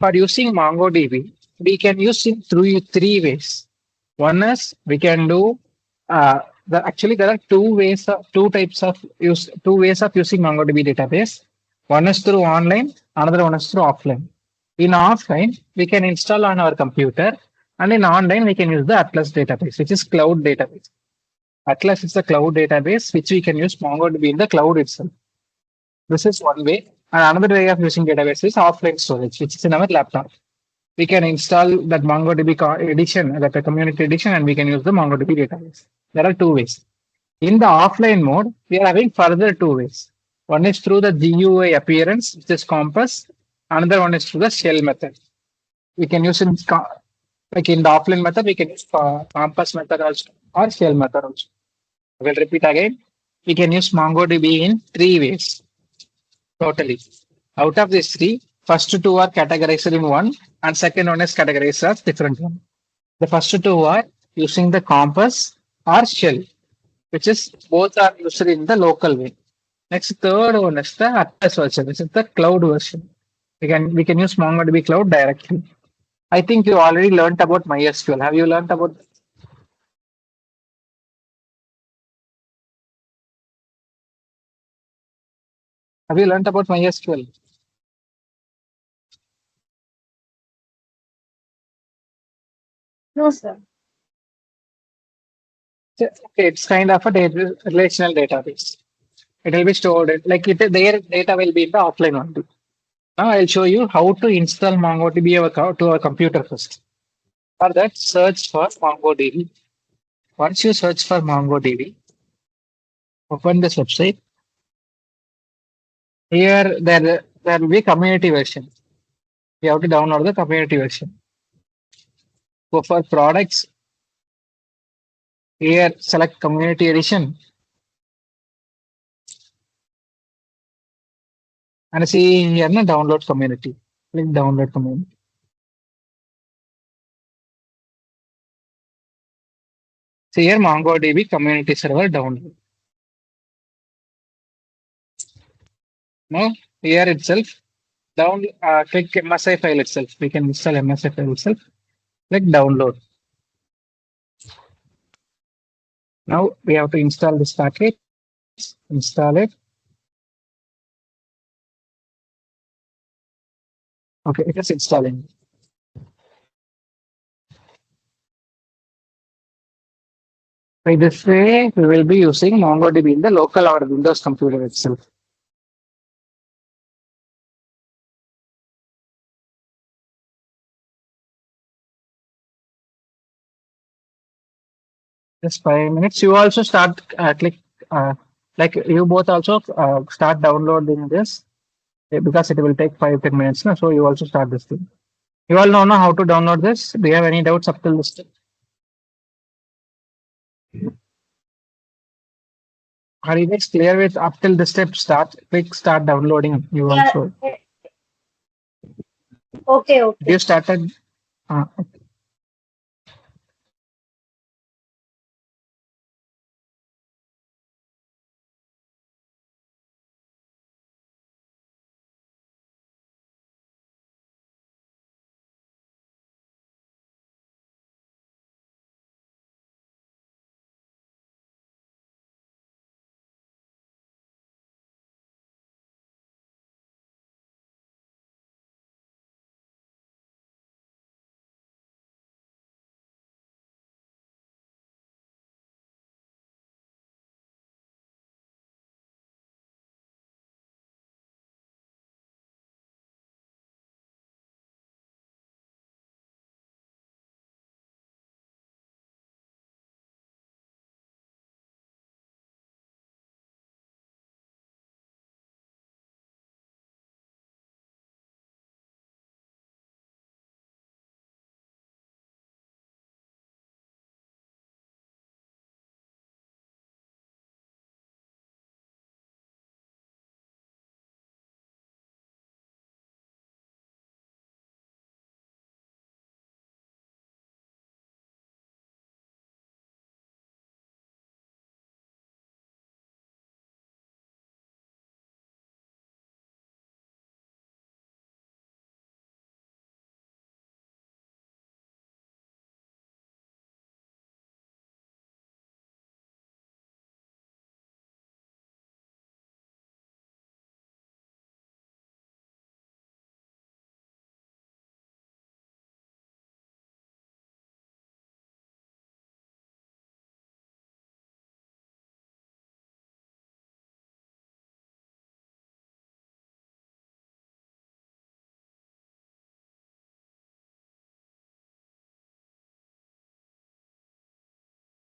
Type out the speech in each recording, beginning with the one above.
For using MongoDB, we can use it through three ways. One is we can do actually there are two types of use, two ways of using MongoDB database. One is through online, another one is through offline. In offline, we can install on our computer, and in online, we can use the Atlas database, which is cloud database. Atlas is the cloud database which we can use MongoDB in the cloud itself. This is one way. And another way of using database is offline storage, which is in our laptop. We can install that MongoDB edition, that a community edition, and we can use the MongoDB database. There are two ways. In the offline mode, we are having further two ways. One is through the GUI appearance, which is Compass. Another one is through the shell method. We can use like in the offline method, we can use Compass method also or shell method also. I will repeat again. We can use MongoDB in three ways totally. Out of these three, first two are categorized in one, and second one is categorized as different one. The first two are using the Compass or shell, which is both are used in the local way. Next, third one is the Atlas version, which is the cloud version. We can use MongoDB cloud directly. I think you already learned about MySQL. Have you learned about? Have you learned about MySQL? No, sir. Okay, it's kind of a relational database. It will be stored like their data will be in the offline only. Now I'll show you how to install MongoDB to our computer first. For that, search for MongoDB. Once you search for MongoDB, open this website. Here there will be community version. You have to download the community version. Go for products. Here select community edition. And see here na download community. Click download community. See here MongoDB community server download. Now here itself click MSI file itself. We can install MSI file itself. Click download. Now we have to install this package. Install it. Okay, it is installing. By this way, we will be using MongoDB in the local or Windows computer itself. Just 5 minutes. You also start like you both also start downloading this because it will take 5-10 minutes. So you also start this thing. You all know how to download this. Do you have any doubts up till this step? Are you guys clear with up till this step? Click start downloading. You Yeah. also. Okay, okay. You started.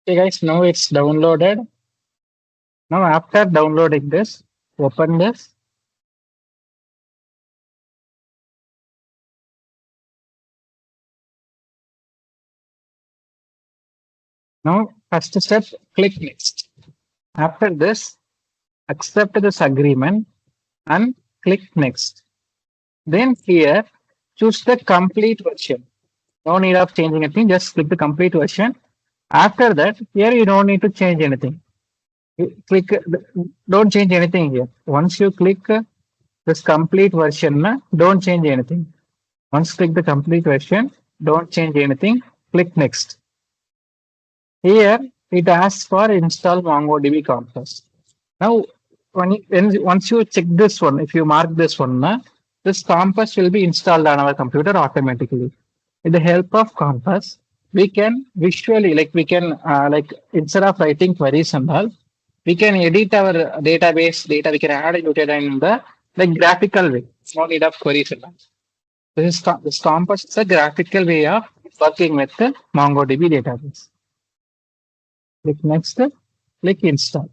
Okay, guys, now it's downloaded. Now, after downloading this, open this. Now, first step, click next. After this, accept this agreement and click next. Then here, choose the complete version. No need of changing anything, just click the complete version. After that, here you don't need to change anything. You click, don't change anything here. Once you click this complete version, don't change anything. Once click the complete version, don't change anything, click next. Here it asks for install MongoDB Compass. Now, once you check this one, if you mark this one, this Compass will be installed on our computer automatically. With the help of Compass, we can visually, like we can, like instead of writing queries and all, we can edit our database data. We can add data in the like graphical way. No need of queries and all. This Compass is a graphical way of working with the MongoDB database. Click next, click install.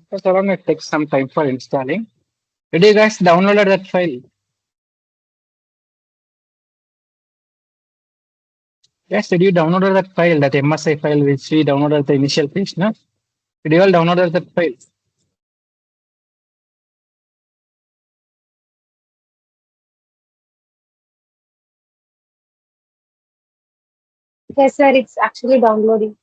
First of all, it takes some time for installing. Did you guys download that file? Yes, did you download that file, that MSI file which we downloaded at the initial page? No? Did you all download that file? Yes, sir. It's actually downloading.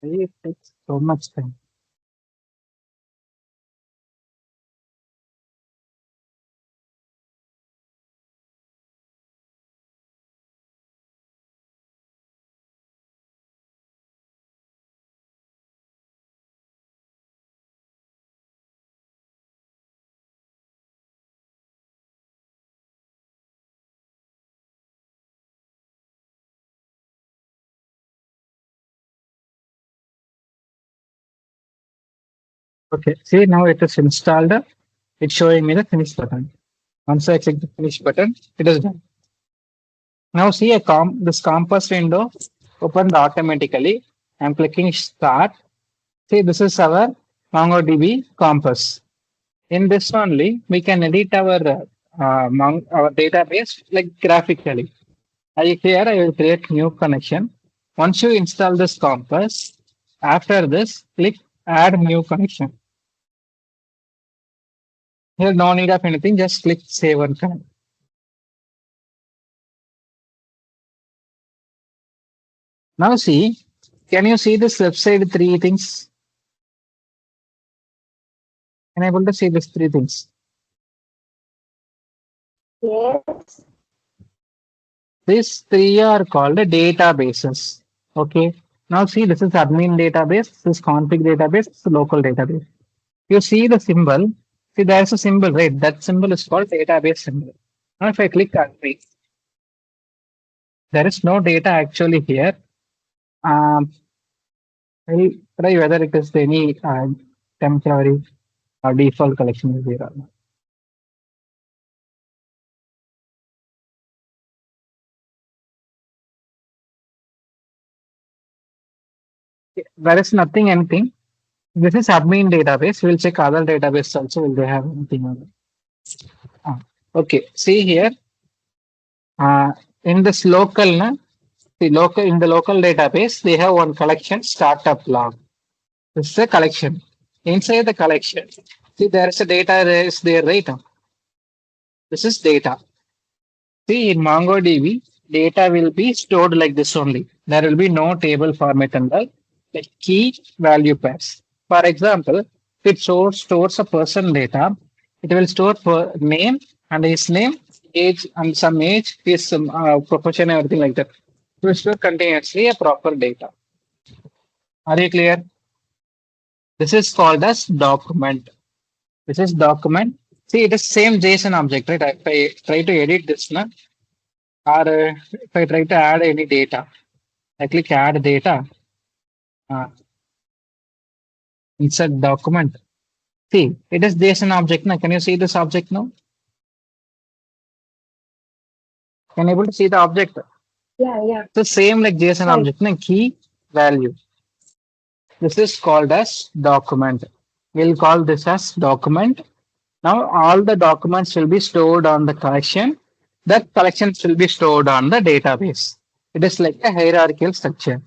It takes so much time. Okay, see now it is installed. It's showing me the finish button. Once I click the finish button, it is done. Now see this compass window opened automatically. I'm clicking start. See, this is our MongoDB compass. In this only, we can edit our database like graphically. Here I will create new connection. Once you install this compass, after this, click add new connection. Here no need of anything, just click save and connect. Now see, can you see this website three things? Can I able to see these three things? Yes. These three are called databases. Okay. Now see, this is admin database, this is config database, this is local database. You see the symbol. See, there's a symbol, right? That symbol is called database symbol. Now, if I click admin, there is no data actually here. I'll try whether it is any temporary or default collection is here or not. There is nothing, anything. This is admin database. We'll check other database also. Will they have anything on it? Okay. See here. Uh, in this local, in the local database, they have one collection startup log. This is a collection. Inside the collection, see there is a data is there, right? This is data. See in MongoDB, data will be stored like this only. There will be no table format and all, like key value pairs. For example, if it stores a person data, it will store for name and his name, age and some age, his profession, everything like that. It will store continuously a proper data. Are you clear? This is called as document. This is document. See, it is same JSON object, right? If I try to edit this, na, or if I try to add any data, I click add data. Uh, insert document. See, it is JSON object. Now, can you see this object now? Can you able to see the object? Yeah, yeah. The same like JSON Right. object, na, key value. This is called as document. We'll call this as document. Now all the documents will be stored on the collection. That collections will be stored on the database. It is like a hierarchical structure.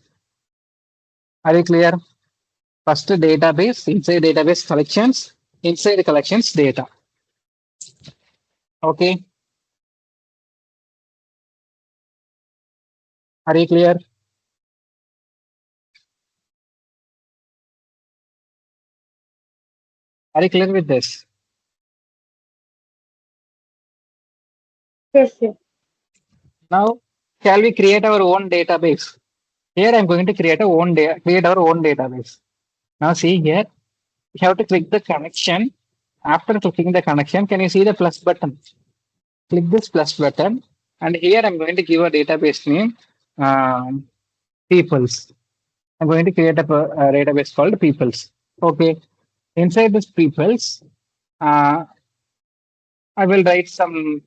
Are you clear? First database, inside database collections, inside the collections data. Okay. Are you clear? Are you clear with this? Yes, yes. Now, shall we create our own database? Here I'm going to create create our own database. Now see here, you have to click the connection. After clicking the connection, can you see the plus button? Click this plus button, and here I'm going to give a database name, peoples. I'm going to create a database called peoples. Okay. Inside this peoples, uh, I will write some.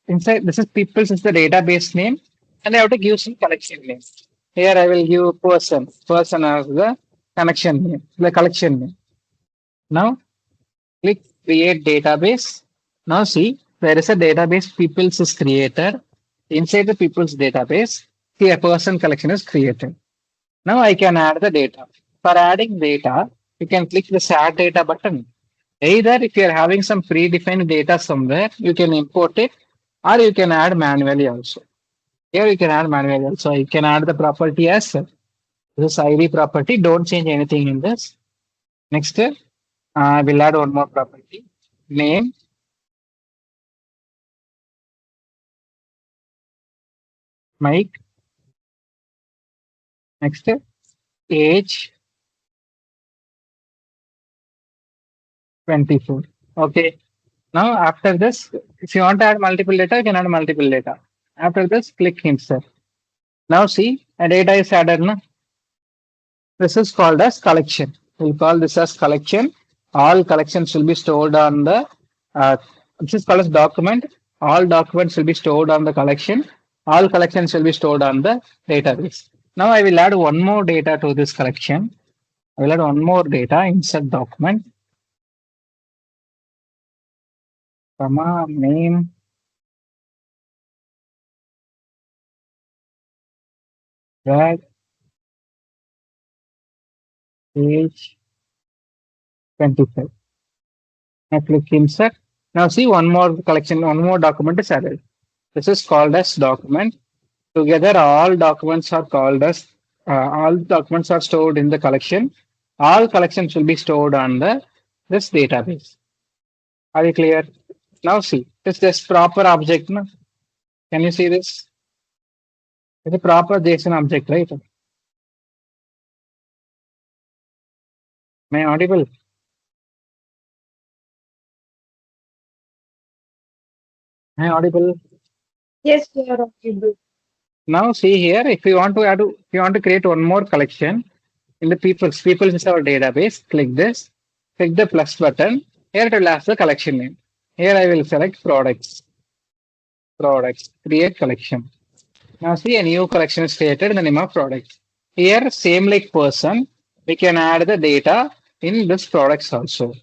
Inside this is peoples is the database name, and I have to give some collection name. Here I will give person. Person as the connection name, the collection name. Now click create database. Now see, there is a database peoples is created. Inside the peoples database, see a person collection is created. Now I can add the data. For adding data, you can click the add data button. Either if you are having some predefined data somewhere, you can import it, or you can add manually also. Here you can add manually also. You can add the property as This is ID property. Don't change anything in this. Next, we'll add one more property. Name, Mike. Next, age, 24. Okay. Now, after this, if you want to add multiple data, you can add multiple data. After this, click insert. Now, see, a data is added. No? This is called as collection. We'll call this as collection. All collections will be stored on the, this is called as document. All documents will be stored on the collection. All collections will be stored on the database. Now I will add one more data to this collection. I will add one more data, insert document, comma, name, grad, age, 25. Now click insert. Now see one more collection, one more document is added. This is called as document. Together, all documents are called as all documents are stored in the collection. All collections will be stored on the this database. Are you clear? Now see, it's this proper object. No? Can you see this? It's a proper JSON object, right? Am I audible? Am I audible? Yes, you are audible. Now see here, if you want to add, if you want to create one more collection in the people's is our database. Click this, click the plus button. Here it will ask the collection name. Here I will select products, create collection. Now see a new collection is created in the name of products. Here, same like person, we can add the data in this products also.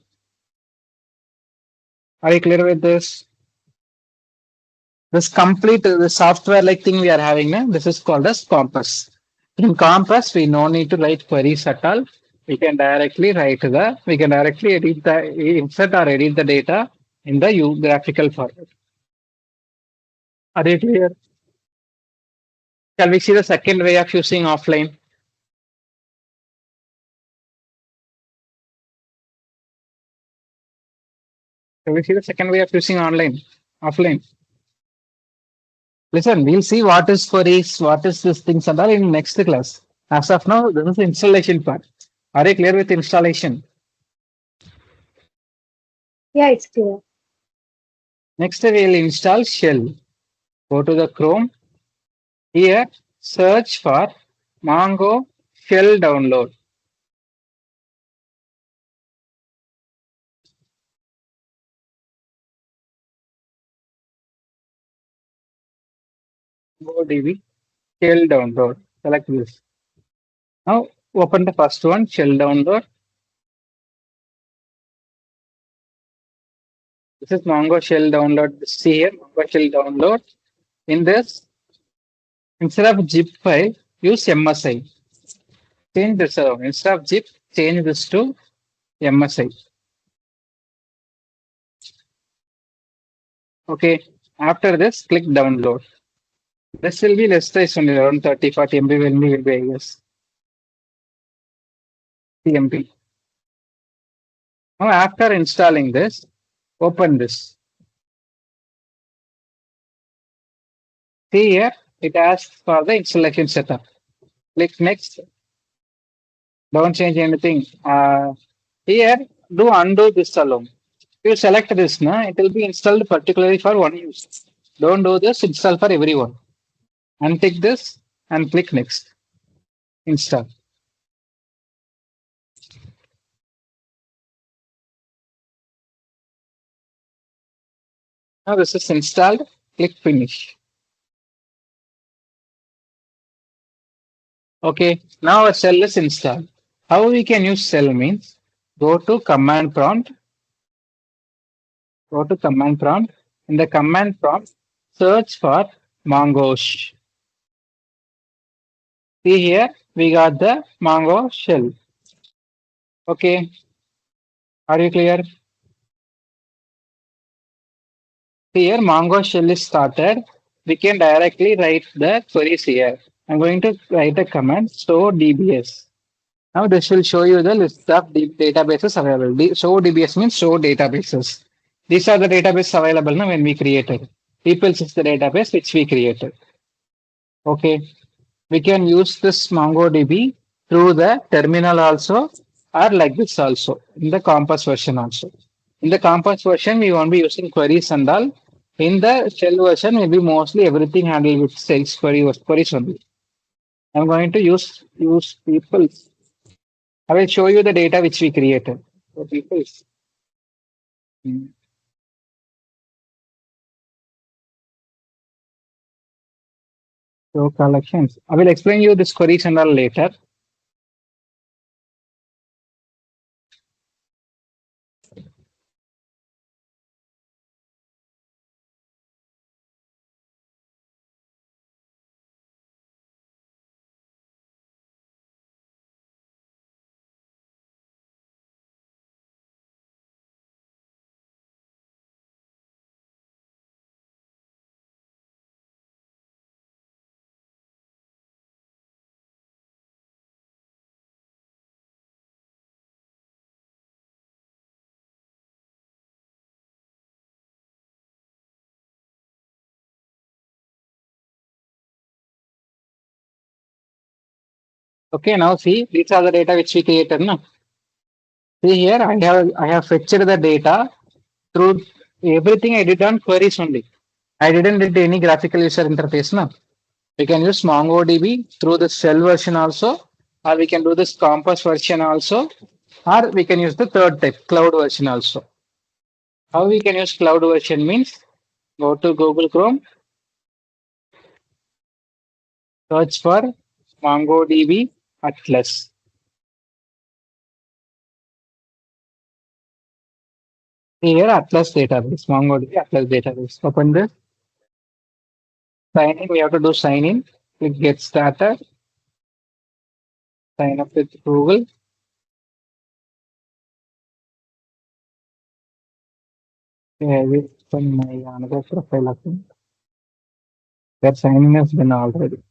Are you clear with this? This complete the software like thing we are having now, this is called as Compass. In Compass, we no need to write queries at all. We can directly edit the insert or edit the data in the graphical format. Are you clear? Shall we see the second way of using offline? Shall we see the second way of using offline? Listen, we'll see what is queries, what is this things and all in next class. As of now, this is the installation part. Are you clear with installation? Yeah, it's clear. Next, we'll install shell. Go to the Chrome. Here, search for Mongo shell download. MongoDB shell download. Select this. Now, open the first one, shell download. This is Mongo shell download. See here, Mongo shell download. In this, instead of zip file, use MSI. Change this around. Instead of zip, change this to MSI. Okay. After this, click download. This will be less size only around 30-40 MB will be, I guess. CMP. Now, after installing this, open this. See here, it asks for the installation setup. Click next. Don't change anything. Here, do undo this alone. If you select this, it will be installed particularly for one user. Don't do this, install for everyone. Untick this and click next. Install. Now this is installed. Click finish. Okay, now a shell is installed. How we can use shell means go to command prompt. Go to command prompt. In the command prompt, search for Mongosh. See here, we got the Mongo shell. Okay, are you clear? Here, Mongo shell is started. We can directly write the queries here. I'm going to write a command show DBS. Now this will show you the list of databases available. Show DBS means show databases. These are the databases available now when we created. People's is the database which we created. Okay. We can use this MongoDB through the terminal also or like this also in the Compass version also. In the Compass version, we won't be using queries and all. In the shell version, maybe mostly everything handled with sales queries only. I'm going to use people. I will show you the data which we created. So people, so collections. I will explain you this queries and all later. Okay, now see these are the data which we created. No? See here, I have fetched the data through everything I did on queries only. I didn't did any graphical user interface. No? We can use MongoDB through the shell version also, or we can do this Compass version also, or we can use the third type, cloud version also. How we can use cloud version means go to Google Chrome, search for MongoDB Atlas. Here Atlas database, MongoDB Atlas database. Open this, sign in. We have to do sign in. Click get started, sign up with Google. Okay, I will open my another profile account. That sign in has been already.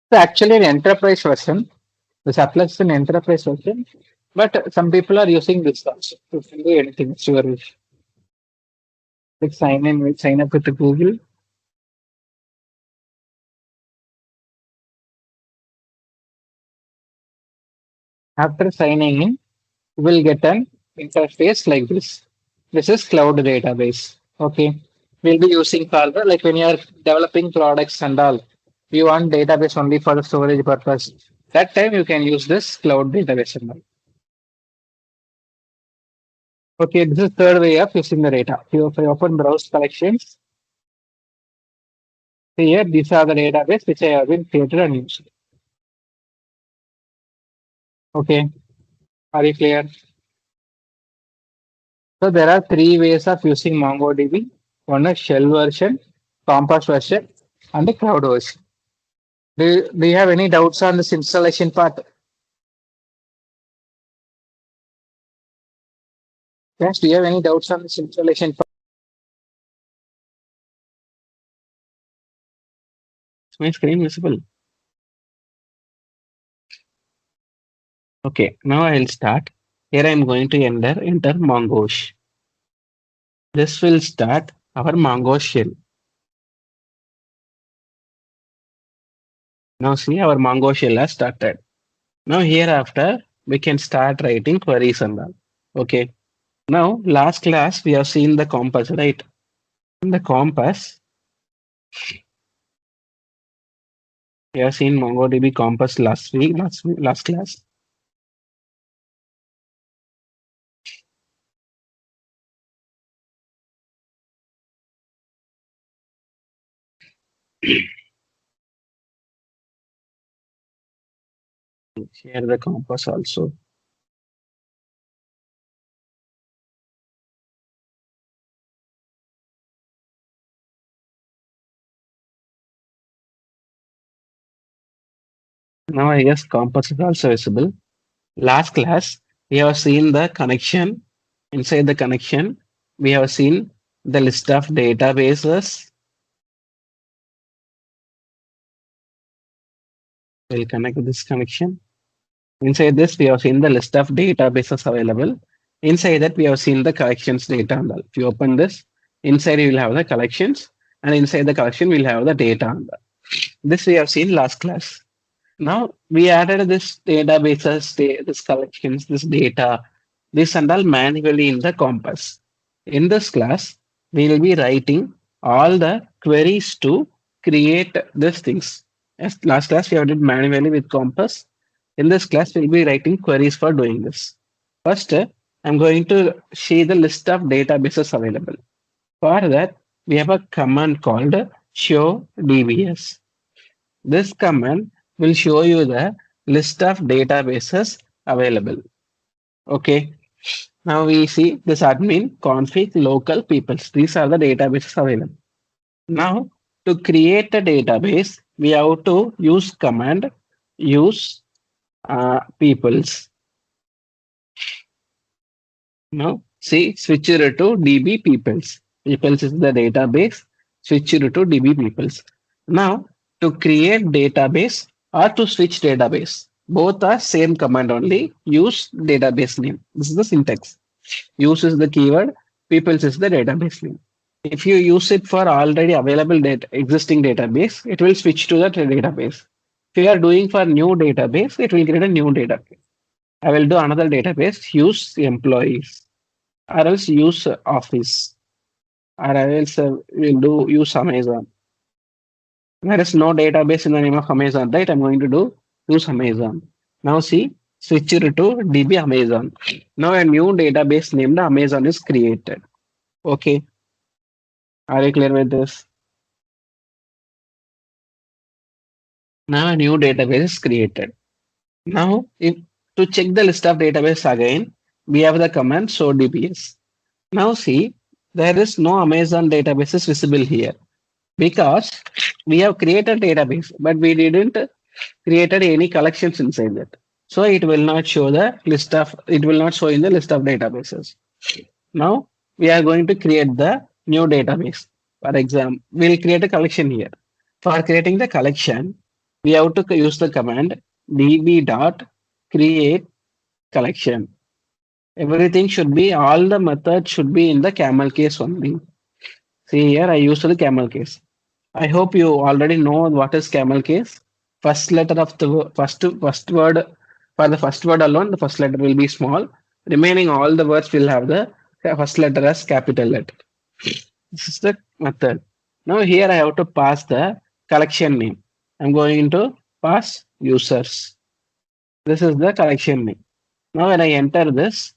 It's actually an enterprise version. This Atlas is an enterprise version, but some people are using this also. You can do anything, it's your wish. Like sign in, sign up with the Google. After signing in, you will get an interface like this. This is cloud database. Okay. We'll be using further, like when you are developing products and all, you want database only for the storage purpose. That time you can use this cloud database and all. Okay, this is third way of using the data. If I open browse collections, here these are the database which I have been created and used. Okay, are you clear? So there are three ways of using MongoDB. One is shell version, Compass version, and the cloud version. Do you have any doubts on this installation part? Yes, do you have any doubts on this installation part? Is my screen visible? Okay, now I'll start. Here I'm going to enter Mongosh. This will start our Mongo shell. Now see our Mongo shell has started. Now hereafter we can start writing queries and all. Okay. Now last class we have seen the compass, right? In the compass, we have seen MongoDB compass last class. Share the compass also. Now I guess compass is also visible. Last class, we have seen the connection. Inside the connection, we have seen the list of databases. We'll connect this connection. Inside this, we have seen the list of databases available. Inside that, we have seen the collections data. If you open this, inside you will have the collections, and inside the collection, we'll have the data. This we have seen last class. Now we added this databases, this collections, this data, this and all manually in the Compass. In this class, we will be writing all the queries to create these things. As last class, we have did manually with Compass. In this class, we'll be writing queries for doing this. First, I'm going to see the list of databases available. For that, we have a command called show DBS. This command will show you the list of databases available. Okay. Now we see this admin config local peoples. These are the databases available. Now to create a database, we have to use command use peoples. Now see switch it to DB peoples. Peoples is the database. Switch it to DB peoples. Now to create database or to switch database, both are same command only. Use database name. This is the syntax. Use is the keyword. Peoples is the database name. If you use it for already available existing database, it will switch to that database. If you are doing for new database, it will create a new database. I will do another database. Use employees, or else use office, or else will do use Amazon. There is no database in the name of Amazon, right? I'm going to do use Amazon. Now see, switch it to DB Amazon. Now a new database named Amazon is created. Okay. Are you clear with this? Now a new database is created. Now, if to check the list of database again, we have the command show DBS. Now see, there is no Amazon databases visible here because we have created database, but we didn't created any collections inside that. So it will not show the list of, it will not show in the list of databases. Now we are going to create the new database. For example, we'll create a collection here. For creating the collection, we have to use the command db dot create collection. Everything should be, all the methods should be in the camel case only. See here, I used the camel case. I hope you already know what is camel case. First letter of the first word, for the first word alone, the first letter will be small. Remaining all the words will have the first letter as capital letter. This is the method. Now here I have to pass the collection name. I'm going to pass users. This is the collection name. Now when I enter this,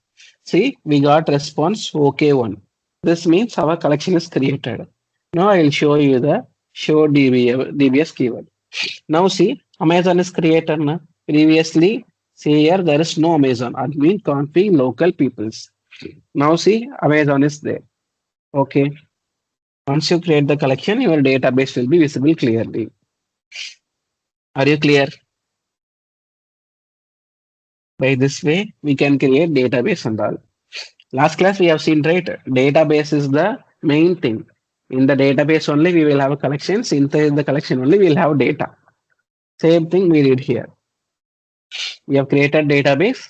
see we got response OK1. This means our collection is created. Now I will show you the show DBS keyword. Now see Amazon is created now. Previously, see here there is no Amazon. Admin config local peoples. Now see Amazon is there. Okay. Once you create the collection, your database will be visible clearly. Are you clear? By this way, we can create database and all. Last class we have seen, right? Database is the main thing. In the database only we will have collections. Inside the collection only we will have data. Same thing we did here. We have created database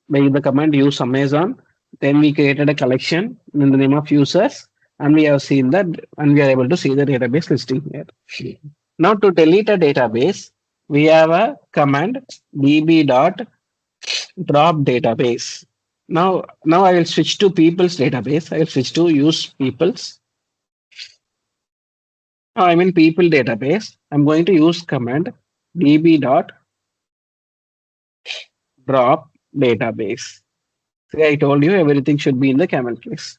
by the command use Amazon. Then we created a collection in the name of users, and we have seen that, and we are able to see the database listing here. Now to delete a database, we have a command db dot drop database. Now I will switch to people's database. I will switch to use people's. Now I'm in people database. I'm going to use command db dot drop database. See, I told you everything should be in the camel case.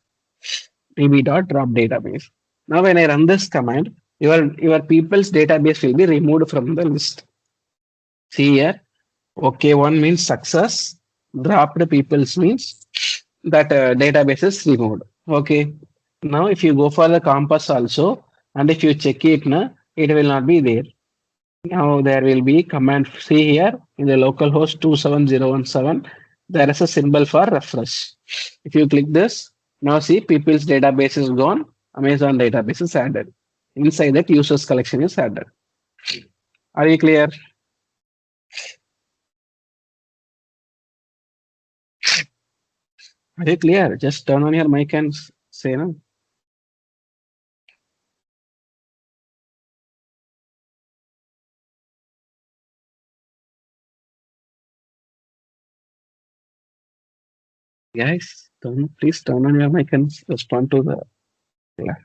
db dot drop database. Now when I run this command, your people's database will be removed from the list. See here, OK1 means success. Dropped people's means that database is removed. Okay. Now if you go for the compass also, and if you check it, it will not be there. Now there will be command. See here in the localhost 27017, there is a symbol for refresh. If you click this, now see people's database is gone, Amazon database is added. Inside that users collection is added. Are you clear? Are you clear? Just turn on your mic and say no. Guys, please turn on your mic and respond to the. Yeah.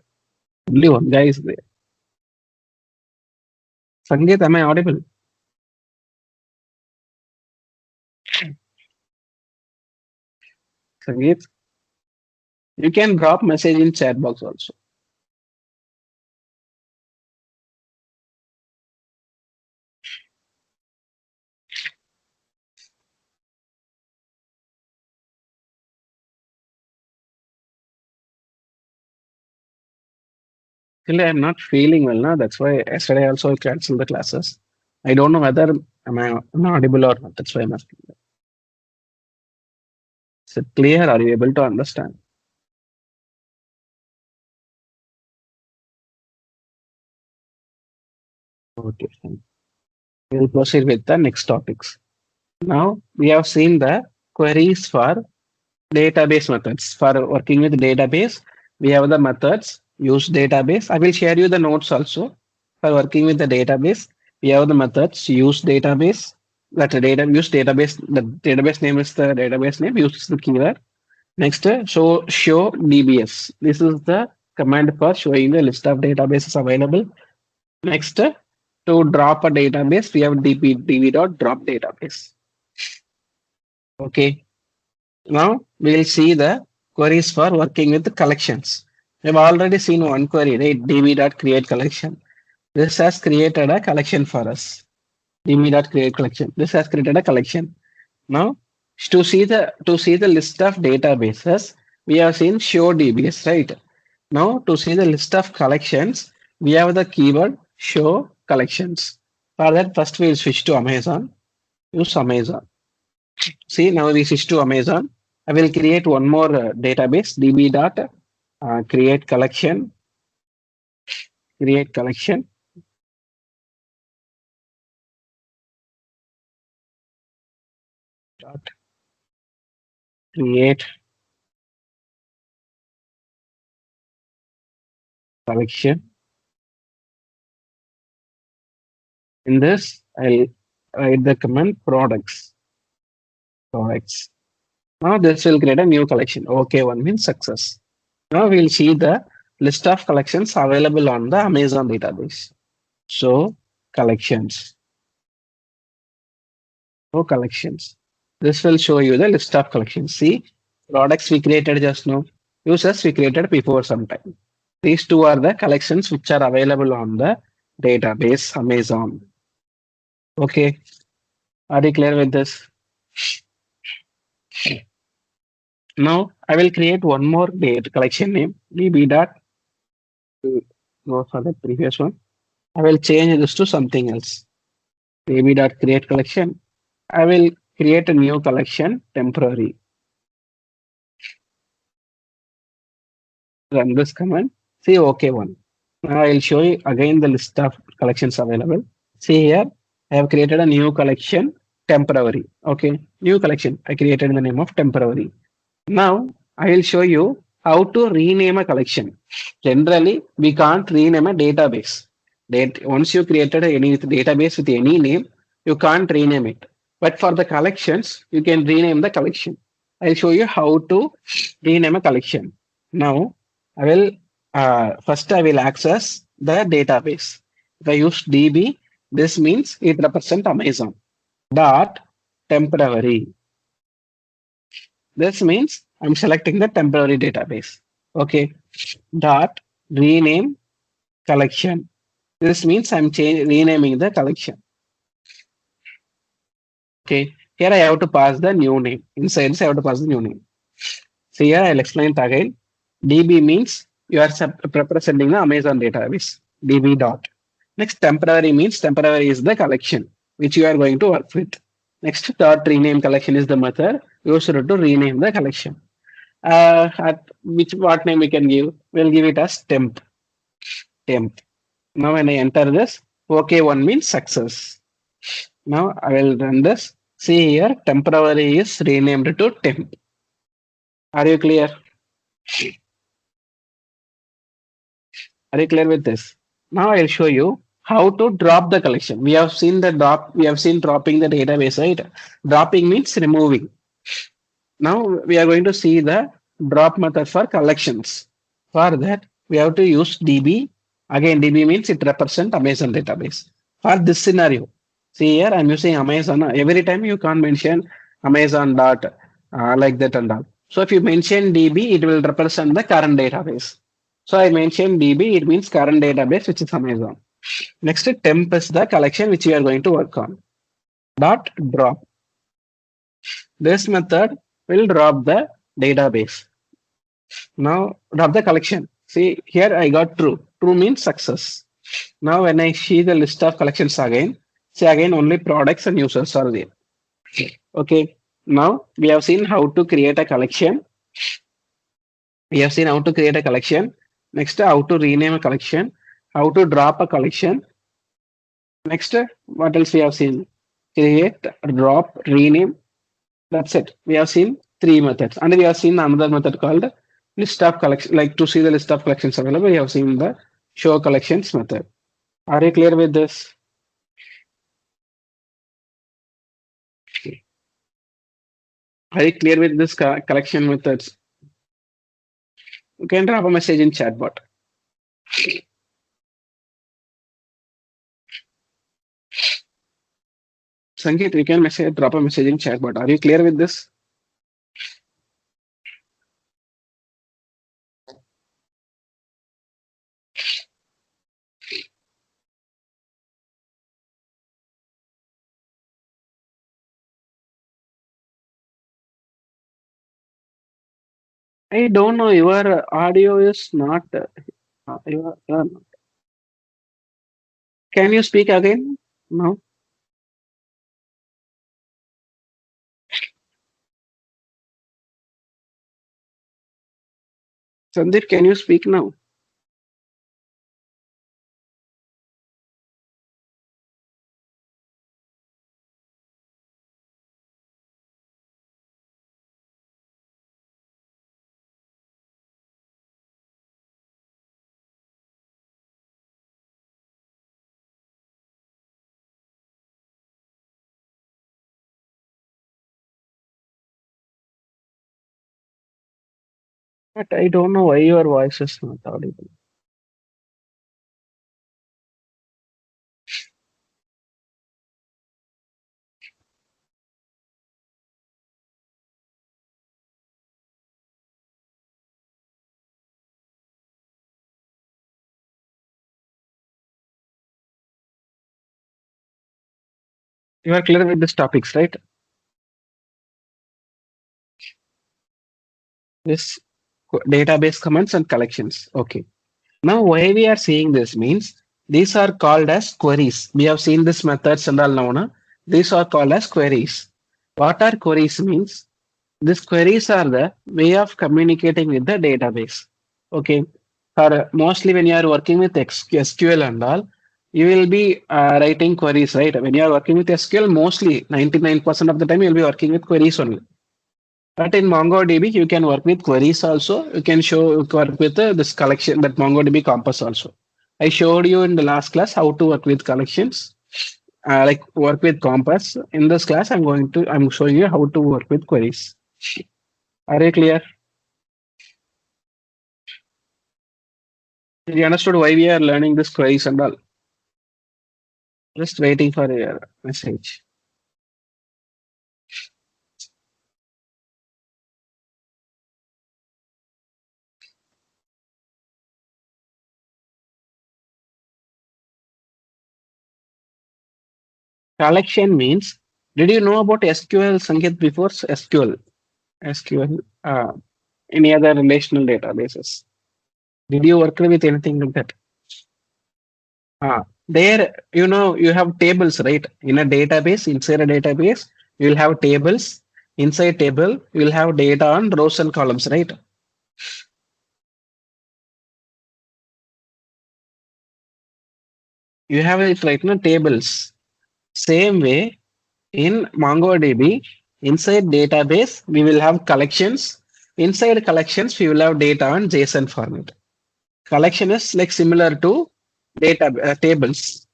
Only one guy is there. Sangeet, am I audible? Sangeet, you can drop message in chat box also. Actually, I'm not feeling well now. That's why yesterday also I canceled the classes. I don't know whether am I audible or not. That's why I'm asking. Is it clear? Are you able to understand? Okay, fine. We'll proceed with the next topics. Now we have seen the queries for database methods. For working with database, we have the methods use database. I will share you the notes also. For working with the database, we have the methods use database. That data use database. The database name is the database name. Use the keyword. Next, show DBS. This is the command for showing the list of databases available. Next, to drop a database, we have db.drop database. Okay. Now we'll see the queries for working with the collections. We've already seen one query, right? db.create collection. This has created a collection for us. db.create collection. This has created a collection. Now to see the list of databases, we have seen show DBS, right? Now to see the list of collections, we have the keyword show collections. For that, first we'll switch to Amazon. Use Amazon. See, now we switch to Amazon. I will create one more database, db.create collection. Create collection. Dot create collection. In this, I'll write the command products. Products. Now this will create a new collection. Okay, one means success. Now we'll see the list of collections available on the Amazon database. So collections. So collections. This will show you the list of collections. See, products we created just now. Users we created before some time. These two are the collections which are available on the database Amazon. Okay. Are you clear with this? Now I will create one more data collection name db dot go for the previous one. I will change this to something else. db dot create collection. I will create a new collection temporary. Run this command. See OK one. Now I'll show you again the list of collections available. See here, I have created a new collection temporary. Okay, new collection. I created in the name of temporary. Now I will show you how to rename a collection. Generally, we can't rename a database. Once you created any database with any name, you can't rename it. But for the collections, you can rename the collection. I'll show you how to rename a collection. Now I will first I will access the database. If I use DB, this means it represents Amazon. Dot temporary. This means I'm selecting the temporary database. Okay. Dot rename collection. This means I'm renaming the collection. Okay. Here I have to pass the new name. Inside this, I have to pass the new name. So here I'll explain it again. DB means you are representing the Amazon database. DB dot. Next, temporary means temporary is the collection which you are going to work with. Next, dot rename collection is the method used to rename the collection. At which what name we can give? We'll give it as temp. Temp. Now when I enter this, OK1 means success. Now I will run this. See here, temporary is renamed to temp. Are you clear? Are you clear with this? Now I'll show you how to drop the collection. We have seen the drop. We have seen dropping the database, right? Dropping means removing. Now we are going to see the drop method for collections. For that, we have to use DB. Again, DB means it represents Amazon database. For this scenario, see here, I'm using Amazon. Every time you can't mention Amazon dot like that and all. So if you mention DB, it will represent the current database. So I mentioned DB, it means current database, which is Amazon. Next, temp is the collection which we are going to work on. Dot drop. This method will drop the database. Now drop the collection. See here I got true. True means success. Now when I see the list of collections again, see again only products and users are there. Okay. Now we have seen how to create a collection. We have seen how to create a collection. Next, how to rename a collection. How to drop a collection. Next, what else we have seen? Create, drop, rename. That's it. We have seen three methods. And we have seen another method called list of collection. Like to see the list of collections available, we have seen the show collections method. Are you clear with this? Are you clear with this collection methods? You can drop a message in chat bot. Sangeet, you can drop a message in chat bot. Are you clear with this? I don't know. Your audio is not. Can you speak again? No. Sandeep, can you speak now? But I don't know why your voice is not audible. You are clear with these topics, right? This database commands and collections. Okay. Now, why we are seeing this means these are called as queries. We have seen this methods and all now. Na? These are called as queries. What are queries means? These queries are the way of communicating with the database. Okay. Or mostly when you are working with SQL and all, you will be writing queries, right? When you are working with SQL, mostly 99% of the time you'll be working with queries only. But in MongoDB, you can work with queries also. You can work with this collection, that MongoDB compass also. I showed you in the last class how to work with collections, like work with compass. In this class, I'm showing you how to work with queries. Are you clear? Did you understood why we are learning this queries and all? Just waiting for your message. Collection means, did you know about SQL, Sanket, before SQL? SQL, any other relational databases? Did you work with anything like that? There, you have tables, right? In a database, inside a database, you will have tables. Inside table, you will have data on rows and columns, right? You have it right now, tables. Same way in MongoDB, inside database, we will have collections. Inside collections, we will have data on JSON format. Collection is like similar to data tables.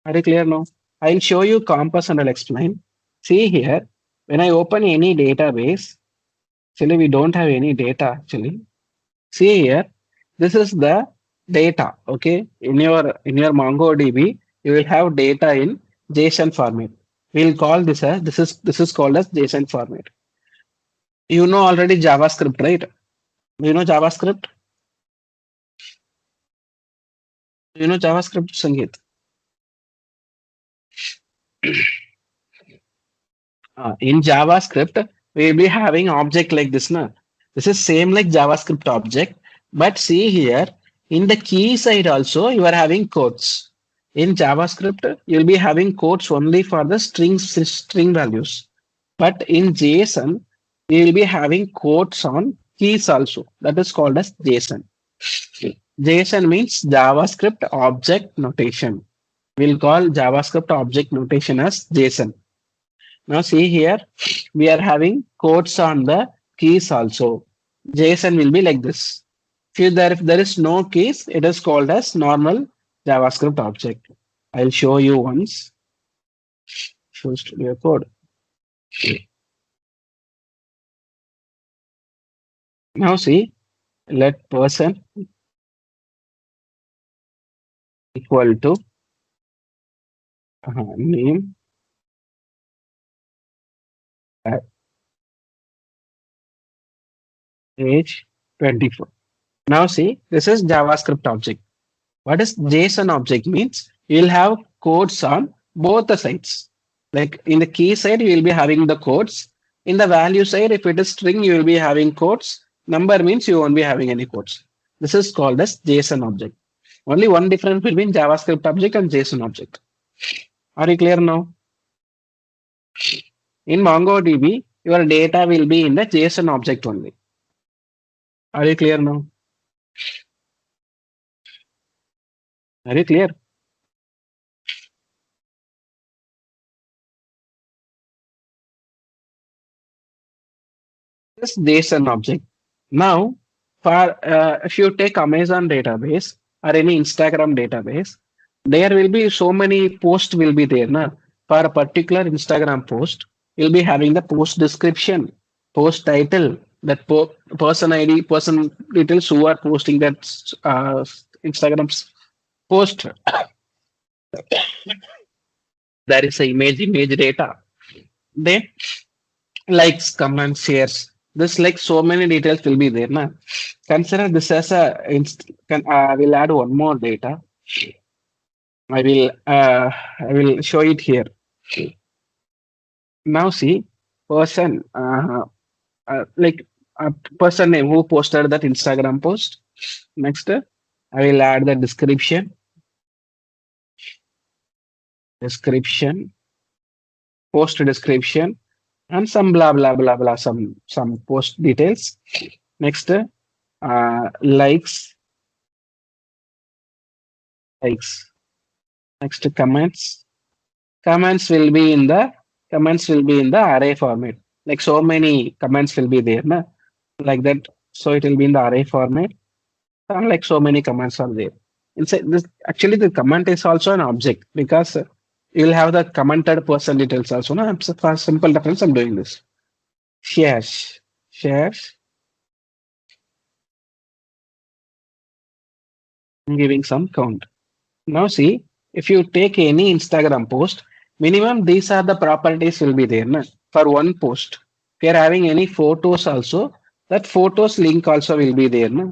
Very clear now? I'll show you compass and I'll explain. See here, when I open any database, actually we don't have any data actually. See here, this is the data. Okay, in your MongoDB, you will have data in JSON format. We'll call this as this is called as JSON format. You know already JavaScript, right? You know JavaScript? You know JavaScript, Sangeet? In JavaScript, we will be having object like this. Na? This is same like JavaScript object, but see here, in the key side also, you are having quotes. In JavaScript, you will be having quotes only for the string values. But in JSON, we will be having quotes on keys also. That is called as JSON. JSON means JavaScript object notation. We'll call JavaScript object notation as JSON. Now see here, we are having quotes on the keys also. JSON will be like this. If there is no keys, it is called as normal JavaScript object. I'll show you once. Show Studio Code. Now see, let person equal to name age 24. Now see, this is JavaScript object. What is JSON object means? You'll have codes on both the sides. Like in the key side, you will be having the codes. In the value side, if it is string, you will be having codes. Number means you won't be having any codes. This is called as JSON object. Only one difference between JavaScript object and JSON object. Are you clear now? In MongoDB, your data will be in the JSON object only. Are you clear now? Are you clear? This JSON object. Now, for if you take Amazon database or any Instagram database, there will be so many posts will be there. Na? For a particular Instagram post, you'll be having the post description, post title, that person ID, person details who are posting that Instagram post. There is a image data. Then likes, comments, shares. This like so many details will be there. Na? Consider this as a we'll add one more data. I will show it here. Now see person like a person name who posted that Instagram post. Next, I will add the description, post description, and some blah blah blah blah, some post details. Next, likes. Next, comments. Comments will be in the array format. Like so many comments will be there, na? Like that. So it will be in the array format. And like so many comments are there. Inside this, actually, the comment is also an object because you will have the commented person details also. No, for simple reference, I'm doing this. Shares. I'm giving some count. Now see, if you take any Instagram post, minimum these are the properties will be there. Na? For one post, if you are having any photos also, that photos link also will be there. Na?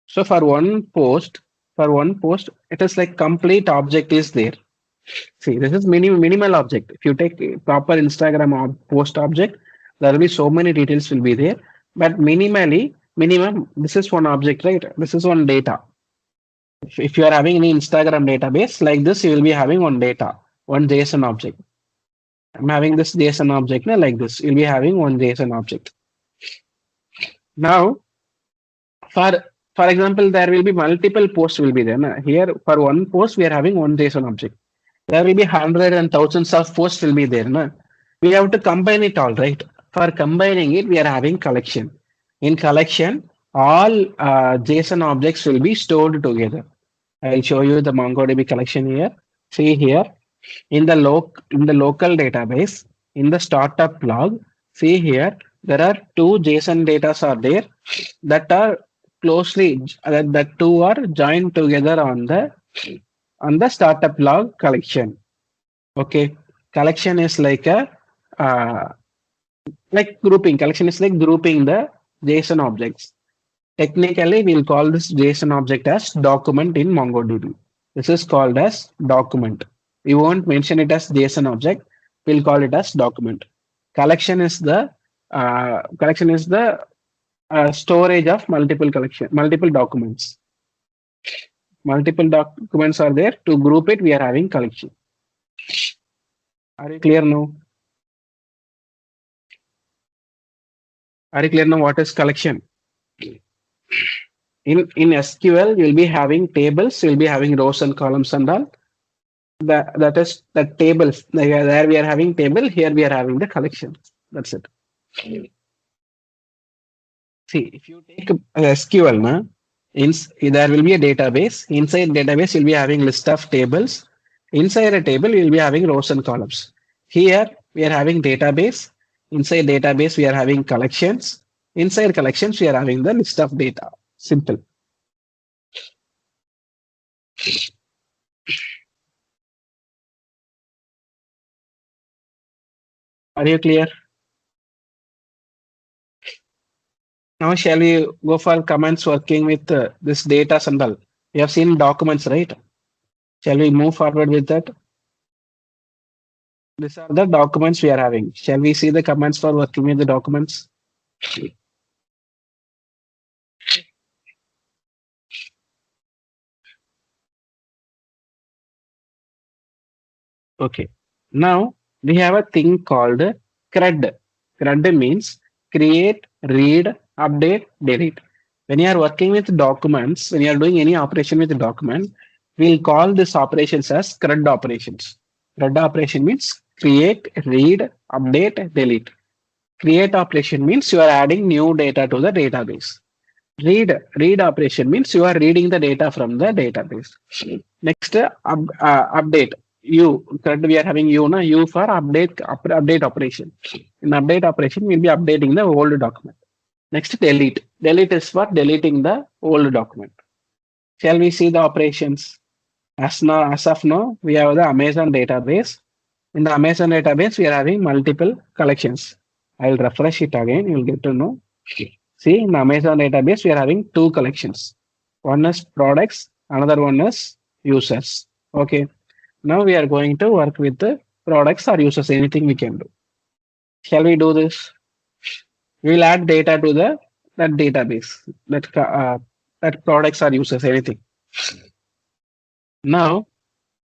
So for one post, it is like complete object is there. See, this is minimal object. If you take a proper Instagram post object, there will be so many details will be there. But minimally, minimum, this is one object, right? This is one data. If you are having any Instagram database like this, you will be having one data, one JSON object. I'm having this JSON object now like this. You'll be having one JSON object. Now, for for example, there will be multiple posts will be there. Na? Here, for one post, we are having one JSON object. There will be hundreds and thousands of posts will be there. Na? We have to combine it all, right? For combining it, we are having collection. In collection, all JSON objects will be stored together. I'll show you the MongoDB collection here. See here in the local database in the startup log. See here there are two JSON data are there that are closely that two are joined together on the startup log collection. Okay, collection is like a uh, like grouping. Collection is like grouping the JSON objects. Technically, we'll call this JSON object as document in MongoDB. This is called as document. We won't mention it as JSON object. We'll call it as document. Collection is the storage of multiple documents. Multiple documents are there. To group it, we are having collection. Are you clear now? Are you clear now what is collection? In SQL, you'll be having tables, you'll be having rows and columns and all. That is the tables. There we are having table, here we are having the collection. That's it. See, if you take SQL, there will be a database. Inside database, you'll be having list of tables. Inside a table, you'll be having rows and columns. Here, we are having database. Inside database, we are having collections. Inside collections, we are having the list of data. Simple. Are you clear? Now, shall we go for comments working with this data and all? We have seen documents, right? Shall we move forward with that? These are the documents we are having. Shall we see the comments for working with the documents? Okay. Now we have a thing called CRUD. CRUD means create, read, update, delete. When you are working with documents, when you are doing any operation with the document, we'll call this operations as CRUD operations. CRUD operation means create, read, update, delete. Create operation means you are adding new data to the database. Read operation means you are reading the data from the database. Next, update. Currently we are having U for update operation. In update operation, we'll be updating the old document. Next, delete. Delete is for deleting the old document. Shall we see the operations? As of now, we have the Amazon database. In the Amazon database, we are having multiple collections. I'll refresh it again. You'll get to know. See, in the Amazon database, we are having two collections. One is products, another one is users. Okay. Now we are going to work with the products or users, anything we can do. Shall we do this? We will add data to that database, that products or users, anything. Now,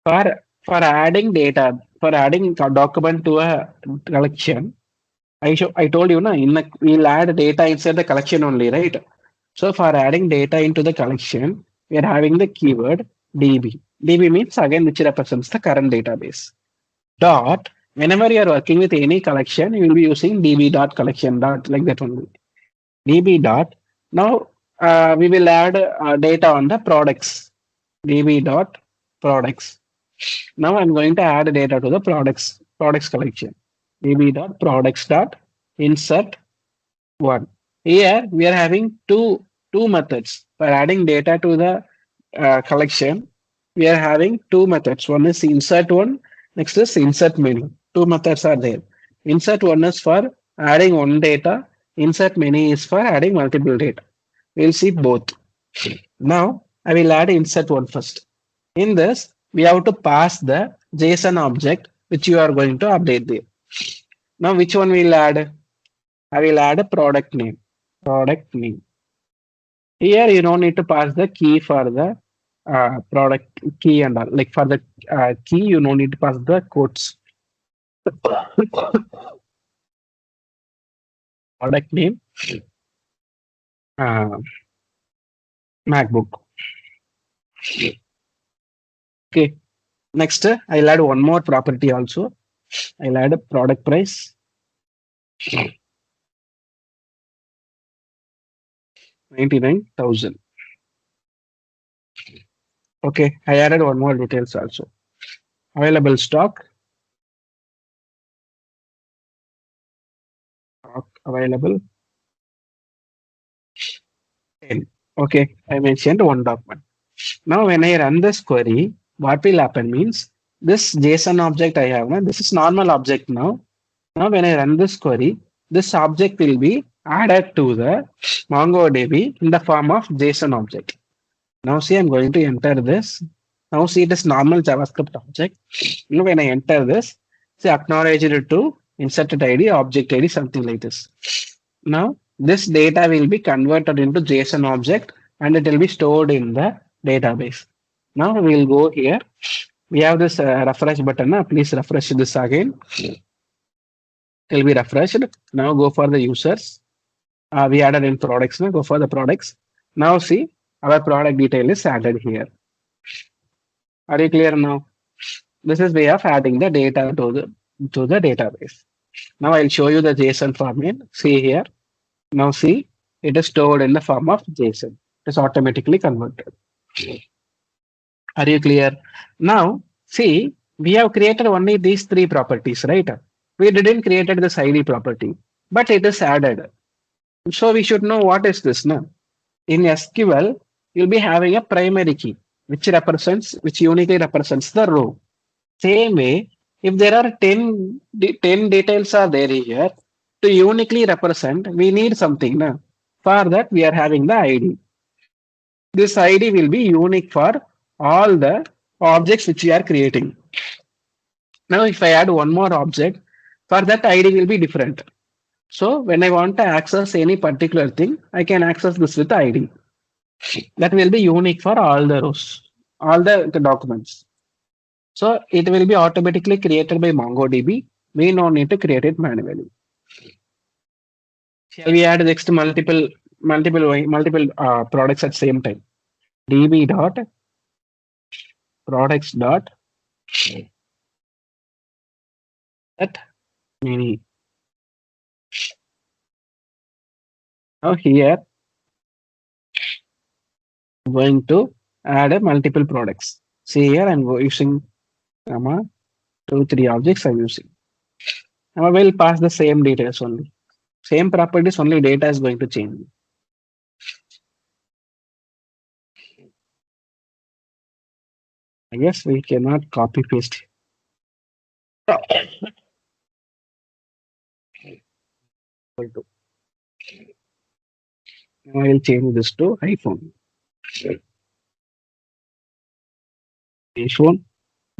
for adding data, for adding a document to a collection, I told you, we'll add data inside the collection only, right? So for adding data into the collection, we are having the keyword DB. DB means again which represents the current database. Dot, whenever you are working with any collection, you will be using DB dot collection dot like that only. DB dot. Now we will add data on the products. DB dot products. Now I'm going to add data to the products collection. DB dot products dot insert one. Here we are having two methods for adding data to the collection. We are having two methods. One is insert one. Next is insert many. Two methods are there. Insert one is for adding one data. Insert many is for adding multiple data. We'll see both. Now I will add insert one first. In this, we have to pass the JSON object which you are going to update there. Now which one will add? I will add a product name. Product name. Here you don't need to pass the key for the product key and all. Like for the key, you don't need to pass the codes. Product name, uh, MacBook. Okay. Next, I'll add one more property also. I'll add a product price 99,000. Okay, I added one more details also. Available stock available 10. Okay, I mentioned one document. Now, when I run this query, what will happen means this JSON object I have now, this is normal object now. Now, when I run this query, this object will be added to the MongoDB in the form of JSON object. Now, see, I'm going to enter this. Now, see, it is normal JavaScript object. Now, when I enter this, say acknowledge it to inserted ID, object ID, something like this. Now, this data will be converted into JSON object and it will be stored in the database. Now, we'll go here. We have this refresh button. Please refresh this again. It will be refreshed. Now, go for the users. We added in products. Now, go for the products. Now, see, our product detail is added here. Are you clear now? This is way of adding the data to the database. Now I'll show you the JSON format. See here. Now see, it is stored in the form of JSON. It is automatically converted. Are you clear? Now see, we have created only these three properties, right? We didn't created this ID property, but it is added. So we should know what is this now. In SQL, you'll be having a primary key, which uniquely represents the row. Same way, if there are 10 details are there here, to uniquely represent, we need something. Na? For that, we are having the ID. This ID will be unique for all the objects which we are creating. Now, if I add one more object, for that ID will be different. So, when I want to access any particular thing, I can access this with ID. That will be unique for all the rows, all the documents. So it will be automatically created by MongoDB. We don't need to create it manually. Shall we add next multiple products at same time? DB dot products dot at many. Now here I'm going to add a multiple products. See here I'm using comma 2 3 objects I'm using. Now I will pass the same details only. Same properties, only data is going to change. I guess we cannot copy paste. Now I will change this to iPhone. iPhone.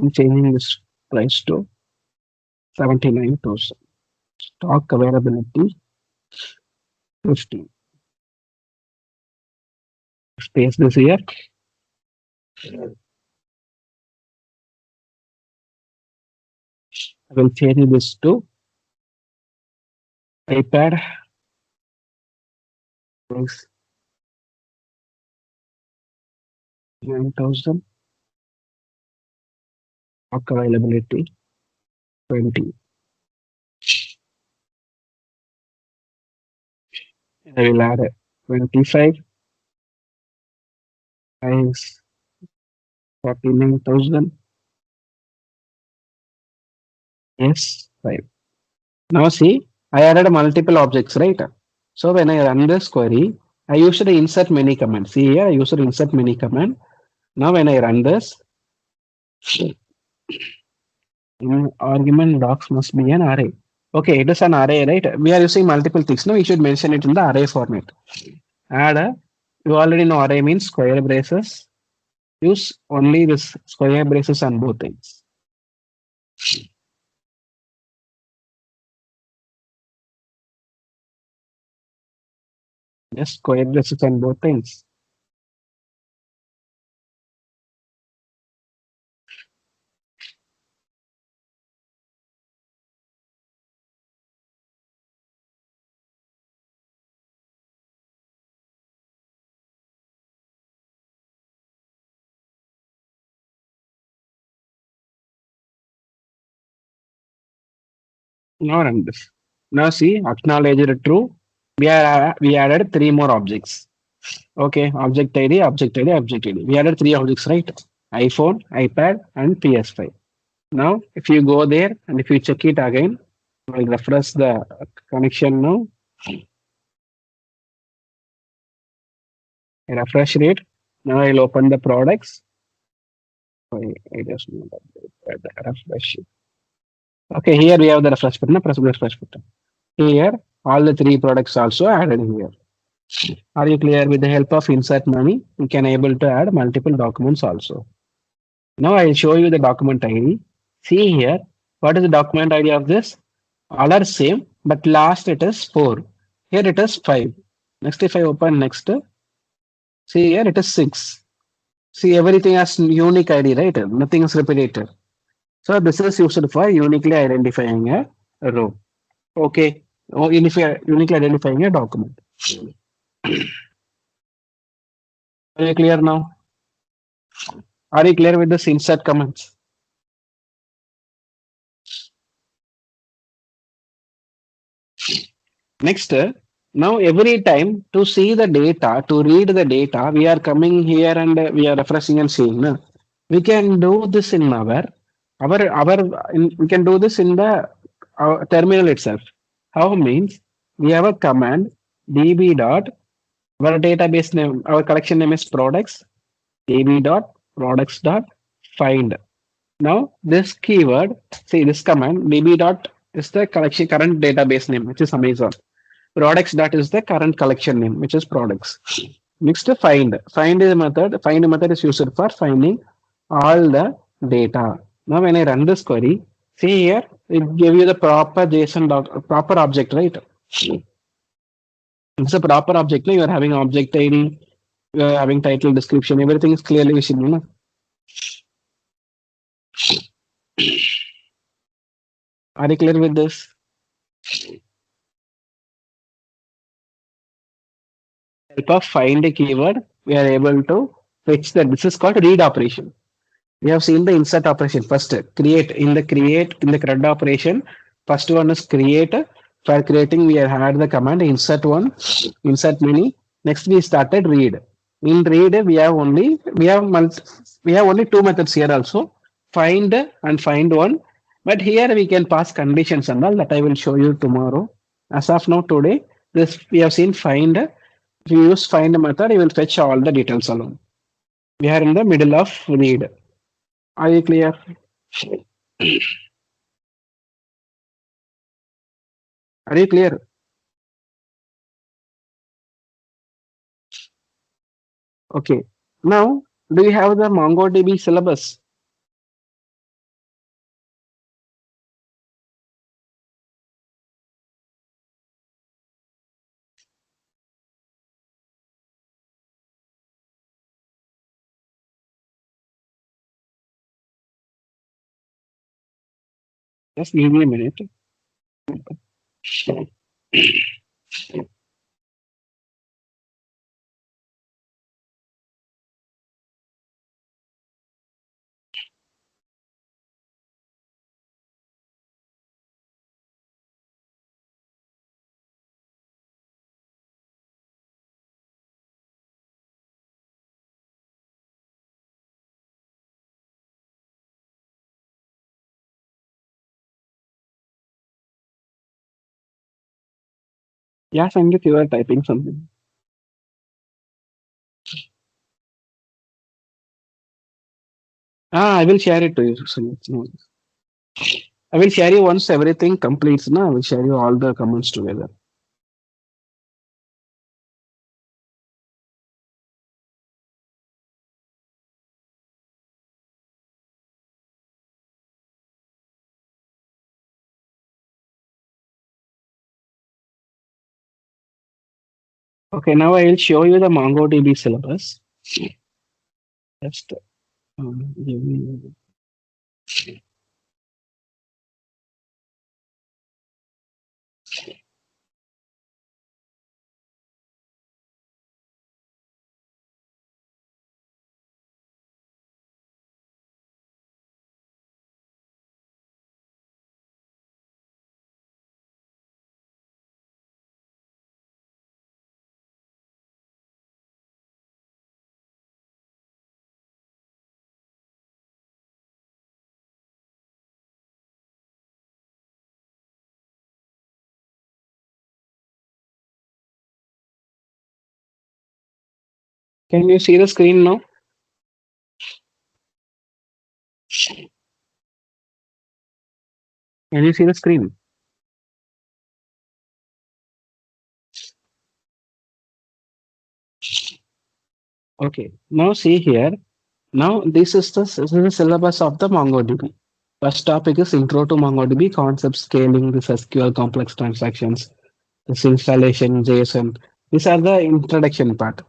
I'm changing this price to 79,000. Stock availability 15. Space this here. I will change this to iPad. Price 9,000. Stock availability 20. I will add 25. Price 49,000. Yes, 5. Now see, I added multiple objects, right? So when I run this query, I used the insert many command. See here, I used the insert many command. Now when I run this, argument docs must be an array. Okay, it is an array, right? We are using multiple things. Now we should mention it in the array format. Add a, you already know array means square braces. Use only this square braces on both ends. Yes, square braces on both ends. Now run this. Now see, acknowledged true. We added three more objects. Okay, object ID, object ID, object ID. We added three objects, right? iPhone, iPad, and PS5. Now, if you go there and if you check it again, I'll refresh the connection now. Refresh rate. Now I'll open the products. I just want to refresh. Okay, here we have the refresh button. Press the refresh button. Here, all the three products also added here. Are you clear? With the help of insert money, you can able to add multiple documents also. Now I'll show you the document ID. See here, what is the document ID of this? All are same, but last it is 4. Here it is 5. Next, if I open next, see here it is 6. See, everything has unique ID, right? Nothing is repeated. So this is used for uniquely identifying a row. Okay. Or uniquely identifying a document. Are you clear now? Are you clear with the insert comments? Next, now every time to see the data, to read the data, we are coming here and we are refreshing and seeing. No? We can do this in we can do this in the our terminal itself. How means we have a command db dot our database name, our collection name is products db dot products dot find. Now this keyword, see this command db dot is the collection current database name, which is Amazon. Products dot is the current collection name, which is products. Next find. Find is a method. Find method is used for finding all the data. Now when I run this query, see here, it give you the proper JSON proper object, right? It's a proper object. No? You are having object ID, you are having title, description, everything is clearly visible. No? Are you clear with this? Help of find a keyword, we are able to fetch that. This is called read operation. We have seen the insert operation first. Create in the CRUD operation. First one is create. For creating, we have had the command insert one, insert many. Next, we started read. In read, we have only two methods here also. Find and find one. But here we can pass conditions and all that I will show you tomorrow. As of now, today, this we have seen find. If you use find method, you will fetch all the details alone. We are in the middle of read. Are you clear? Are you clear? Okay. Now, do you have the MongoDB syllabus? Just give me a minute. Yeah, Sangeet, you are typing something. I will share it to you, Sangeet. No worries. I will share you once everything completes. No, I will share you all the comments together. Okay, now I will show you the MongoDB syllabus. Just give me. Can you see the screen now? Can you see the screen? Okay. Now see here. Now this is the syllabus of the MongoDB. First topic is intro to MongoDB, concept scaling, this SQL complex transactions, this installation, JSON. These are the introduction part.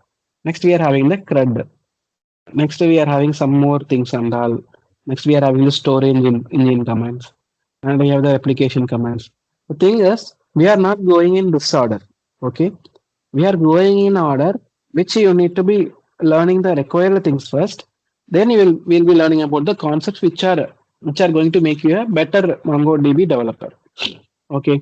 Next we are having the CRUD. Next we are having some more things and all. Next we are having the storage engine commands. And we have the application commands. The thing is, we are not going in this order. Okay. We are going in order which you need to be learning the required things first. Then you will be learning about the concepts which are going to make you a better MongoDB developer. Okay.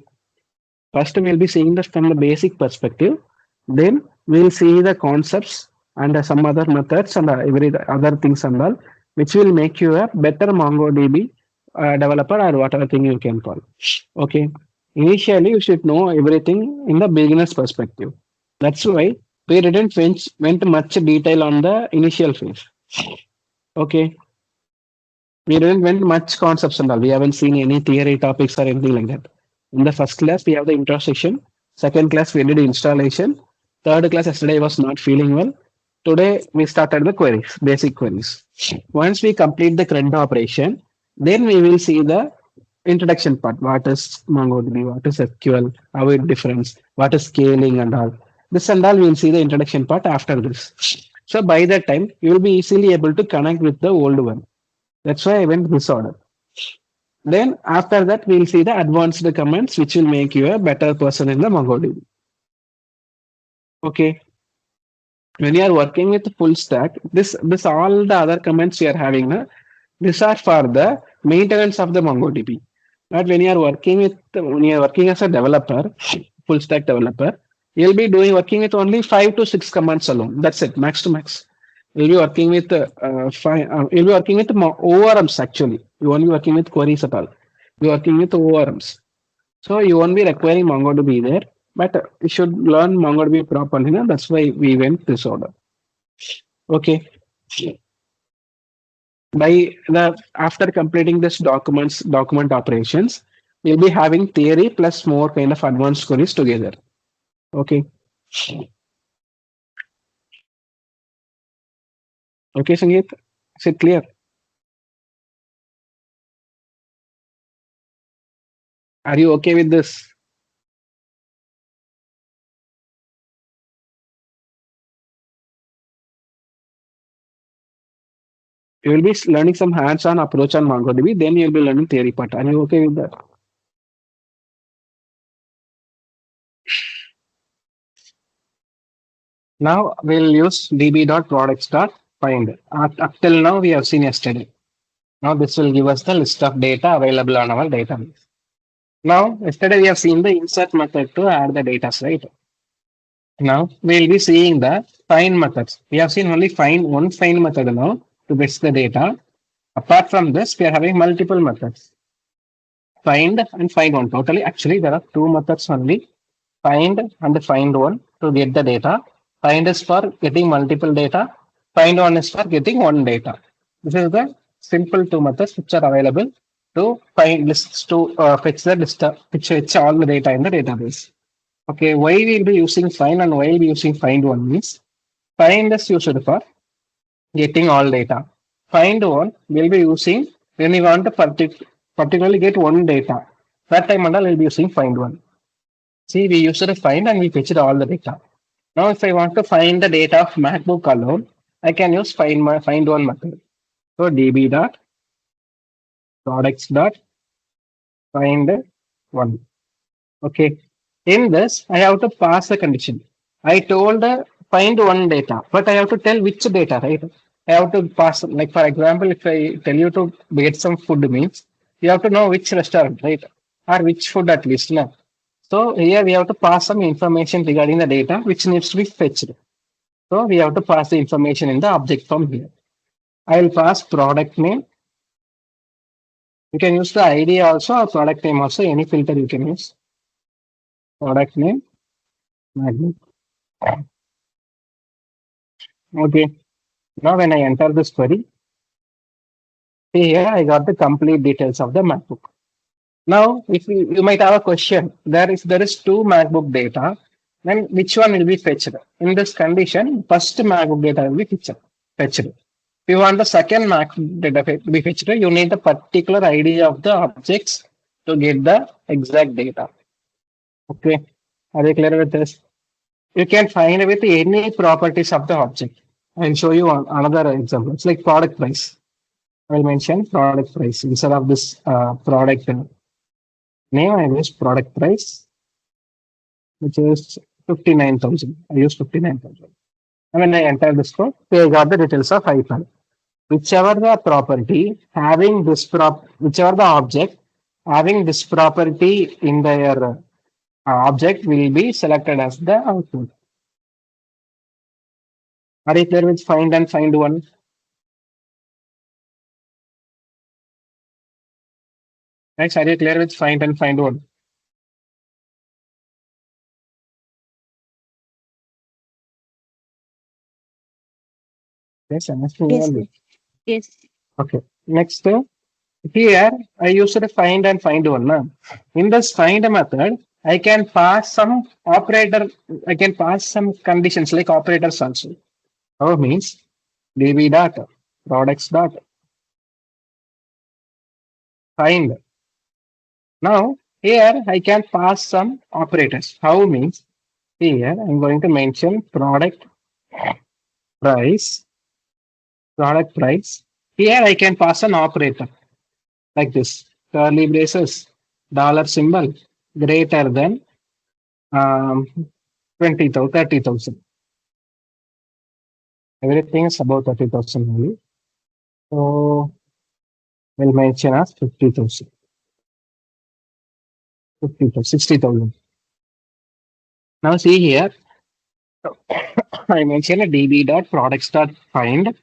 First, we'll be seeing this from the basic perspective. Then we'll see the concepts and some other methods and every other things and all, which will make you a better MongoDB developer or whatever thing you can call. Okay. Initially, you should know everything in the beginner's perspective. That's why we didn't went much detail on the initial phase. Okay. We didn't went much concepts and all. We haven't seen any theory topics or anything like that. In the first class, we have the intro section. Second class, we did installation. Third class, yesterday I was not feeling well. Today, we started the queries, basic queries. Once we complete the current operation, then we will see the introduction part. What is MongoDB? What is SQL? How it differs? What is scaling and all? This and all we will see the introduction part after this. So by that time, you will be easily able to connect with the old one. That's why I went this order. Then after that, we'll see the advanced comments, which will make you a better person in the MongoDB. Okay. When you are working with full stack, this all the other comments you are having, these are for the maintenance of the MongoDB. But when you are working as a developer, full stack developer, you'll be working with only 5 to 6 commands alone. That's it, max to max. You'll be working with you'll be working with ORMs actually. You won't be working with queries at all. You're working with ORMs. So you won't be requiring MongoDB there, but you should learn MongoDB properly. That's why we went this order. Okay. By the after completing this document operations, we'll be having theory plus more kind of advanced queries together. Okay. Okay, Sangeet, is it clear? Are you okay with this? You will be learning some hands-on approach on MongoDB, then you'll be learning theory part. Are you okay with that? Now we'll use db.products.find. Up till now, we have seen yesterday. Now this will give us the list of data available on our database. Now, yesterday we have seen the insert method to add the data, right? Now we'll be seeing the find methods. We have seen only one find method now to fetch the data. Apart from this, we are having multiple methods. Find and find one. Totally, actually, there are two methods only. Find and find one to get the data. Find is for getting multiple data. Find one is for getting one data. This is the simple two methods which are available to find lists to fetch the list, fetch all the data in the database. Okay, why we'll be using find and why we'll be using find one means find is used for getting all data. Find one we'll be using when we want to particularly get one data. That time and all we'll be using find one. See, we used to find and we fetched all the data. Now, if I want to find the data of MacBook alone, I can use find one method. So db dot products dot find one. Okay. In this, I have to pass the condition. I told find one data, but I have to tell which data, right? I have to pass, like for example, if I tell you to get some food means, you have to know which restaurant, right? Or which food at least. No? So here we have to pass some information regarding the data which needs to be fetched. So we have to pass the information in the object form here. I will pass product name. You can use the ID also or product name also, any filter you can use. Product name, MacBook. Okay. Now when I enter this query, see here I got the complete details of the MacBook. Now, if you might have a question, there is two MacBook data, then which one will be fetched? In this condition, first MacBook data will be fetched. If you want the second MacBook data to be fetched, you need the particular ID of the objects to get the exact data. Okay, are you clear with this? You can find with any properties of the object. I'll show you another example. It's like product price. I will mention product price instead of this product name. I use product price, which is 59,000. I use 59,000. And when I enter this code, they got the details of iPad. Whichever the property having this whichever the object having this property in their object will be selected as the output. Are you clear with find and find one? Next, are you clear with find and find one? Yes, I'm asking Yes, only. sir. Yes. Okay. Next, here I used to find and find one. Na? In this find method, I can pass some operator. I can pass some conditions like operators also. How means DB data, products data, find. Now here I can pass some operators. How means here I'm going to mention price, product price. Here I can pass an operator like this, curly braces, dollar symbol greater than 20,000, 30,000. Everything is about 30,000 only. So we'll mention as 50,000, 50,000, 60,000. Now see here, I mentioned a db dot products dot find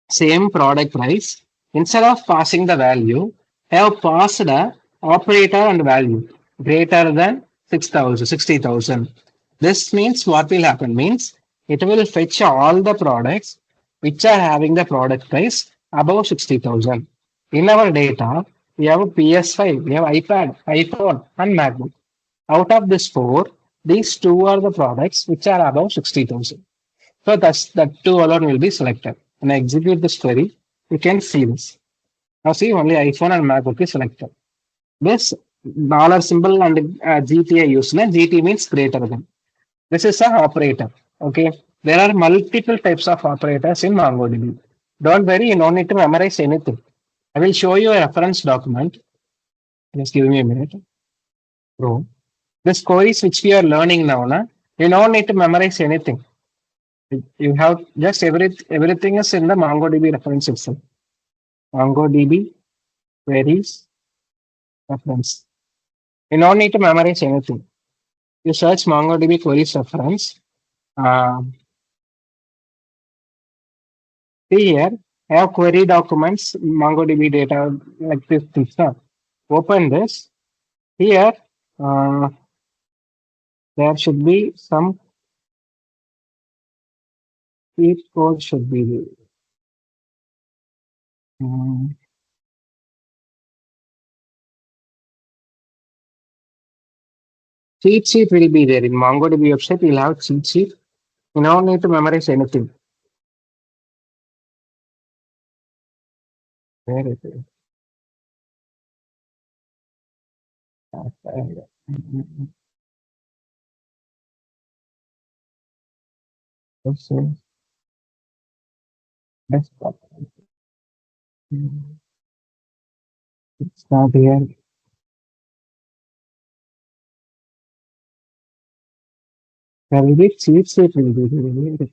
same product price. Instead of passing the value, I have passed a operator and value greater than 6,000, 60,000. This means what will happen means it will fetch all the products which are having the product price above 60,000. In our data, we have a PS5, we have iPad, iPhone, and MacBook. Out of this four, these two are the products which are above 60,000. So that's that two alone will be selected. When I execute this query, you can see this. Now see only iPhone and MacBook is selected. This dollar symbol and GT I use. GT means greater than. This is an operator. Okay. There are multiple types of operators in MongoDB. Don't worry, you don't need to memorize anything. I will show you a reference document. Just give me a minute. Bro. This queries which we are learning now, you don't need to memorize anything. You have just everything is in the MongoDB reference itself. MongoDB queries reference. You don't need to memorize anything. You search MongoDB queries reference. See here, I have query documents, MongoDB data like this. Open this. Here, there should be some cheat code should be there. Cheat sheet will be there in MongoDB website. You'll have cheat sheet. You don't need to memorize anything. Where is it? Desktop. It's not here. There will be cheat sheet will be there.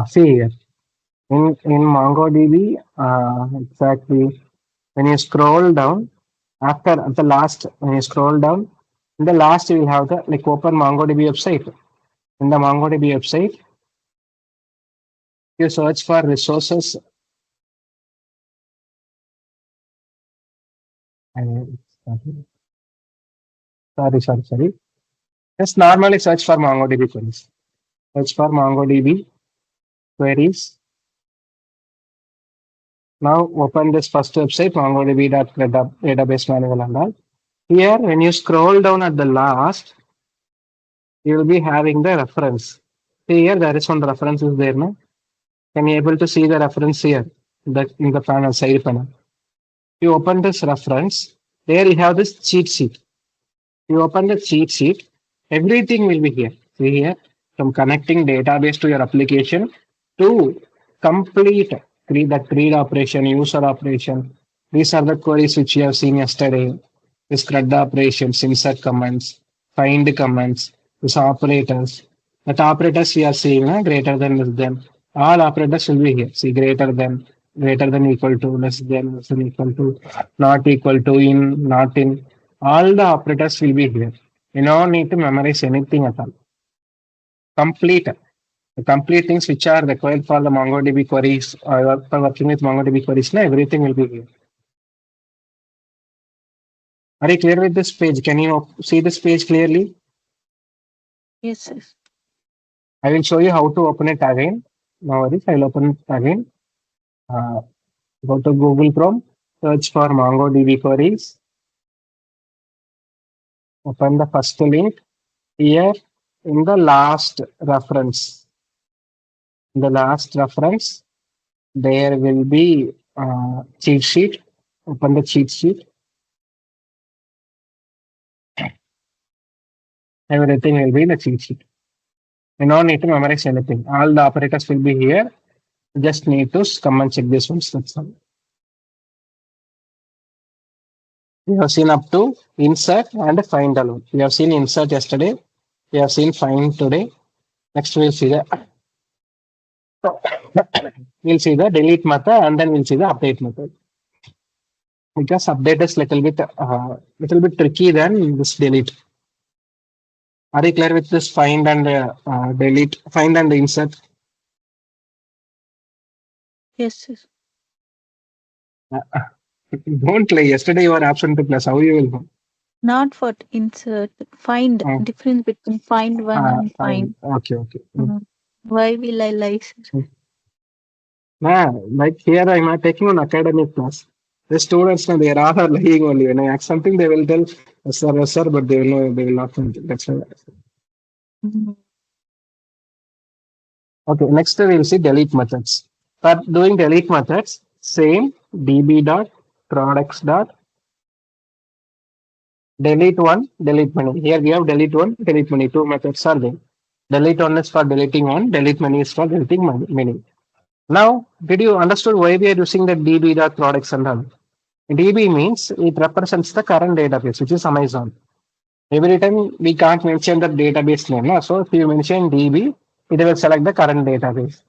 See here. In MongoDB, exactly when you scroll down, after the last, when you scroll down, in the last you will have the like open MongoDB website. In the MongoDB website, You search for resources. and- Sorry. Just normally search for MongoDB queries. Search for MongoDB queries. Now open this first website, MongoDB.database manual and all. Here, when you scroll down at the last, you will be having the reference. See here, there is one reference is there, no? Can you able to see the reference here in the panel, side panel? You open this reference, there you have this cheat sheet. You open the cheat sheet, everything will be here. See here, from connecting database to your application to complete that read operation, user operation. These are the queries which you have seen yesterday. This CRUD operations, insert commands, find commands, this operators. That operators we are seeing greater than, less than. All operators will be here. See greater than equal to, less than equal to, not equal to, in, not in. All the operators will be here. You don't need to memorize anything at all. Complete. The complete things which are required for the MongoDB queries or for working with MongoDB queries, everything will be here. Are you clear with this page? Can you see this page clearly? Yes, sir. I will show you how to open it again. No worries, I'll open it again. Go to Google Chrome, search for MongoDB queries. Open the first link. Here in the last reference. In the last reference, there will be cheat sheet. Open the cheat sheet. Everything will be in the cheat sheet. You don't need to memorize anything. All the operators will be here. You just need to come and check this one. That's all. We have seen up to insert and find alone. We have seen insert yesterday. We have seen find today. Next we'll see the delete method and then we'll see the update method. Because update is little bit tricky than this delete. Are you clear with this find and delete, find and insert? Yes, sir. Don't lie. Yesterday you were absent to class. How you will know? Not for insert. Find. Oh. Difference between find one and Fine. find. Okay. Why will I lie, sir? Like here I'm taking an academic class. The students they are all lying only. When I ask something, they will tell yes, sir, but they will know they will not know. That's why. Mhm. Okay, next we'll see delete methods. For doing delete methods, same db dot products dot delete one, delete many. Here we have delete one, delete many. Two methods are there. Delete one is for deleting one, delete many is for deleting many. Now, did you understood why we are using the db dot products and all? DB means it represents the current database, which is Amazon. Every time we can't mention the database name. No? So if you mention DB, it will select the current database.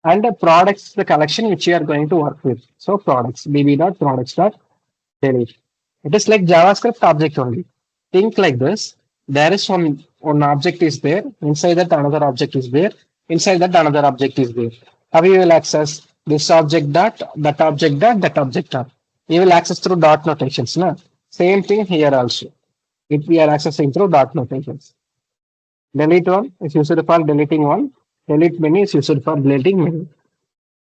And the products, the collection which you are going to work with. So products, db.products.delete. It is like JavaScript object only. Think like this. There is one object is there. Inside that another object is there. Inside that another object is there. How you will access this object dot, that object dot, that object dot. You will access through dot notations. No? Same thing here also. If we are accessing through dot notations. Delete one is used for deleting one. Delete many is used for deleting many.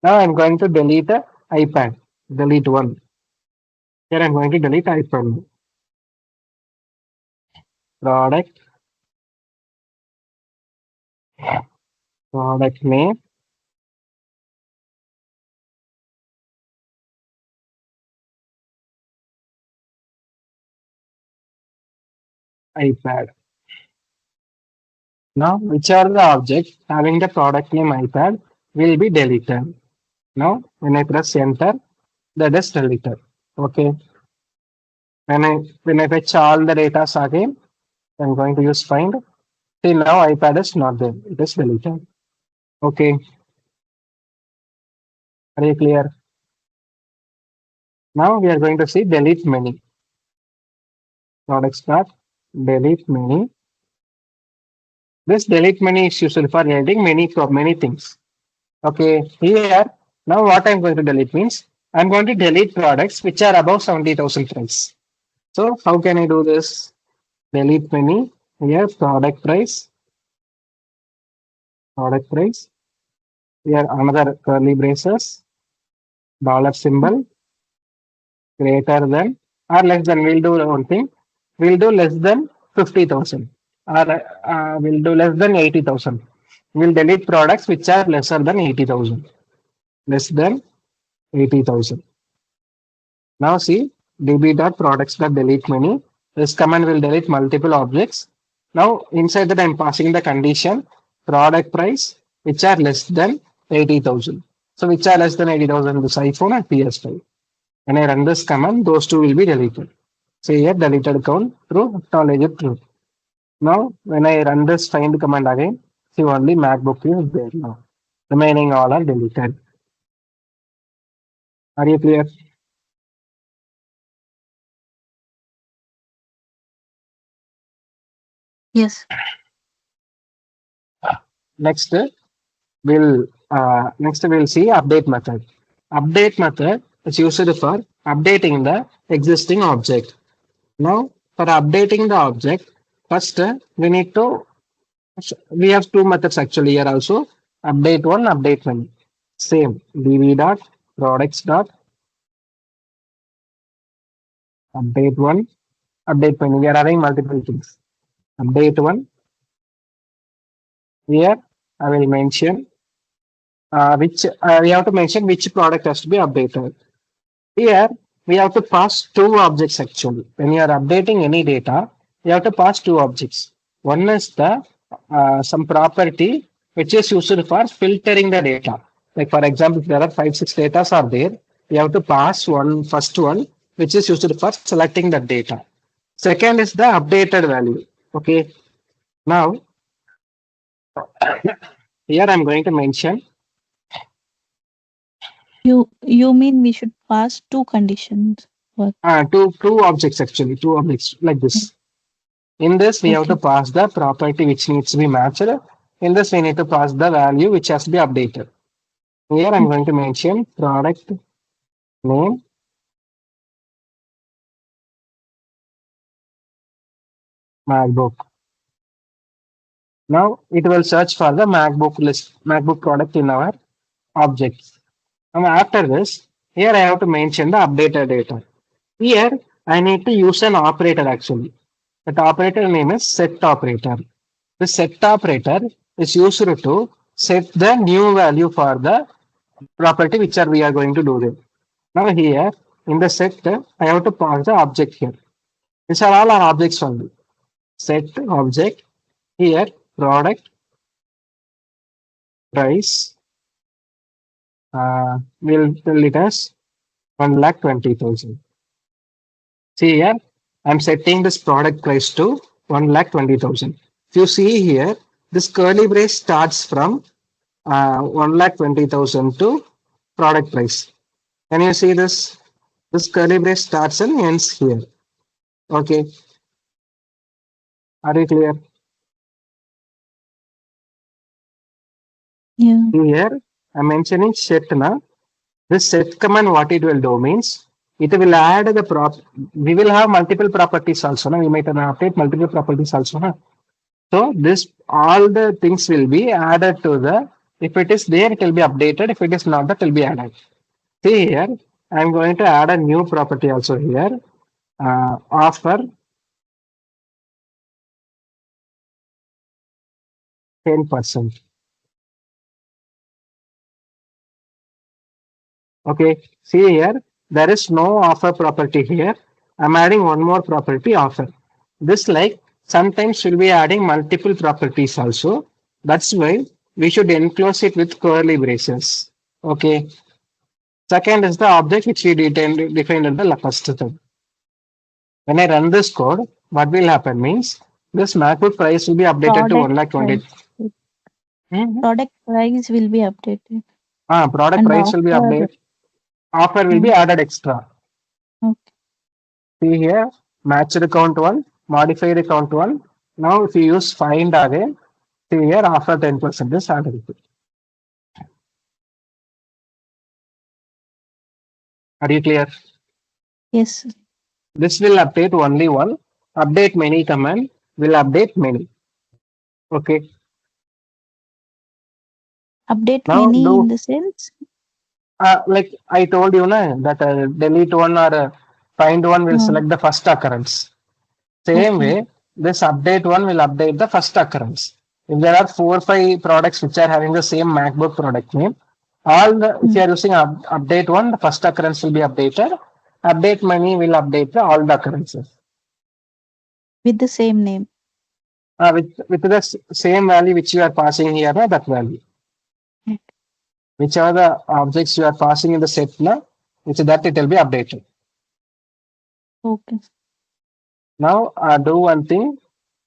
Now I'm going to delete a iPad. Delete one. Here I'm going to delete iPad. Product. Product name. iPad. Now, which are the objects having the product name iPad will be deleted. Now, when I press enter, that is deleted. Okay. When I fetch all the data again, I'm going to use find. See now iPad is not there. It is deleted. Okay. Are you clear? Now we are going to see delete many. Products start delete many. This delete many is useful for deleting many things. Okay, here now what I'm going to delete means I'm going to delete products which are above 70,000 price. So how can I do this? Delete many. Here product price. Here another curly braces, dollar symbol, greater than or less than. We'll do one thing. We'll do less than 50,000 or we'll do less than 80,000. We'll delete products which are lesser than 80,000. Less than 80,000. Now see db.products.delete many. This command will delete multiple objects. Now inside that I'm passing the condition product price which are less than 80,000. So which are less than 80,000 this iPhone and PS5. When I run this command, those two will be deleted. So here deleted count true, acknowledge it true. Now when I run this find command again, see only MacBook is there now. Remaining all are deleted. Are you clear? Yes. Next we'll see update method. Update method is used for updating the existing object. Now for updating the object, first we have two methods actually here also. Update one, update one. Same db dot products dot update one, update one. We are having multiple things. Update one. Here I will mention which we have to mention which product has to be updated. Here we have to pass two objects actually. When you are updating any data, you have to pass two objects. One is the some property which is used for filtering the data. Like for example, if there are 5, 6 data are there, you have to pass first one which is used for selecting the data. Second is the updated value. Okay. Now here I'm going to mention You mean we should pass two conditions? What? two objects actually, two objects like this. In this, we have to Okay. pass the property which needs to be matched. In this, we need to pass the value which has to be updated. Here, I'm going to mention product name, MacBook. Now, it will search for the MacBook product in our objects. Now, after this, here I have to mention the updated data. Here, I need to use an operator actually. That operator name is set operator. The set operator is used to set the new value for the property which we are going to do there. Now here in the set, I have to pass the object here. These are all our objects only. Set object here product price. We'll tell it as 1,20,000. See here, I'm setting this product price to 1,20,000. If you see here, this curly brace starts from 1,20,000 to product price. Can you see this? This curly brace starts and ends here. Okay. Are you clear? Yeah. Here, I'm mentioning set now. This set command, what it will do means it will add the we will have multiple properties also. We might update multiple properties also. So this all the things will be added to the. If it is there, it will be updated. If it is not, that will be added. See here, I'm going to add a new property also here. Offer 10%. Okay, see here, there is no offer property here. I'm adding one more property offer. This like sometimes we'll be adding multiple properties also. That's why we should enclose it with curly braces. Okay. Second is the object which we defined in the first thing. When I run this code, what will happen means this MacBook price will be updated to Product 1,20,000. price. Mhm. Product price will be updated. Product And price will be offer. updated. Offer will be Mm, added extra. okay. See here, matched count one, modified count one. Now, if you use find again, see here, after 10% is added. Are you clear? Yes. This will update only one. Update many command will update many. Okay. Update Now many in do the sense. like I told you na, that delete one or find one will Uh, select the first occurrence. Same okay. way, this update one will update the first occurrence. If there are 4 or 5 products which are having the same MacBook product name, if you Mm. are using update one, the first occurrence will be updated. Update many will update all the occurrences. With the same name. With the same value which you are passing here, na, that value. Okay. Whichever the objects you are passing in the set, na, which that it will be updated. Okay. Now do one thing.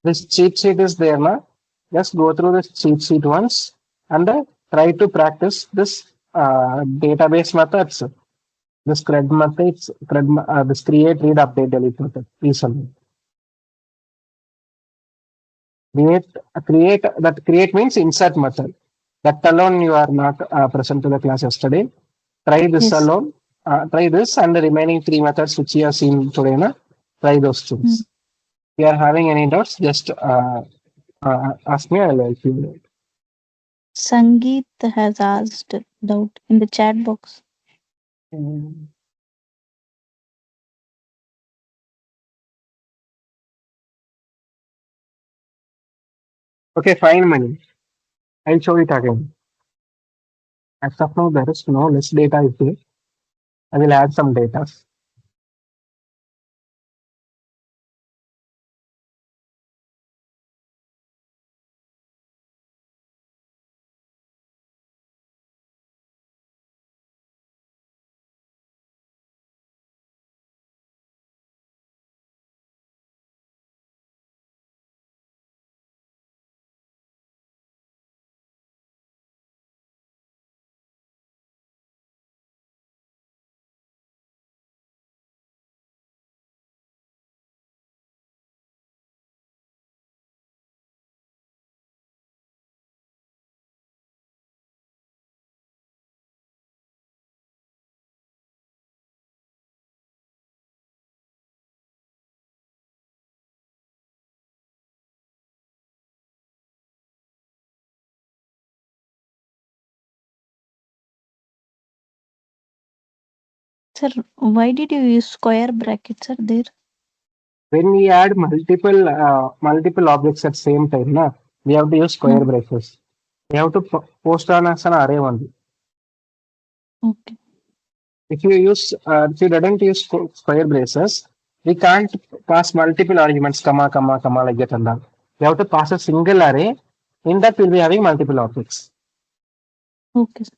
This cheat sheet is there now. Just go through this cheat sheet once and try to practice this database methods. This CRUD methods, this create, read, update, delete method. Easily. Create means insert method. That alone you are not present to the class yesterday. Try this Yes. alone. Try this and the remaining 3 methods which you have seen today. Na, try those Mm. things. If you are having any doubts, just ask me. I'll help you. Sangeet has asked doubt in the chat box. Mm. Okay, fine, money. I'll show it again. As of now, there is no less data is there. I will add some data. Sir, why did you use square brackets, sir, there? When we add multiple objects at same time, na, we have to use square No. braces. We have to post on as an array only. Okay. If you didn't use square braces, we can't pass multiple arguments, comma, like that and all. We have to pass a single array. In that, we'll be having multiple objects. Okay. Sir.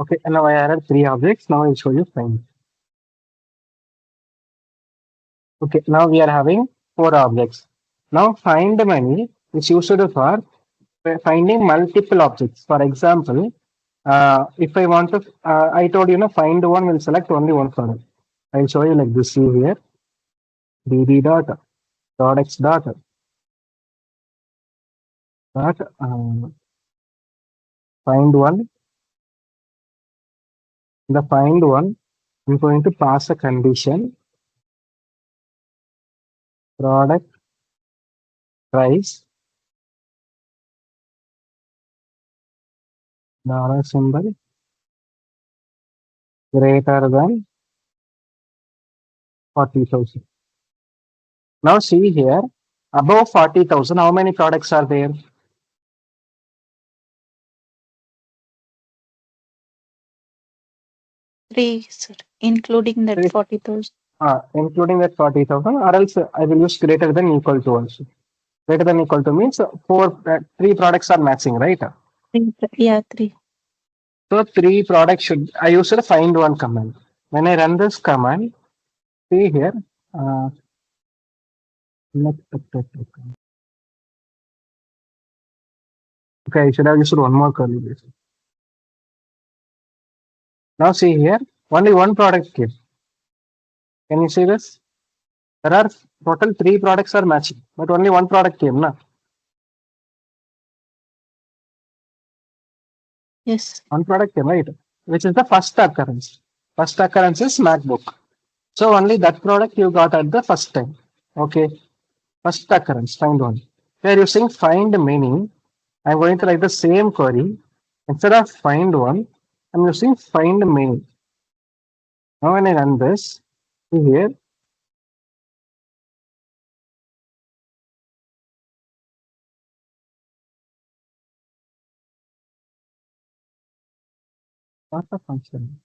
Okay, and now I added three objects. Now I'll show you find. Okay, now we are having four objects. Now find many is used for finding multiple objects. For example, if I want to, I told you, find one will select only one product. I'll show you like this. See here, dd dot products dot find one. The find one, I'm going to pass a condition product price dollar symbol greater than 40,000. Now see here, above 40,000, how many products are there? Three, sir, including that Three, 40,000. including that 40,000, or else I will use greater than equal to also. Greater than equal to means three products are matching, right? Yeah, three. So three products should, I use the find one command. When I run this command, see here, uh, okay, I should have used one more curly brace. Now see here, only one product came. Can you see this? There are total three products are matching, but only one product came, na? Yes. One product came, right? Which is the first occurrence. First occurrence is MacBook. So only that product you got at the first time. Okay. First occurrence, find one. We are using find many. I'm going to write the same query. Instead of find one, I'm using find many. Now when I run this, see here, what's the function?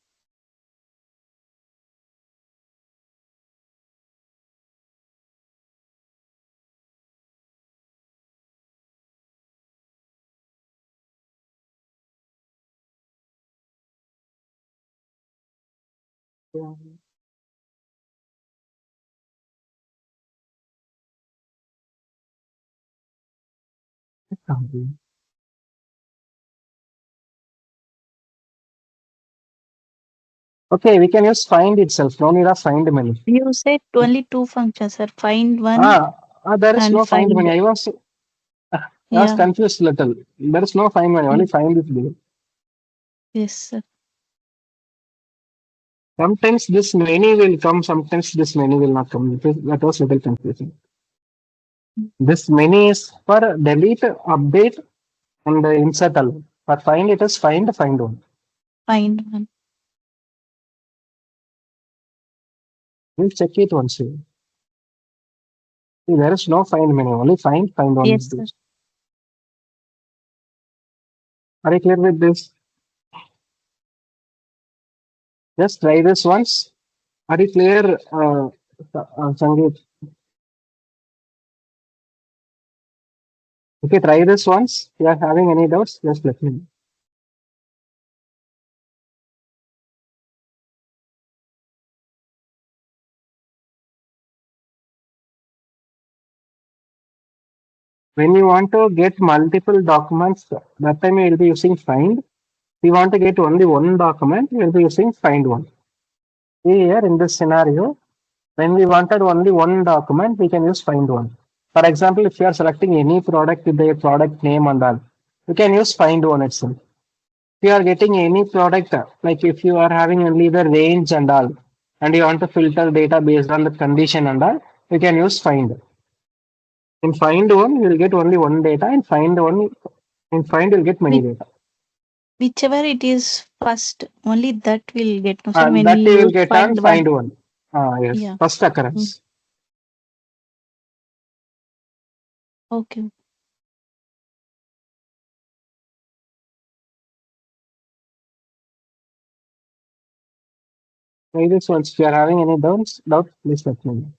Okay, we can use find itself. No need of find many. You said only two functions, sir. Find one There is and no find find. many. I was Yeah. confused little. There is no find many. Only Yeah. find is there. Yes, sir. Sometimes this many will come. Sometimes this many will not come. That was little confusing. This many is for delete, update, and insert alone. For find, it is find one. Find one. We'll check it once. See, there is no find many. Only find one is Yes, there. sir. Are you clear with this? Just try this once. Are you clear, Sangeet? Okay, try this once. If you are having any doubts, just let me know. When you want to get multiple documents, that time you will be using find. If you want to get only one document, you will be using find one. See here in this scenario, when we wanted only one document, we can use find one. For example, if you are selecting any product with their product name and all, you can use find one itself. If you are getting any product, like if you are having only the range and all, and you want to filter data based on the condition and all, you can use find. In find one, you will get only one data, and find one, in find you'll get many Which, data. whichever it is first, only that will get. No, sir. And When we that you will use get on find one. find one. Yes, Yeah. first Mm. occurrence. Okay. Try this once. If you are having any doubt, please let me know.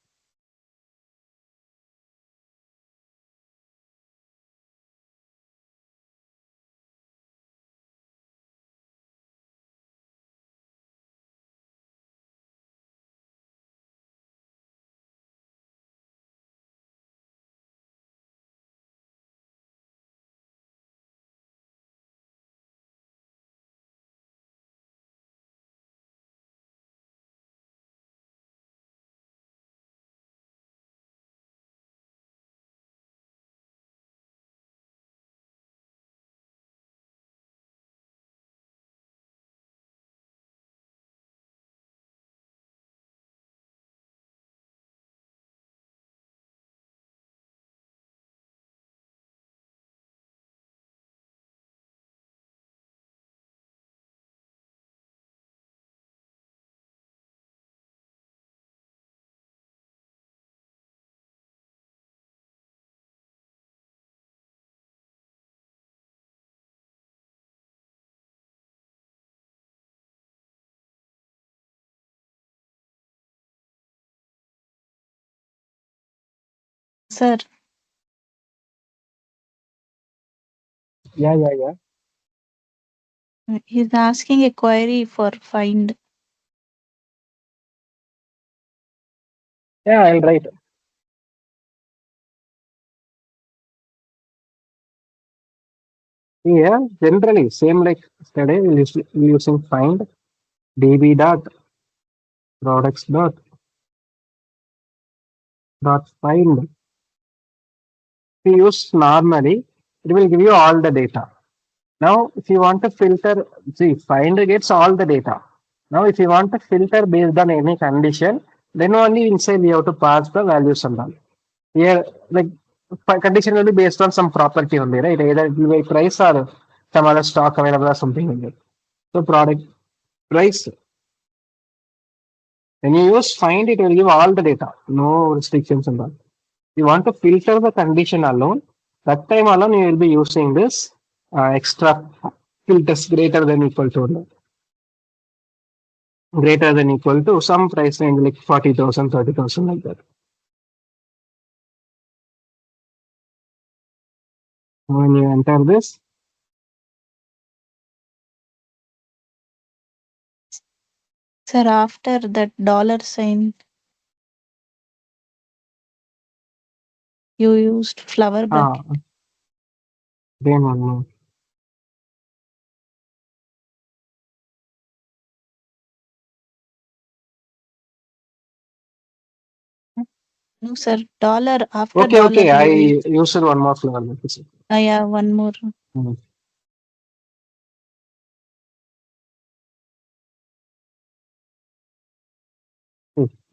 Sir, Yeah. he's asking a query for find. Yeah, I'll write. Yeah, generally same like yesterday. We're using find db dot find. If you use normally, it will give you all the data. Now, if you want to filter, see, find gets all the data. Now, if you want to filter based on any condition, then only inside we have to pass the values and all. Here, like condition will be based on some property only, right? Either it will be price or some other stock available or something like that. So, product price. When you use find, it will give all the data, no restrictions and all. You want to filter the condition alone. That time alone, you will be using this extra filters greater than equal to some price range like 40,000, 30,000 like that. When you enter this, Sir, after that dollar sign, you used flower bracket. then one more. No, sir. Dollar after dollar Okay. I you used. used one more flavor. Yeah, one more. Mhm.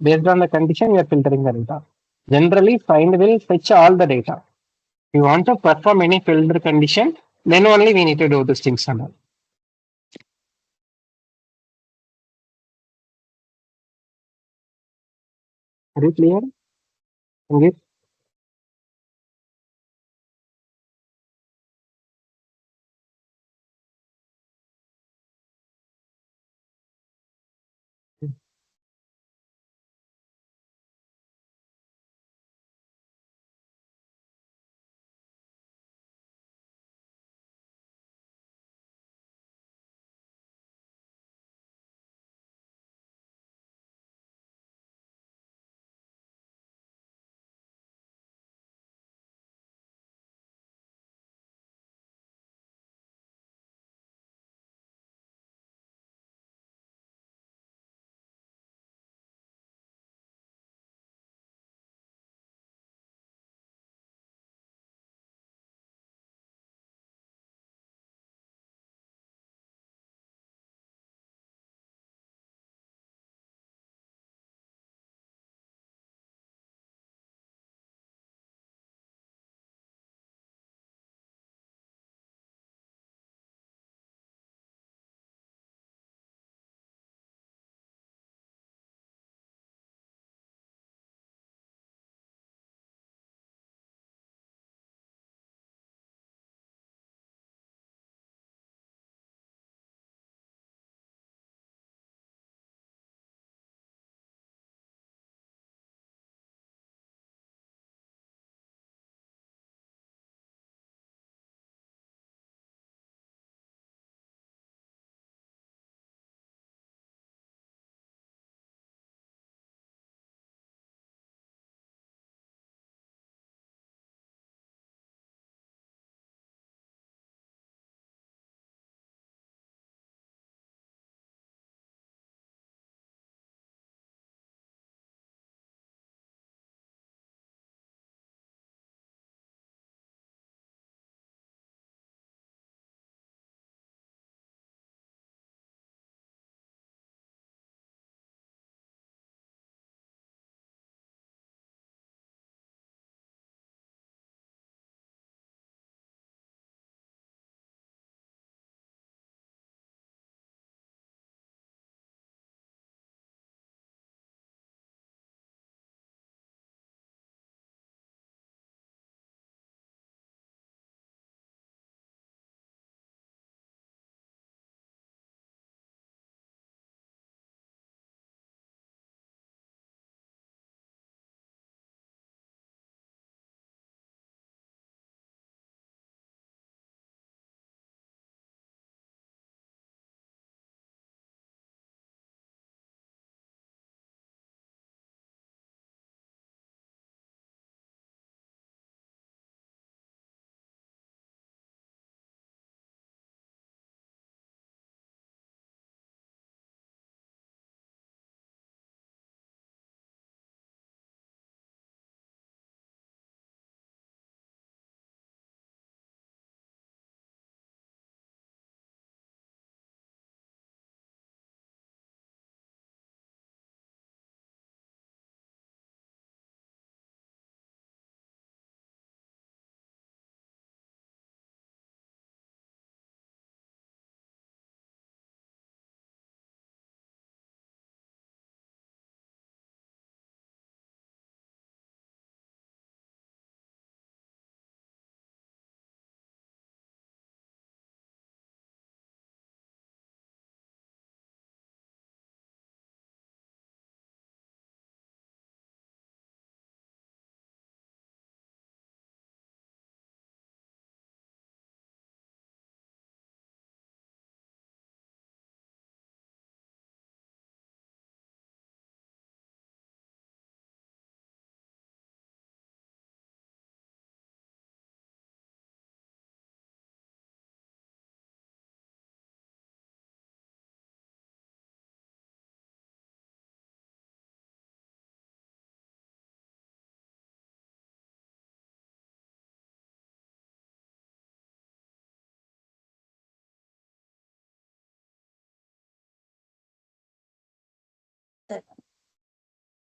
Based on the condition, we are filtering the data. Generally, find will fetch all the data. If you want to perform any filter condition, then only we need to do these things and all. Are you clear? Sangeet?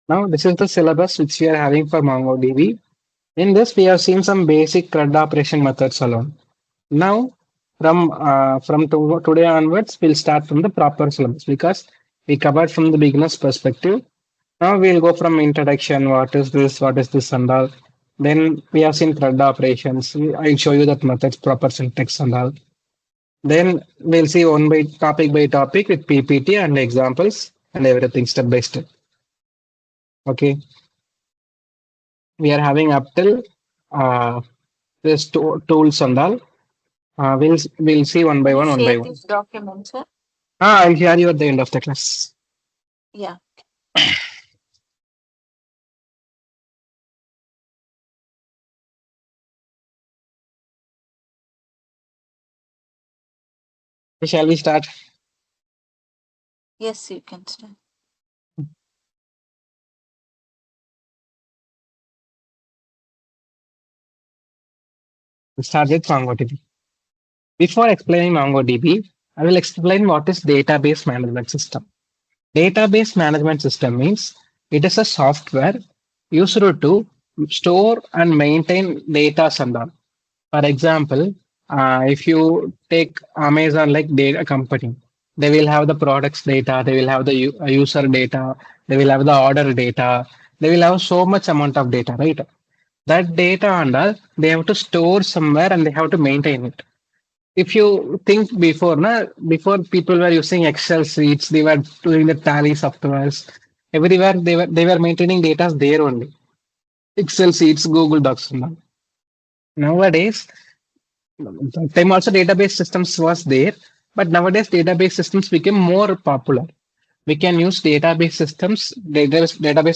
Now, this is the syllabus which we are having for MongoDB. In this, we have seen some basic CRUD operation methods alone. Now, from today onwards, we'll start from the proper syllabus because we covered from the beginner's perspective. Now we'll go from introduction, what is this, and all. Then we have seen CRUD operations. I'll show you that methods, proper syntax, and all. Then we'll see one by topic with PPT and examples and everything step by step. Okay. We are having up till this tools and all. We'll see one by one by one. These documents, sir? I'll share you at the end of the class. Yeah. Shall we start? Yes, you can start. We'll start with MongoDB. Before explaining MongoDB, I will explain what is database management system. Database management system means it is a software used to store and maintain data and all. For example, if you take Amazon like data company, they will have the products data, they will have the user data, they will have the order data, they will have so much amount of data, right? That data and all, they have to store somewhere and they have to maintain it. If you think before people were using Excel sheets, they were doing the tally softwares. Everywhere they were maintaining data there only. Excel sheets, Google Docs and all. Nowadays, that time also database systems was there, but nowadays database systems became more popular. We can use database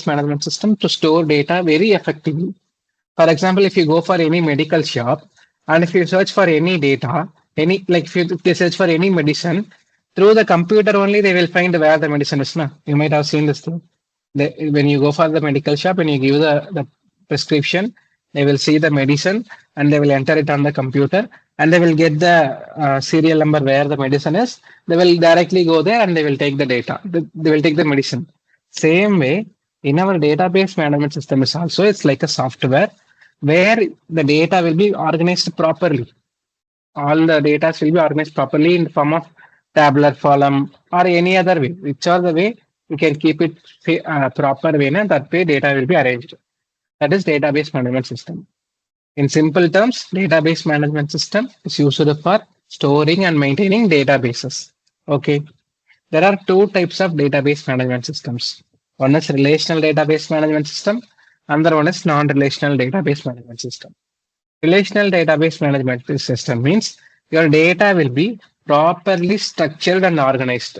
management system to store data very effectively. For example, if you go for any medical shop and if you search for any data, if they search for any medicine, through the computer only they will find where the medicine is. Na? You might have seen this thing. When you go for the medical shop and you give the prescription, they will see the medicine and they will enter it on the computer and they will get the serial number where the medicine is. They will directly go there and they will take the data. They will take the medicine. Same way, in our database management system is also, it's like a software where the data will be organized properly. All the data will be organized properly in the form of tabular column or any other way. Whichever the way, you can keep it proper way, and that way data will be arranged. That is database management system. In simple terms, database management system is used for storing and maintaining databases. Okay. There are two types of database management systems. One is relational database management system. Another one is non-relational database management system. Relational database management system means your data will be properly structured and organized.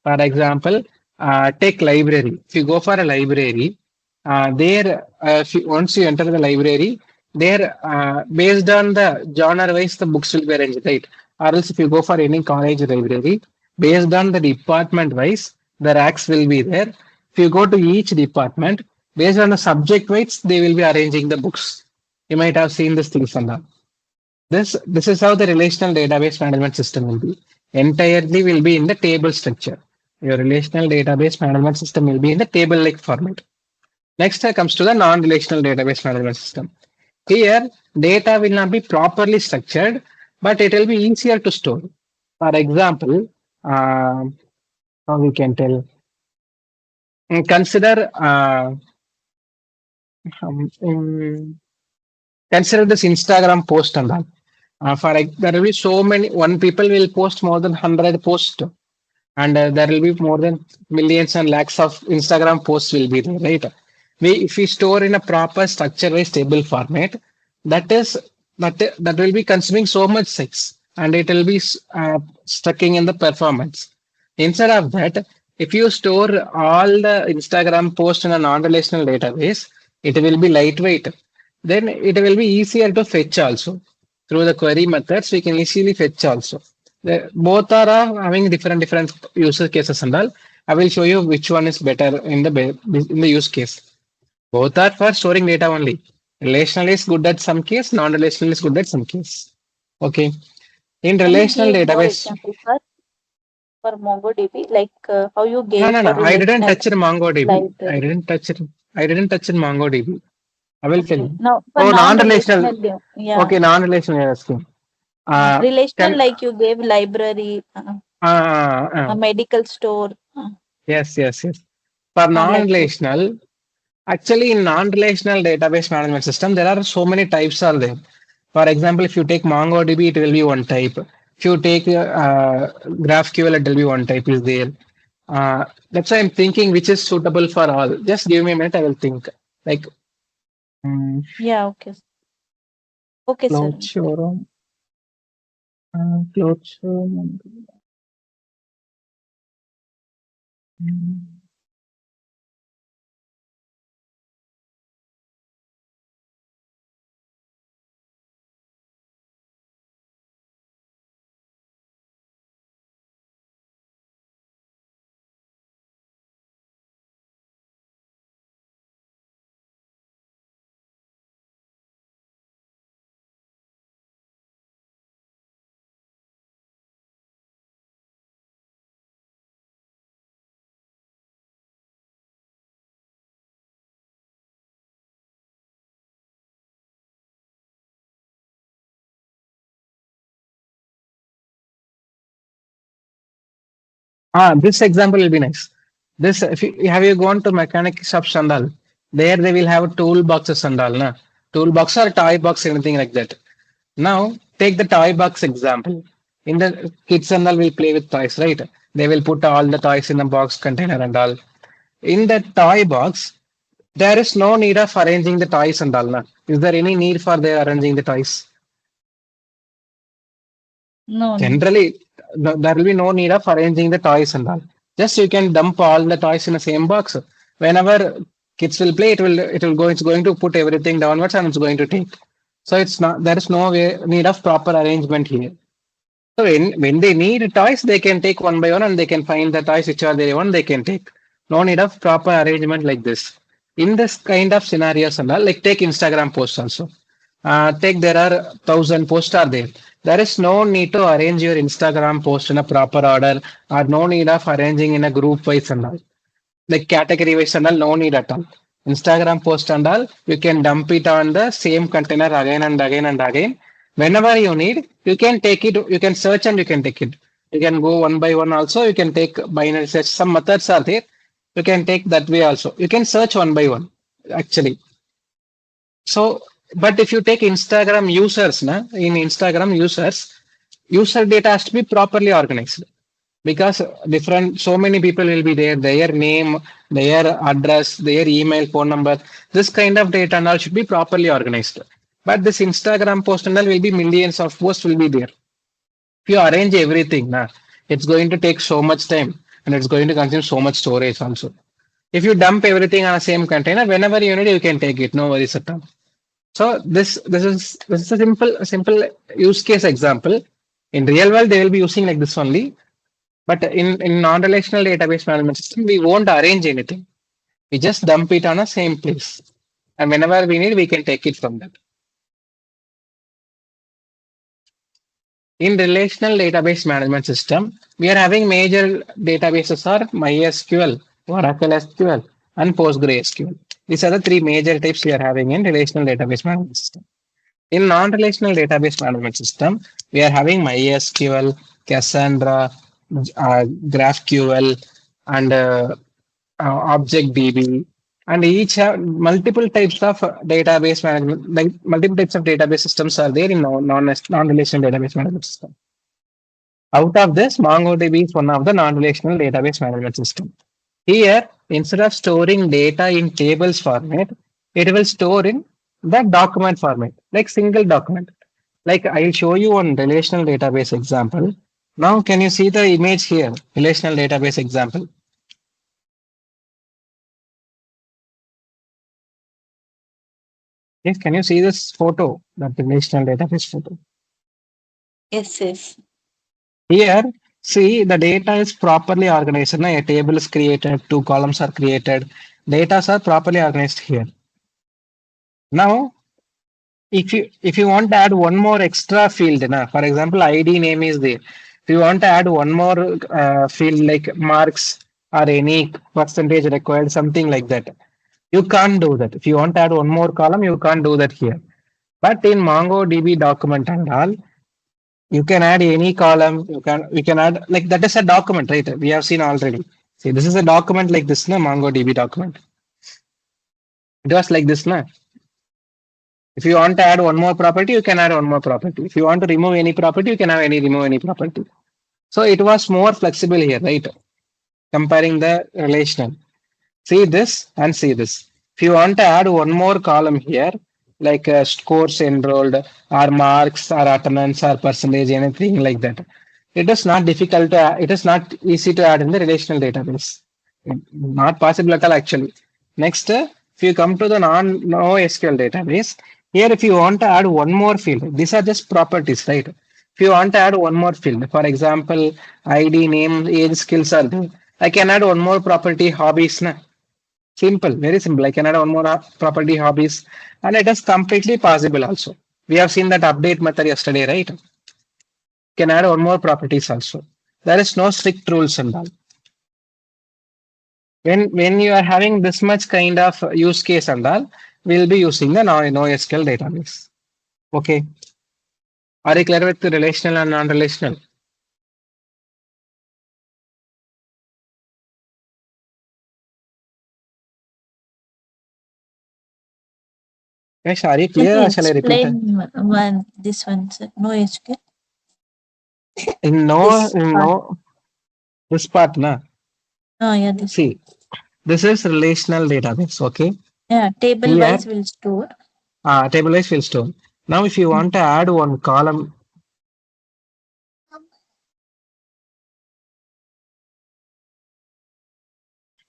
For example, take library. If you go for a library, once you enter the library, there based on the genre wise the books will be arranged, right? Or else if you go for any college library, based on the department wise, the racks will be there. If you go to each department, based on the subject wise, they will be arranging the books. You might have seen this thing from that. This is how the relational database management system will be. Entirely will be in the table structure. Your relational database management system will be in the table-like format. Next comes to the non-relational database management system. Here, data will not be properly structured, but it will be easier to store. For example, how we can tell? Consider consider this Instagram post and that. There will be so many. One people will post more than 100 posts, and there will be more than millions and lakhs of Instagram posts will be there, right? If we store in a proper structure-wise table format, that will be consuming so much size, and it will be stucking in the performance. Instead of that, if you store all the Instagram posts in a non-relational database, it will be lightweight. Then it will be easier to fetch also. Through the query methods, we can easily fetch also. Both are having different user cases and all. I will show you which one is better in the use case. Both are for storing data only. Relational is good at some case, non-relational is good at some case. Okay. In relational database. for MongoDB, like how you No, gave no, for no. I didn't relational touch it in MongoDB. I library. didn't touch it. I didn't touch in MongoDB. I will tell Okay. you. Now for Oh, non-relational. non-relational, yeah, Okay, non-relational. Yes. relational Can like you gave library, a uh, medical store, yes, yes, yes. For like that. non-relational, actually in non-relational database management system, there are so many types are there. For example, if you take MongoDB, it will be one type. If you take GraphQL, it will be one type is there. That's why I'm thinking which is suitable for all. Just give me a minute, I will think. Like Yeah. Okay. Okay, sir. Cloud Showroom, Cloud Showroom. This example will be nice. This, if you, have you gone to mechanic shops and all? There they will have toolboxes and all, na? Toolbox or toy box, anything like that. Now take the toy box example. In the kids and all will play with toys, right? They will put all the toys in a box container and all. In the toy box, there is no need of arranging the toys and all. Na? Is there any need for their arranging the toys? No, no. Generally, there will be no need of arranging the toys and all. Just you can dump all the toys in the same box. Whenever kids will play, it's going to put everything downwards and it's going to take. So it's not there is no way, need of proper arrangement here. So when they need toys, they can take one by one and they can find the toys which are they want, they can take. No need of proper arrangement like this. In this kind of scenarios and all, like take Instagram posts also. Take there are 1,000 posts are there. There is no need to arrange your Instagram post in a proper order or no need of arranging in a group wise and all. Like category wise and all, no need at all. Instagram post and all, you can dump it on the same container again and again and again. Whenever you need, you can take it, you can search and you can take it. You can go one by one also, you can take binary search. Some methods are there. You can take that way also. You can search one by one, actually. So, but if you take Instagram users, in Instagram users, user data has to be properly organized because different, so many people will be there, their name, their address, their email, phone number, this kind of data and all should be properly organized. But this Instagram post and all will be millions of posts will be there. If you arrange everything, it's going to take so much time and it's going to consume so much storage also. If you dump everything on the same container, whenever you need, you can take it. No worries at all. So this is a simple use case example. In real world, they will be using like this only. But in non-relational database management system, we won't arrange anything. We just dump it on a same place. And whenever we need, we can take it from that. In relational database management system, we are having major databases are MySQL, Oracle SQL, and PostgreSQL. These are the three major types we are having in relational database management system. In non-relational database management system, we are having MySQL, Cassandra, GraphQL, and ObjectDB, and each have multiple types of database management, like multiple types of database systems are there in non-relational database management system. Out of this, MongoDB is one of the non-relational database management system. Here, instead of storing data in tables format, it will store in the document format, like single document. Like I'll show you one relational database example. Now, can you see the image here? Relational database example. Yes, can you see this photo? That relational database photo. Yes, yes. Here, see the data is properly organized. A table is created, two columns are created. Data are properly organized here. Now, if you want to add one more extra field, for example, ID name is there. If you want to add one more field like marks or any percentage required, something like that, you can't do that. If you want to add one more column, you can't do that here. But in MongoDB document and all, you can add any column. We can add like that is a document, right? We have seen already. See, this is a document like this, na MongoDB document. It was like this, na. If you want to add one more property, you can add one more property. If you want to remove any property, you can have any remove any property. So it was more flexible here, right? Comparing the relational. See this and see this. If you want to add one more column here, like scores enrolled or marks or attendance or percentage, anything like that, it is not difficult to it is not easy to add in the relational database. Not possible at all actually. Next, if you come to the NoSQL database, here if you want to add one more field, these are just properties, right? If you want to add one more field, for example, ID, name, age, skills are there. I can add one more property, hobbies. Na? Simple, very simple. I can add one more property, hobbies, and it is completely possible also. We have seen that update method yesterday, right? Can add one more properties also. There is no strict rules and all. When you are having this much kind of use case and all, we'll be using the NoSQL database. Okay. Are you clear with the relational and non-relational? Yes, are you Can clear you or shall I repeat it? explain this one, sir? No SQL. In This part. no, this part, na. Oh, yeah, this. See, this is relational database, okay? Yeah, table Here, wise will store. table wise fill store. Now, if you want to add one column,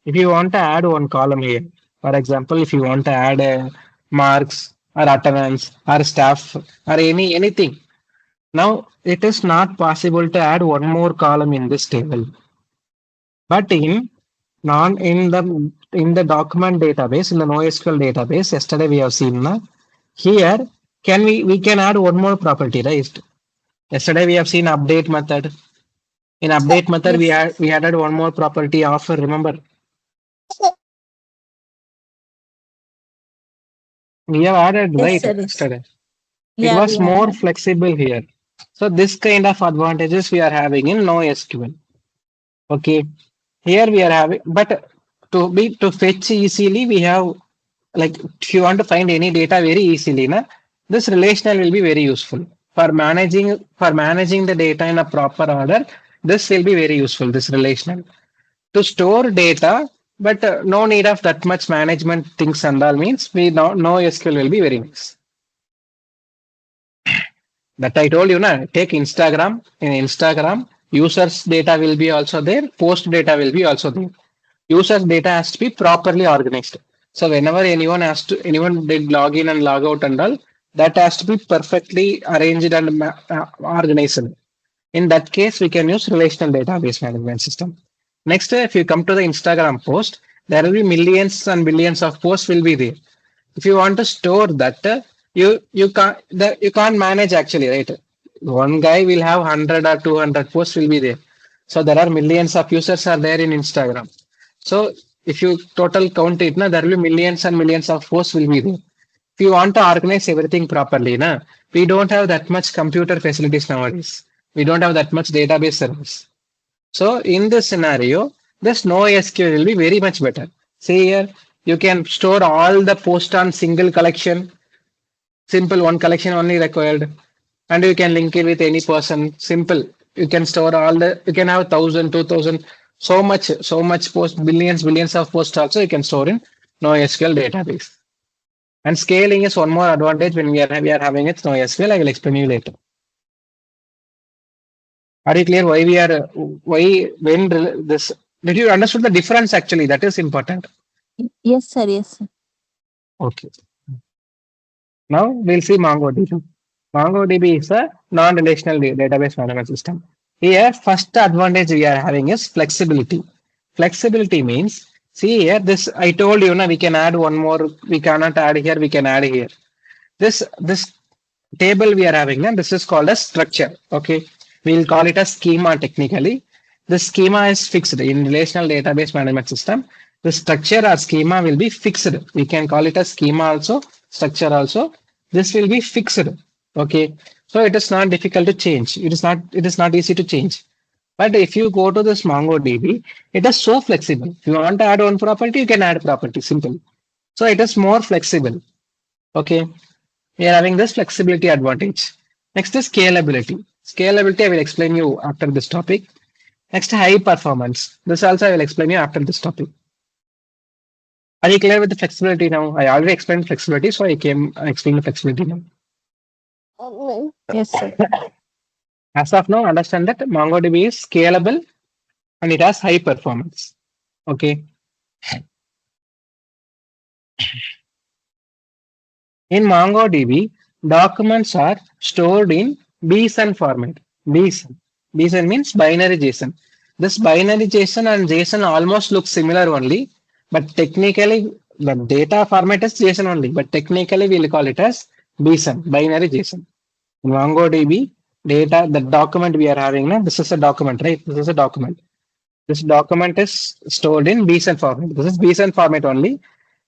if you want to add one column here, for example, if you want to add marks or attendance or staff or anything, now it is not possible to add one more column in this table. But non in the document database, in the NoSQL database, yesterday we have seen na, here we can add one more property, right? Yesterday we have seen update method. In update method, Yes. we added one more property offer, remember? We have added, Yes, right, sir. Yes. yesterday. It Yeah, we was are more having. flexible here. So this kind of advantages we are having in NoSQL. Okay. Here we are having, but to fetch easily, we have like if you want to find any data very easily, na, this relational will be very useful for managing the data in a proper order. This will be very useful. This relational to store data, but no need of that much management things and all means we know SQL will be very nice. That I told you, na, take Instagram. In Instagram, users data will be also there, post data will be also there. Users data has to be properly organized. So whenever anyone did log in and log out and all, that has to be perfectly arranged and organized. In that case, we can use relational database management system. Next, if you come to the Instagram post, there will be millions and billions of posts will be there. If you want to store that, you can't manage actually, right? One guy will have 100 or 200 posts will be there. So there are millions of users are there in Instagram. So if you total count it, na, there will be millions and millions of posts will be there. If you want to organize everything properly, na, we don't have that much computer facilities nowadays. We don't have that much database service. So in this scenario, this NoSQL will be very much better. See here, you can store all the post on single collection, simple one collection only required, and you can link it with any person. Simple. You can store all you can have 1,000, 2,000, so much post, billions of posts also you can store in NoSQL database. And scaling is one more advantage when we are having it NoSQL. I will explain you later. Are you clear why we are why when this did you understood the difference actually that is important. Yes, sir. Yes, sir. Okay. Now we'll see MongoDB. MongoDB is a non-relational database management system. Here, first advantage we are having is flexibility. Flexibility means, see here, this I told you, na, we can add one more, we cannot add here, we can add here. This table we are having, na, this is called a structure. Okay. This structure, we can add one more, we can add one more, we can add one more, we can add one more. This is called a structure. Okay. This structure, we can add one more, we can add one more, we can add one more. This is called a structure. Okay. This structure, we can add one more, we can add one more, we can add one more. This is called a structure. Okay. We'll call it a schema technically. The schema is fixed in relational database management system. The structure or schema will be fixed. We can call it a schema also, structure also. This will be fixed. Okay. So it is not difficult to change. It is not easy to change. But if you go to this MongoDB, it is so flexible. If you want to add one property, you can add property. Simple. So it is more flexible. Okay. We are having this flexibility advantage. Next is scalability. Scalability I will explain you after this topic. Next, high performance. This also I will explain you after this topic. Are you clear with the flexibility now? I already explained flexibility, so I explained the flexibility now. Yes, sir. As of now, understand that MongoDB is scalable and it has high performance. Okay. In MongoDB, documents are stored in Besant format. Besant. Besant means binary JSON. This binary JSON and JSON almost look similar only, but technically the data format is JSON only, but technically we'll call it as Besant, binary JSON. In MongoDB, data, the document we are having now, this is a document, right? This is a document. This document is stored in Besant format. This is Besant format only,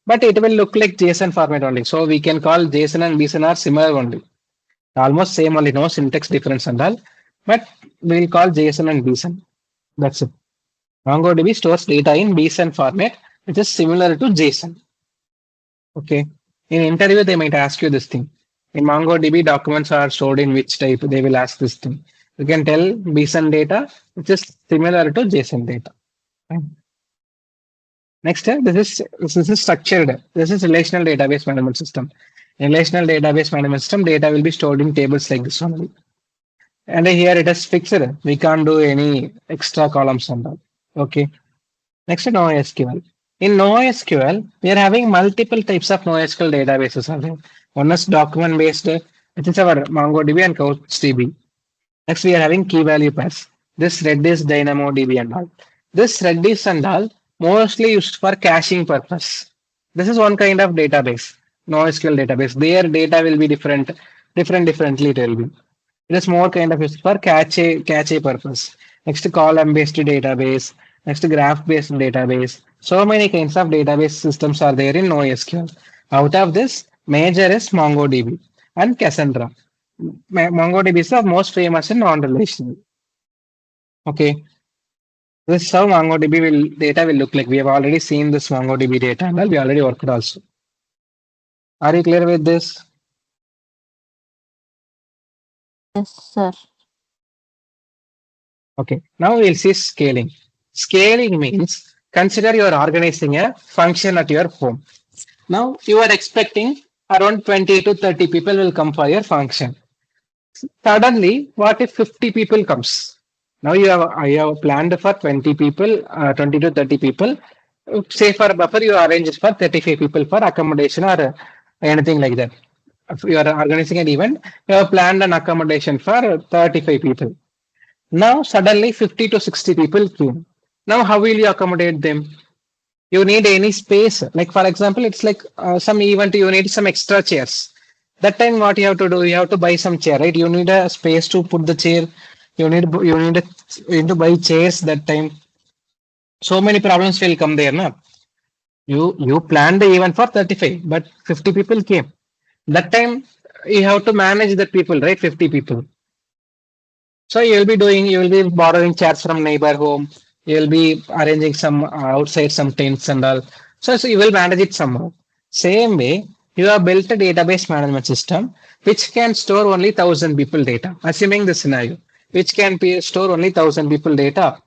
but it will look like JSON format only. So we can call JSON and Besant are similar only. Almost same only, no syntax difference and all. But we'll call JSON and Besant. That's it. MongoDB stores data in Besant format, which is similar to JSON. Okay. In interview, they might ask you this thing. In MongoDB, documents are stored in which type? They will ask this thing. You can tell Besant data, which is similar to JSON data. Fine. Next, this is structured. This is relational database management system. In relational database management system, data will be stored in tables like this only. And here it is fixed. We can't do any extra columns on that. Okay. Next, NoSQL. In NoSQL, we are having multiple types of NoSQL databases. One is document based, which is our MongoDB and CouchDB. Next, we are having key value pairs. This Redis, DynamoDB and all. This Redis and all mostly used for caching purpose. This is one kind of database, NoSQL database. Their data will be differently it will be. It is more kind of used for cache purpose. Next, column based database. Next, graph based database. So many kinds of database systems are there in NoSQL. Out of this, major is MongoDB and Cassandra. MongoDB is the most famous in non-relational. Okay. This is how MongoDB data will look like. We have already seen this MongoDB data and we already worked also. Are you clear with this? Yes, sir. Okay. Now we'll see scaling. Scaling means consider you are organizing a function at your home. Now you are expecting around 20 to 30 people will come for your function. Suddenly, what if 50 people comes? Now you have planned for 20 people, 20 to 30 people. Say for buffer, you arrange it for 35 people for accommodation or anything like that. If you are organizing an event, you have planned an accommodation for 35 people. Now suddenly 50 to 60 people came. Now how will you accommodate them? You need any space. Like for example, it's like some event, you need some extra chairs. That time what you have to do, you have to buy some chair, right? You need a space to put the chair. You need to buy chairs that time. So many problems will come there, na? You planned the event for 35, but 50 people came. That time you have to manage the people, right? 50 people. So you will be borrowing chairs from neighbor home. You will be arranging some outside some tents and all. So you will manage it somehow. Same way, you have built a database management system which can store only 1,000 people data. Assuming the scenario, which can store only 1,000 people data,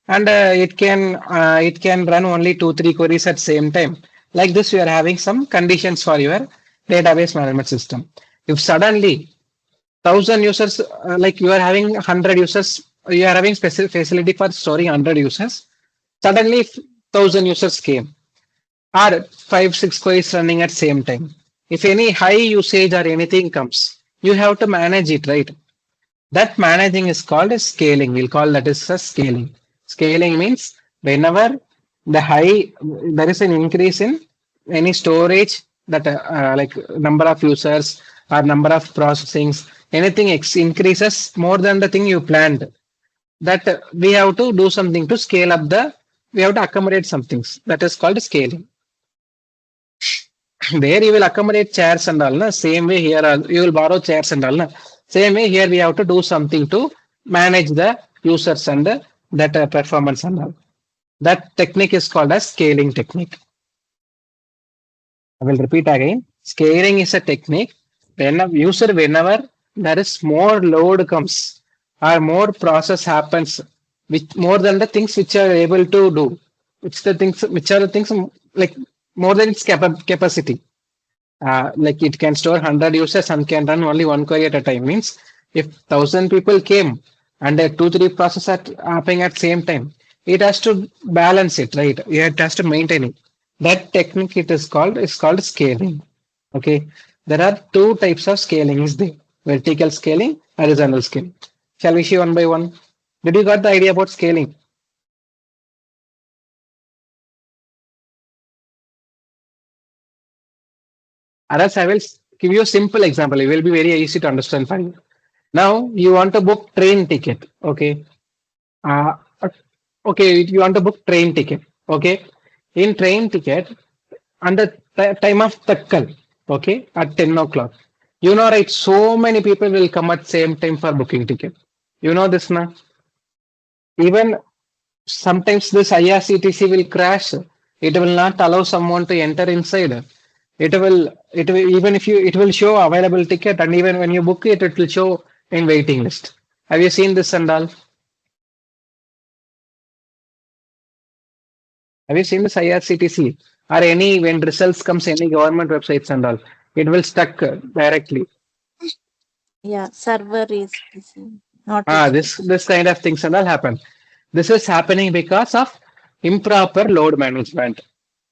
and it can run only 2-3 queries at same time. Like this, you are having some conditions for your database management system. If suddenly 1,000 users, like you are having 100 users, you are having specific facility for storing 100 users. Suddenly, if 1,000 users came, or 5-6 queries running at same time. If any high usage or anything comes, you have to manage it, right? That managing is called as scaling. We'll call that as a scaling. Scaling means whenever there is an increase in any storage that like number of users or number of processings, anything increases more than the thing you planned, that we have to do something to scale up we have to accommodate some things. That is called scaling. There you will accommodate chairs and all. Na? Same way here, you will borrow chairs and all. Na? Same way here, we have to do something to manage the users and that performance and all. That technique is called as scaling technique. I will repeat again. Scaling is a technique when a user, whenever there is more load comes or more process happens, which more than the things which are able to do, which are the things like more than its capacity. Like it can store 100 users and can run only one query at a time. Means if 1,000 people came and 2-3 processes are happening at same time, it has to balance it, right? It has to maintain it. That technique it is called scaling. Okay, there are two types of scaling is there: vertical scaling, horizontal scaling. Shall we see one by one? Did you got the idea about scaling? Or else I will give you a simple example. It will be very easy to understand for you. Now you want to book train ticket. Okay. Uh, okay, you want to book train ticket. Okay. In train ticket, under time of tatkal, okay, at 10 o'clock. You know, right? So many people will come at same time for booking ticket. You know this now. Even sometimes this IRCTC will crash. It will not allow someone to enter inside. It will even if you it will show available ticket, and even when you book it, it will show in waiting list. Have you seen this and all? Have you seen this IRCTC or any when results comes any government websites and all? It will stuck directly. Yeah, server is busy. Not This kind of things and all happen. This is happening because of improper load management.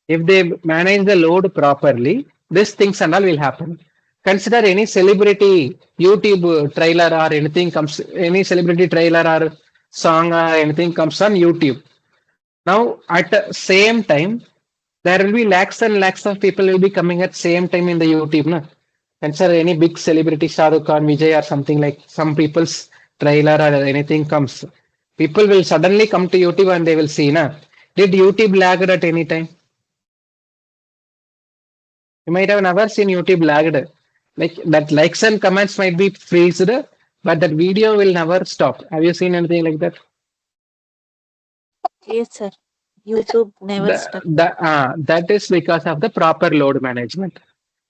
If they manage the load properly, these things and all will happen. Consider any celebrity YouTube trailer or anything comes, any celebrity trailer or song or anything comes on YouTube. Now, at the same time, there will be lakhs and lakhs of people will be coming at same time in the YouTube. Na? Consider any big celebrity, Shah Rukh Khan, Vijay or something like some people's trailer or anything comes. People will suddenly come to YouTube and they will see. Na? Did YouTube lag at any time? You might have never seen YouTube lagged. Like that likes and comments might be freezed, but that video will never stop. Have you seen anything like that? yes, sir. YouTube never stuck. That is because of the proper load management.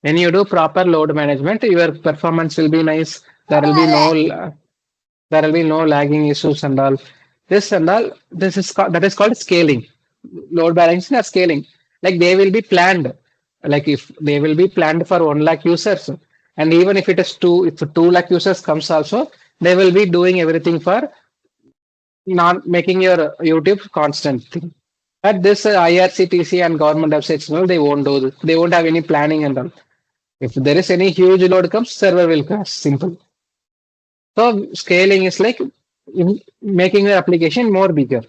When you do proper load management, your performance will be nice. There will be no lagging issues and all. This and all. That is called scaling. Load balancing or scaling. Like they will be planned. Like if they will be planned for 1 lakh users, and even if it is if 2 lakh users comes also, they will be doing everything for not making your YouTube constant thing. But this IRCTC and government websites, no, they won't do this. They won't have any planning and all. If there is any huge load comes, server will crash. Simple. So scaling is like making your application more bigger.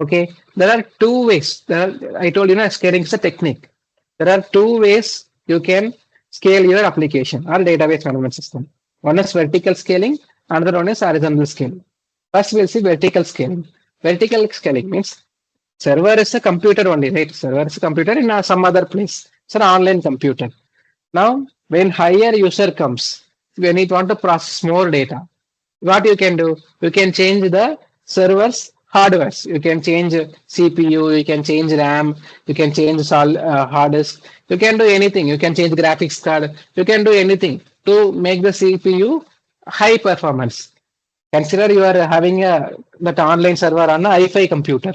Okay. There are two ways. I told you, scaling is a technique. There are two ways you can scale your application or database management system. One is vertical scaling, another one is horizontal scaling. First, we'll see vertical scaling. Vertical scaling means server is a computer only, right? Server is a computer in some other place. It's an online computer. Now, when higher user comes, when you want to process more data, what you can do? You can change the server's hardware. You can change CPU, you can change RAM, you can change hard disk. You can do anything. You can change graphics card. You can do anything to make the CPU high performance. Consider you are having that online server on an i5 computer.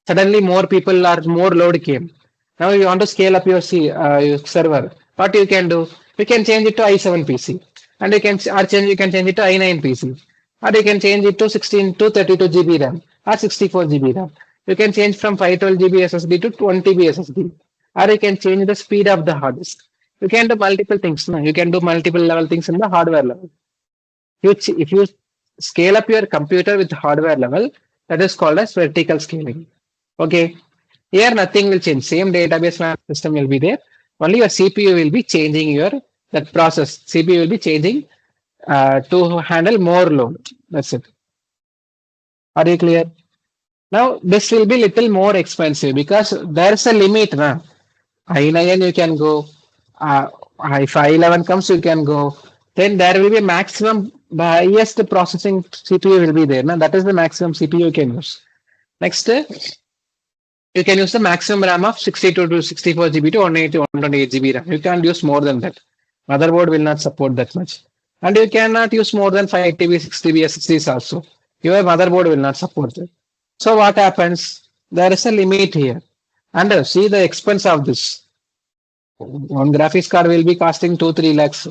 Suddenly more people or more load came. Now you want to scale up your server. What you can do? You can change it to i7 PC, and you can change it to i9 PC, or you can change it to 16 to 32 GB RAM or 64 GB RAM. You can change from 512 GB SSD to 20 GB SSD, or you can change the speed of the hard disk. You can do multiple things. No? You can do multiple level things in the hardware level. If you scale up your computer with hardware level, that is called as vertical scaling. Okay. Here nothing will change. Same database management system will be there. Only your CPU will be changing your that process CPU will be changing to handle more load. That's it. Are you clear? Now this will be little more expensive because there's a limit. Na? I9 you can go. If I11 comes, you can go. Then there will be maximum, the highest processing CPU will be there. Na? That is the maximum CPU you can use. Next, you can use the maximum RAM of 62 to 64 GB to 180 to 128 GB RAM. You can't use more than that. Motherboard will not support that much. And you cannot use more than 5 TB, 6 TB, SSDs also. Your motherboard will not support that. So what happens? There is a limit here. And see the expense of this. One graphics card will be costing 2-3 lakhs.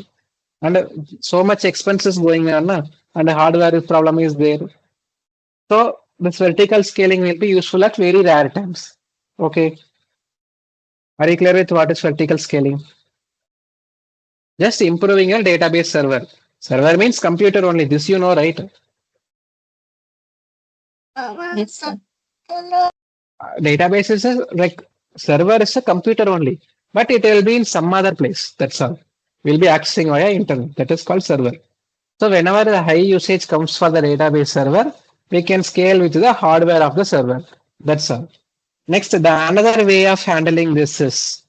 And so much expenses going on. Na? And the hardware problem is there. So this vertical scaling will be useful at very rare times. Okay. Are you clear with what is vertical scaling? Just improving a database server. Server means computer only. This you know, right? Yes, sir. Database is a, like server is a computer only, but it will be in some other place. That's all. We'll be accessing via internet. That is called server. So whenever the high usage comes for the database server, we can scale with the hardware of the server. That's all. Next, the another way of handling this is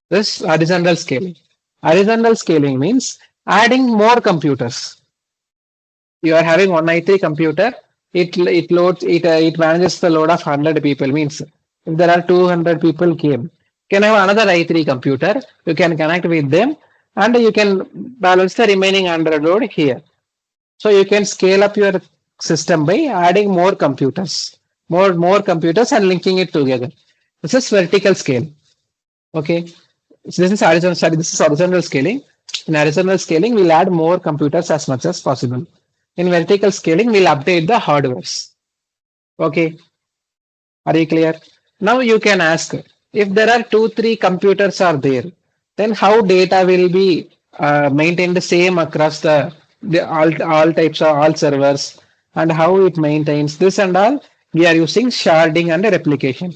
this horizontal scaling. Horizontal scaling means adding more computers. You are having one i3 computer. It loads it manages the load of 100 people. Means if there are 200 people came, you can have another i3 computer. You can connect with them, and you can balance the remaining 100 load here. So you can scale up your system by adding more computers, more computers and linking it together. This is vertical scale. Okay. So this is horizontal. Sorry, this is horizontal scaling. In horizontal scaling, we'll add more computers as much as possible. In vertical scaling, we'll update the hardwares. Okay. Are you clear? Now you can ask if there are 2-3 computers are there, then how data will be maintained the same across the all types of all servers, and how it maintains this and all. We are using sharding and replication.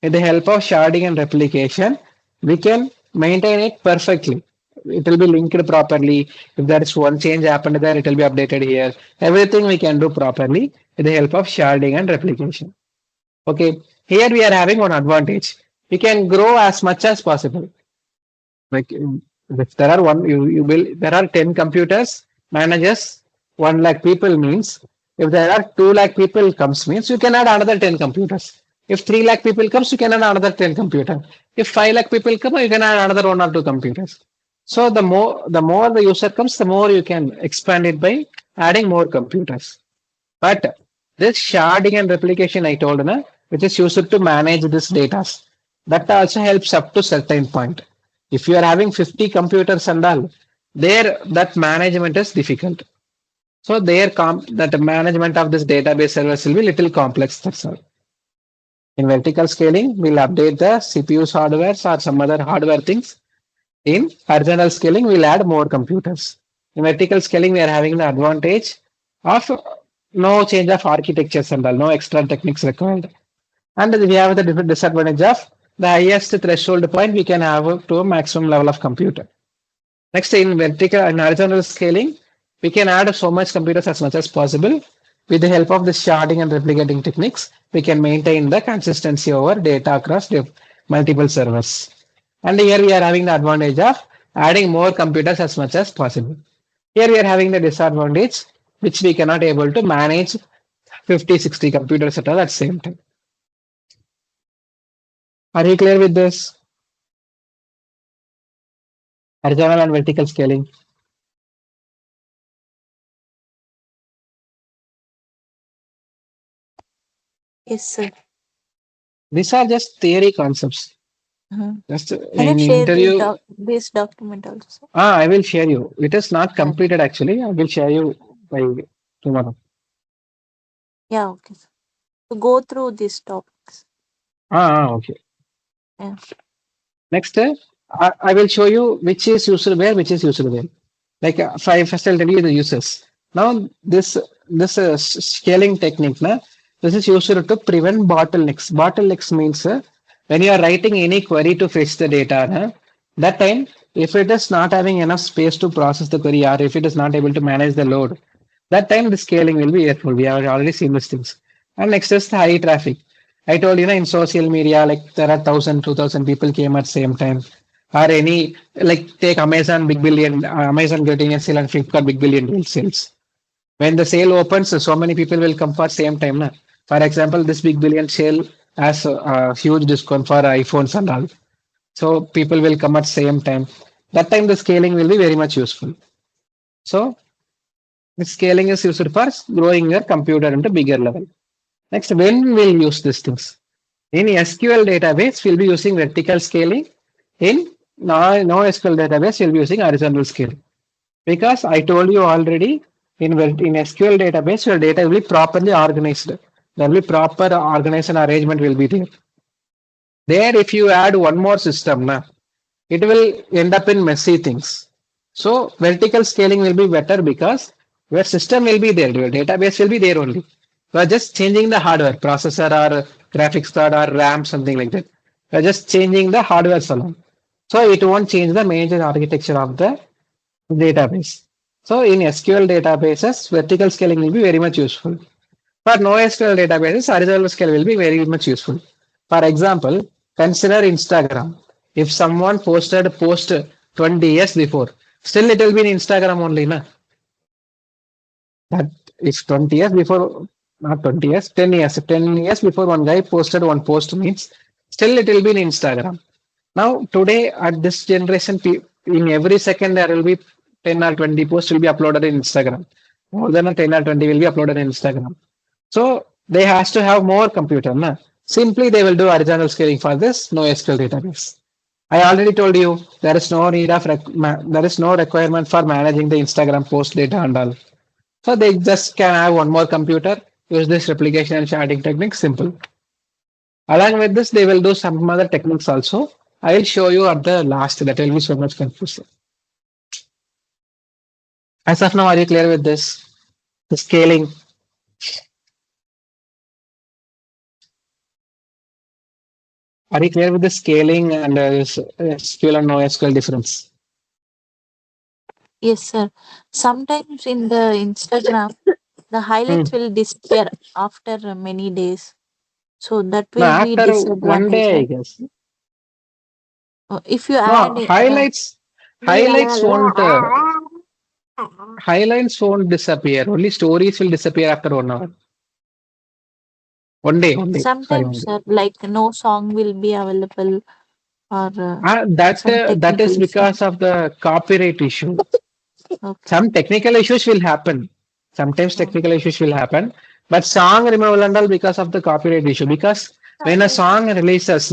With the help of sharding and replication, we can maintain it perfectly. It will be linked properly. If there is one change happened there, it will be updated here. Everything we can do properly with the help of sharding and replication. Okay, here we are having one advantage. We can grow as much as possible. Like if there are there are 10 computers, manages 1 lakh people means if there are 2 lakh people comes means you can add another 10 computers. If 3 lakh people comes, you can add another 10 computers. If 5 lakh people come, you can add another 1 or 2 computers. So the more the user comes, the more you can expand it by adding more computers. But this sharding and replication I told, na, which is used to manage this data, that also helps up to certain point. If you are having 50 computers and all, there that management is difficult. So that management of this database service will be little complex. That's all. In vertical scaling, we'll update the CPU's hardware or some other hardware things. In horizontal scaling, we'll add more computers. In vertical scaling, we are having the advantage of no change of architectures and all, no extra techniques required. And we have the different disadvantage of the highest threshold point we can have to a maximum level of computer. Next, in vertical and horizontal scaling, we can add so much computers as much as possible. With the help of the sharding and replicating techniques, we can maintain the consistency over data across multiple servers. And here we are having the advantage of adding more computers as much as possible. Here we are having the disadvantage, which we cannot able to manage 50-60 computers at all at the same time. Are you clear with this? Horizontal and vertical scaling. Yes, sir. These are just theory concepts. Just Can in you share interview. this document also? I will share you. It is not completed actually. I will share you by tomorrow. Yeah, okay. Sir. So go through these topics. Okay. Yeah. Next, I will show you which is used where, which is used where. Like first I'll tell you the uses. Now this scaling technique, this is used to prevent bottlenecks. Bottlenecks means when you are writing any query to fetch the data, That time, if it is not having enough space to process the query or if it is not able to manage the load, that time the scaling will be errorful. We have already seen these things. And next is the high traffic. I told you, in social media, like there are 1,000, 2,000 people came at same time. Or any, like take Amazon big billion, Amazon getting a sale and Flipkart big billion deal sales. When the sale opens, so many people will come for same time. Na? For example, this big billion sale has a huge discount for iPhones and all. So people will come at same time. That time the scaling will be very much useful. So the scaling is used for growing your computer into bigger level. Next, when we'll use these things? In SQL database, we'll be using vertical scaling. In NoSQL database, we'll be using horizontal scaling. Because I told you already, in SQL database, your data will be properly organized. There will be proper organization arrangement will be there. There, if you add one more system, it will end up in messy things. So vertical scaling will be better because your system will be there, your database will be there only. You are just changing the hardware, processor or graphics card or RAM, something like that. You are just changing the hardware alone. So it won't change the major architecture of the database. So in SQL databases, vertical scaling will be very much useful. For NoSQL databases, horizontal scale will be very much useful. For example, consider Instagram. If someone posted a post 20 years before, still it will be in Instagram only, na? That if 20 years before, not 20 years, 10 years, 10 years before one guy posted one post means, still it will be in Instagram. Now, today at this generation, in every second there will be 10 or 20 posts will be uploaded in Instagram. More than a 10 or 20 will be uploaded in Instagram. So they has to have more computer. Na? Simply they will do horizontal scaling for this NoSQL database. I already told you there is no need of there is no requirement for managing the Instagram post data and all. So they just can have one more computer, use this replication and sharding technique, simple. Along with this, they will do some other techniques also. I will show you at the last. That will be so much confusing. As of now, are you clear with this? The scaling. Are you clear with the scaling and SQL and NoSQL difference? Yes, sir. Sometimes in the Instagram, the Hmm. highlights will disappear after many days. So that No, will be after one disadvantage, day, I right? guess. If you No, add highlights won't disappear. Only stories will disappear after 1 hour. One day. Sorry, sometimes, one day. sir, like no song will be available or some That technical is issue. because of the copyright issue. Okay. Some technical issues will happen. Sometimes Oh, technical issues will happen, but song removal and all because of the copyright issue. Because when a song releases,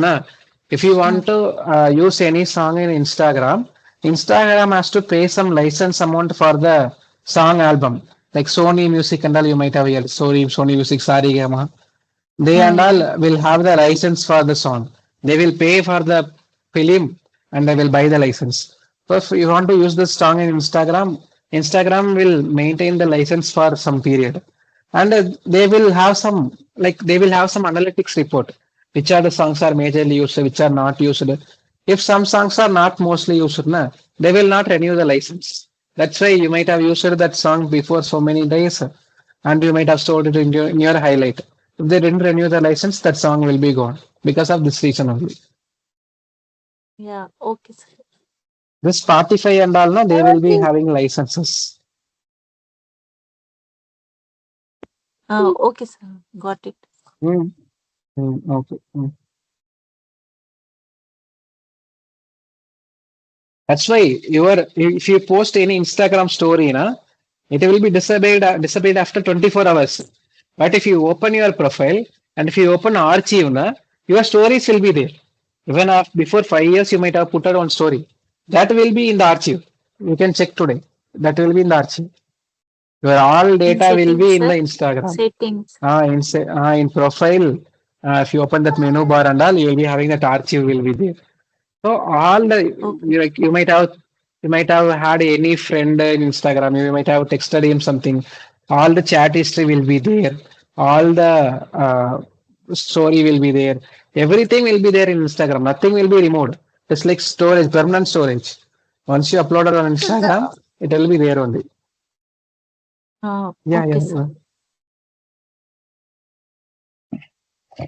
if you mm, want to use any song in Instagram, Instagram has to pay some license amount for the song album. Like Sony Music and all, you might have heard Sony Music, Sarigama. They and mm, all will have the license for the song. They will pay for the film and they will buy the license. So if you want to use this song in Instagram, Instagram will maintain the license for some period. And they will have some analytics report, which are the songs are majorly used, which are not used. If some songs are not mostly used, they will not renew the license. That's why you might have used that song before so many days and you might have stored it in your highlight. If they didn't renew the license, that song will be gone because of this reason only. yeah. Okay, sir. This Spotify and all, they will be having licenses. Okay, sir. Got it. Hmm. Okay. That's why if you post any Instagram story, it will be disabled after 24 hours. But if you open your profile and if you open archive, your stories will be there. Even before 5 years, you might have put out one story. That will be in the archive. You can check today. That will be in the archive. Your all In data will settings, be in sir. the Instagram. Settings. In profile, if you open that menu bar and all, you will be having that archive will be there. So all the Okay. you might have had any friend in Instagram, you might have texted him something. All the chat history will be there. All the story will be there. Everything will be there in Instagram. Nothing will be removed. It's like storage, permanent storage. Once you upload it on Instagram, it will be there only. Oh, Yeah, okay, yeah, sir. yeah.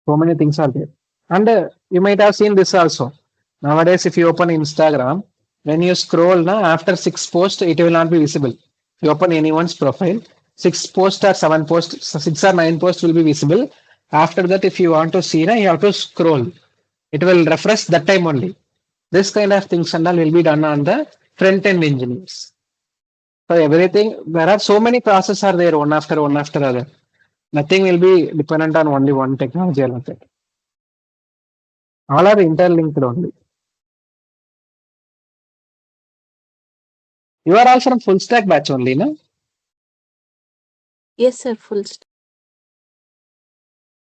So many things are there. And you might have seen this also. Nowadays, if you open Instagram, when you scroll now, after 6 posts, it will not be visible. If you open anyone's profile, 6 posts or 7 posts, 6 or 9 posts will be visible. After that, if you want to see, now you have to scroll. It will refresh that time only. This kind of things and all will be done on the front end engineers. So everything, there are so many processes are there one after other. Nothing will be dependent on only one technology or nothing. All are interlinked only. You are also from full stack batch only, no? Yes, sir. Full stop.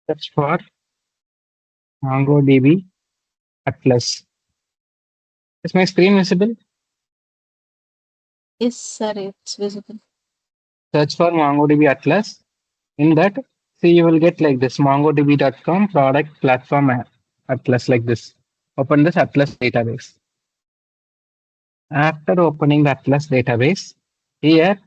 That's for MongoDB Atlas. Is my screen visible? Yes, sir. It's visible. Search for MongoDB Atlas. In that, see, you will get like this mongodb.com product platform Atlas like this. Open this Atlas database. After opening the Atlas database, here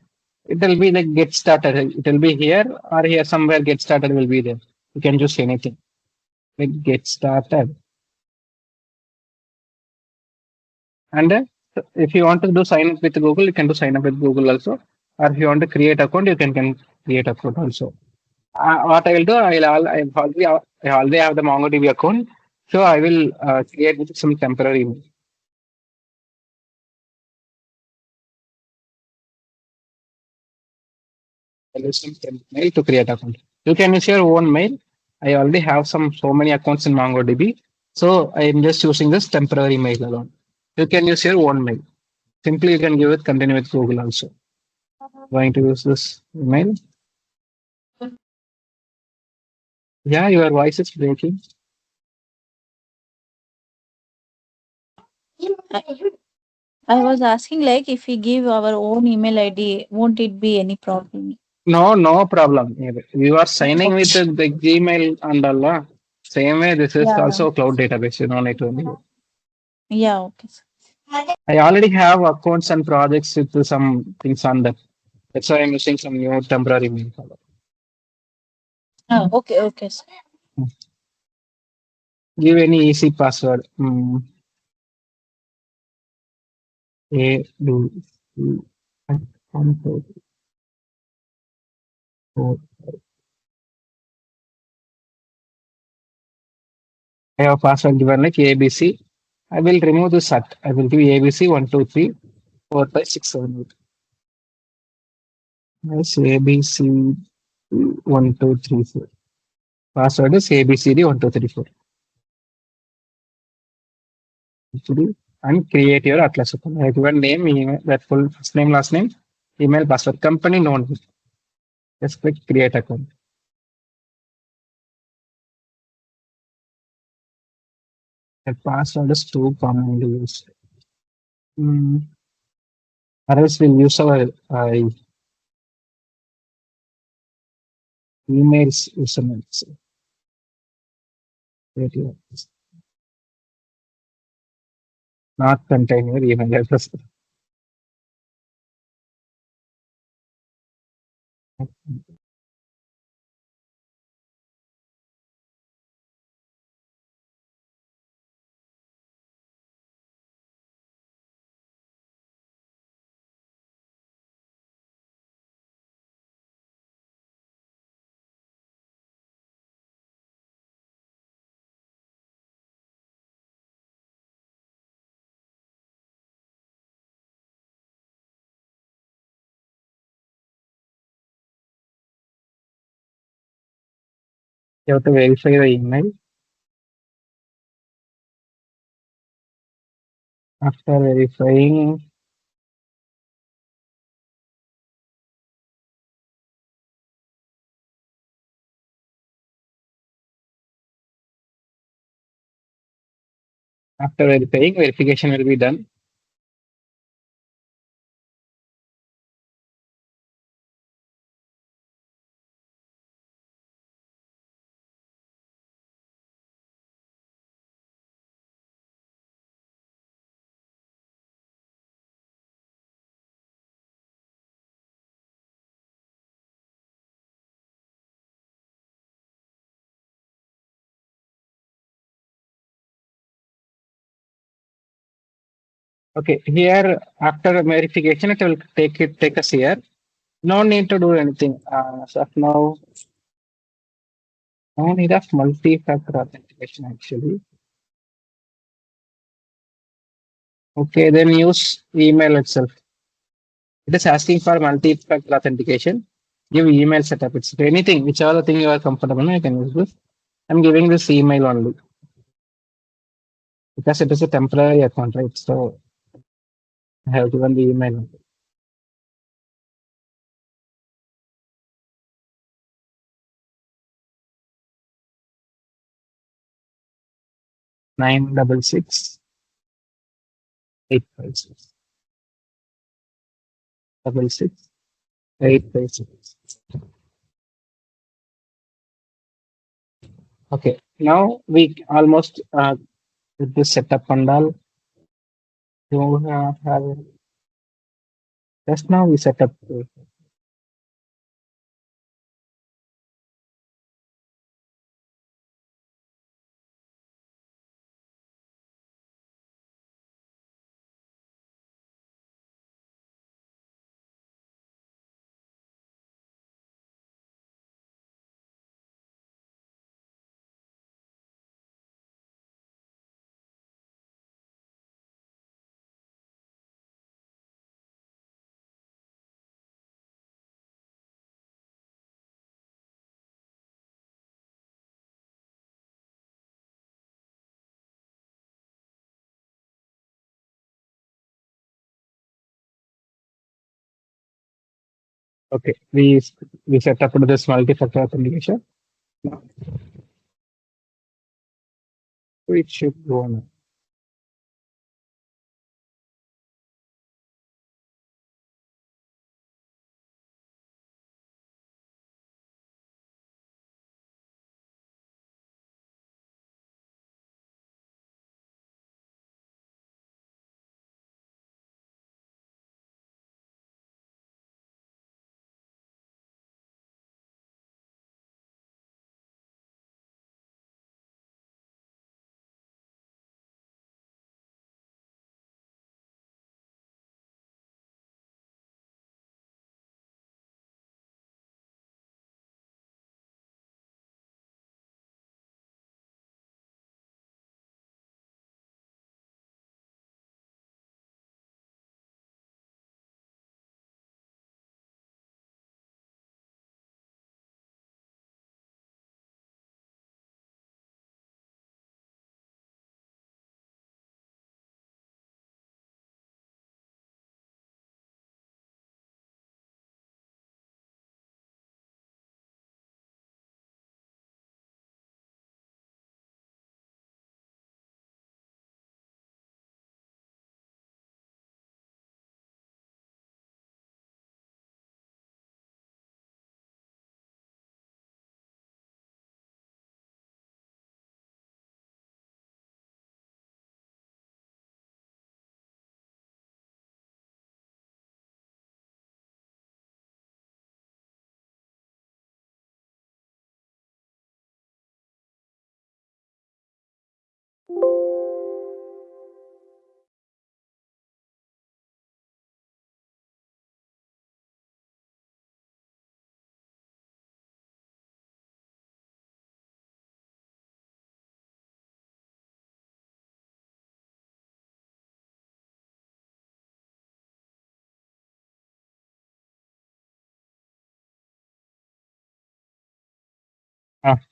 it will be like get started. It will be here or here somewhere get started will be there. You can choose anything. Like get started. And if you want to do sign up with Google, you can do sign up with Google also. Or if you want to create account, you can create account also. What I will do, I already have the MongoDB account, so I will create with some temporary email. I'll use some mail to create account. You can use your own mail. I already have so many accounts in MongoDB, so I am just using this temporary mail alone. You can use your own mail. Simply, you can give it continue with Google also. Going to use this email. Yeah, your voice is breaking. I was asking, like, if we give our own email ID, won't it be any problem? No, no problem. You are signing with Okay. the Gmail and Allah. Same way, this is Yeah. also a cloud database. You don't need to do it. Yeah. Okay, sir. I already have accounts and projects with some things on that. That's why I'm using some new temporary mail. Oh, okay. Okay, sir. Give any easy password. A B C one, two, four. I have a password given like ABC. I will remove the set. I will give ABC 1, 2, 3, 4, 5, 6, 7, 8. Yes, ABC 1, 2, 3, 4. Password is ABCD 1, 2, 3, 4. Actually, and create your Atlas account. I have given name, email, that full first name, last name, email, password, company, no one. Just click create account. The password is too commonly used. Or else we'll use our emails usernames. Not contain your email address. You have to verify the email. After verifying, verification will be done. Okay, here after verification, it will take us here. No need to do anything. As of now, no need of multi-factor authentication actually. Okay, then use email itself. It is asking for multi-factor authentication. Give email setup. It's anything, whichever thing you are comfortable, I can use this. I'm giving this email only because it is a temporary account, right? So I have given the email. 966 856 66 856. Okay, now we almost with this setup and all. You have just now we set up. Okay, we set up this multi-factor authentication. Now it should go on.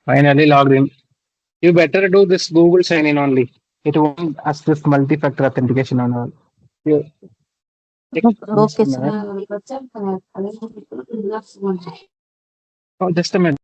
Finally logged in. You better do this Google sign in only. It won't ask this multi-factor authentication on all. You take just Okay, a sir. minute. Oh, just a minute.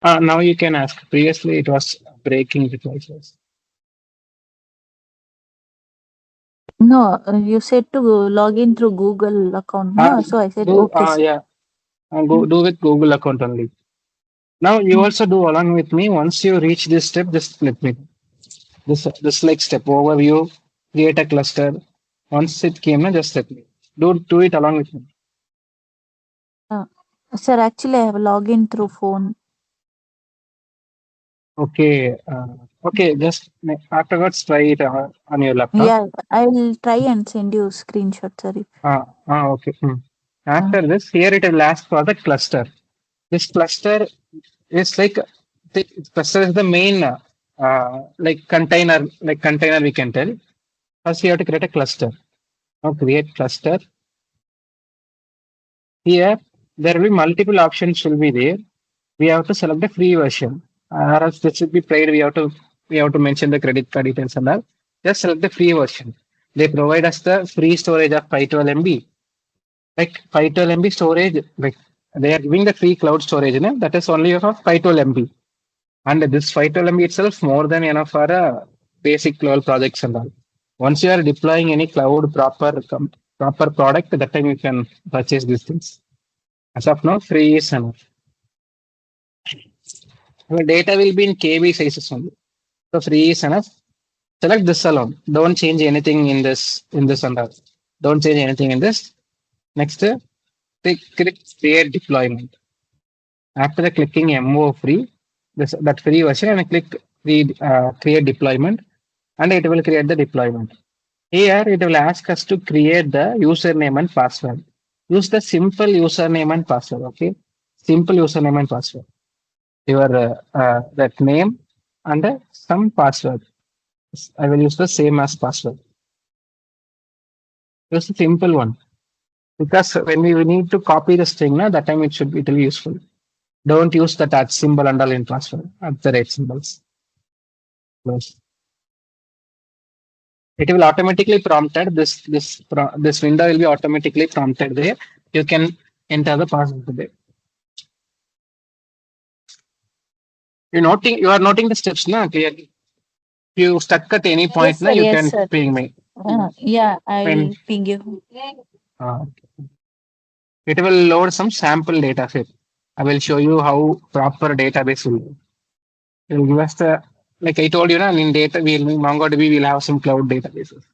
Now you can ask. Previously, it was breaking the voices. No, you said to log in through Google account, no? So I said, Do okay, sir. yeah. Go Mm. do with Google account only. Now you Mm. also do along with me. Once you reach this step, just let me this like step overview, create a cluster. Once it came, na, just let me do it along with me. Uh, Sir, actually, I have login through phone. Okay, okay. Just afterwards try it on your laptop. Yeah, I'll try and send you screenshot, sir. Okay. Uh, After this, here it will ask for the cluster. This cluster is like the cluster is the main like container we can tell. First, you have to create a cluster. Now create cluster. Here, there will be multiple options will be there. We have to select the free version. Or else this should be paid. We have to mention the credit card details and all. Just select the free version. They provide us the free storage of 512 MB. Like 512 MB storage, like they are giving the free cloud storage, no? That is only of 512 MB. And this 512 MB itself more than enough for a basic level projects and all. Once you are deploying any cloud proper product, that time you can purchase these things. As of now, free is enough. Your data will be in KB sizes only. So free is enough. Select this alone. Don't change anything in this and all. Don't change anything in this. Next, click create deployment. After the clicking MO free, that free version, and click create deployment, and it will create the deployment. Here it will ask us to create the username and password. Use the simple username and password. Okay, simple username and password. Your that name and some password. I will use the same as password. Use the simple one because when we need to copy the string, na, that time it will be useful. Don't use that at symbol and all in password at the rate symbols. Close. It will automatically prompted this window will be automatically prompted there. You can enter the password there. You are noting the steps now clearly. If you stuck at any yes, point now sir. you Yes, can sir. ping me. Yeah, When I'll ping you. uh, it will load some sample data set. I will show you how proper database will be. It will give us the like I told you na, in data we'll MongoDB will have some cloud databases.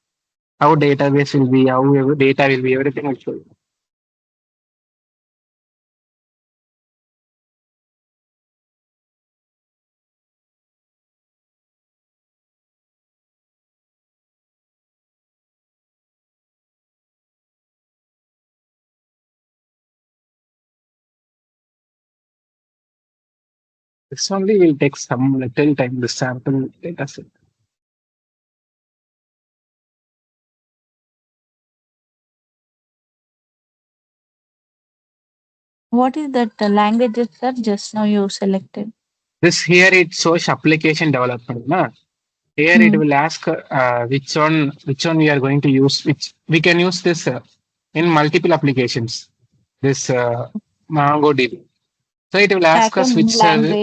How database will be, how data will be, everything will show you. This only will take some little time, the sample data set. What is that language, sir? Just now you selected. This here it shows application development. Na? Here it Hmm. will ask which one we are going to use. Which we can use this in multiple applications. This MongoDB. So it will ask us which Backend language.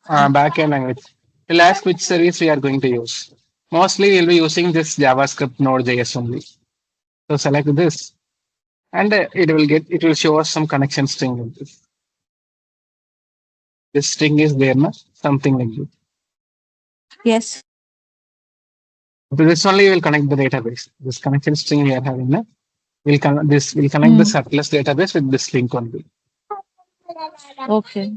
backend language. It will ask which service we are going to use. Mostly we'll be using this JavaScript Node.js only. So select this, and it will show us some connection string with this. This string is there, na? Something like this. Yes. So this only will connect the database. This connection string we are having, na? Will connect the Hmm. surplus database with this link only. Okay.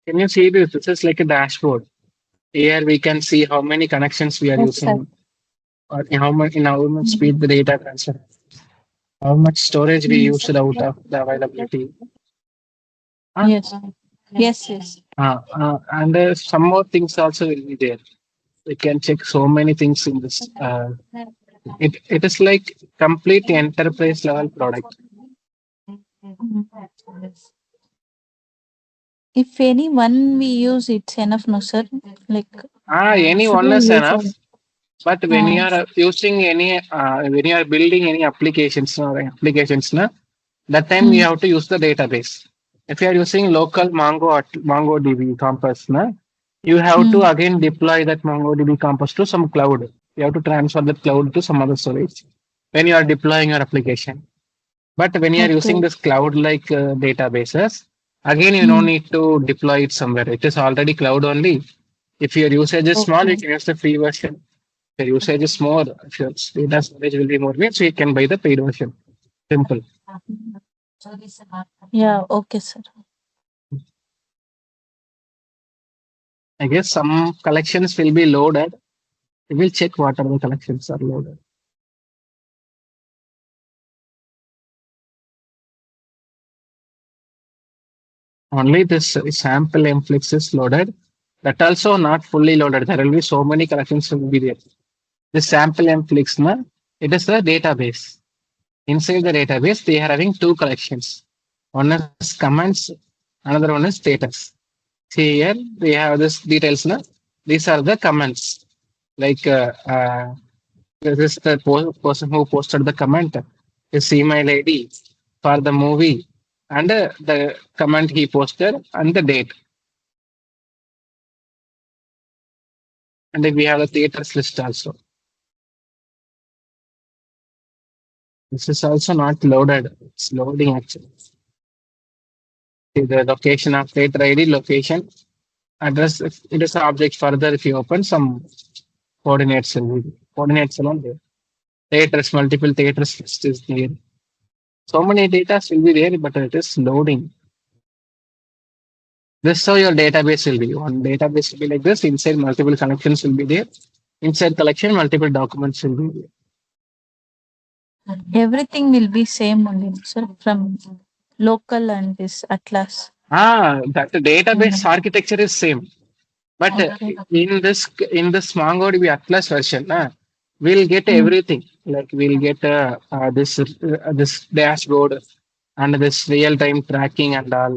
Can you see this? This is like a dashboard. Here we can see how many connections we are Yes, sir. using, or in how much speed the data transfer, how much storage we Mm. used out of the availability. Uh, Yes. Yes, yes. and some more things also will be there. We can check so many things in this. It is like complete enterprise level product. Mm. If anyone we use, it's enough, no, sir? Like, Any should one we is use enough. all? But when you are using when you are building any applications, na, that time you Mm. have to use the database. If you are using local MongoDB campus, na, you have to Mm. again deploy that MongoDB campus to some cloud. You have to transfer that cloud to some other storage when you are deploying your application. But when you are using Okay. this cloud-like databases, again you don't Mm. need to deploy it somewhere. It is already cloud only. If your usage is small, you Okay. can use the free version. If your usage is more, if your data storage will be more, means you can buy the paid version. Simple. Yeah, okay, sir. I guess some collections will be loaded. We will check what are the collections are loaded. Only this sample influx is loaded. That also not fully loaded. There will be so many collections will be there. This sample influx, na, it is the database. Inside the database, they are having two collections. One is comments, another one is status. See here, we have this details. Na? These are the comments. Like this is the person who posted the comment, his email ID for the movie, and the comment he posted and the date. And then we have the theaters list also. This is also not loaded. It's loading actually. See the location of theater ID, location, address. It is an object further. If you open some coordinates, will be coordinates alone there. Theaters, multiple theaters list is there. So many data will be there, but it is loading. This how your database will be. One database will be like this. Inside multiple connections will be there. Inside collection, multiple documents will be there. Everything will be same only, sir, from local and this Atlas. That the database Mm. architecture is same. But Okay. in this MongoDB Atlas version, we'll get Mm. everything. Like we'll get this dashboard and this real time tracking and all,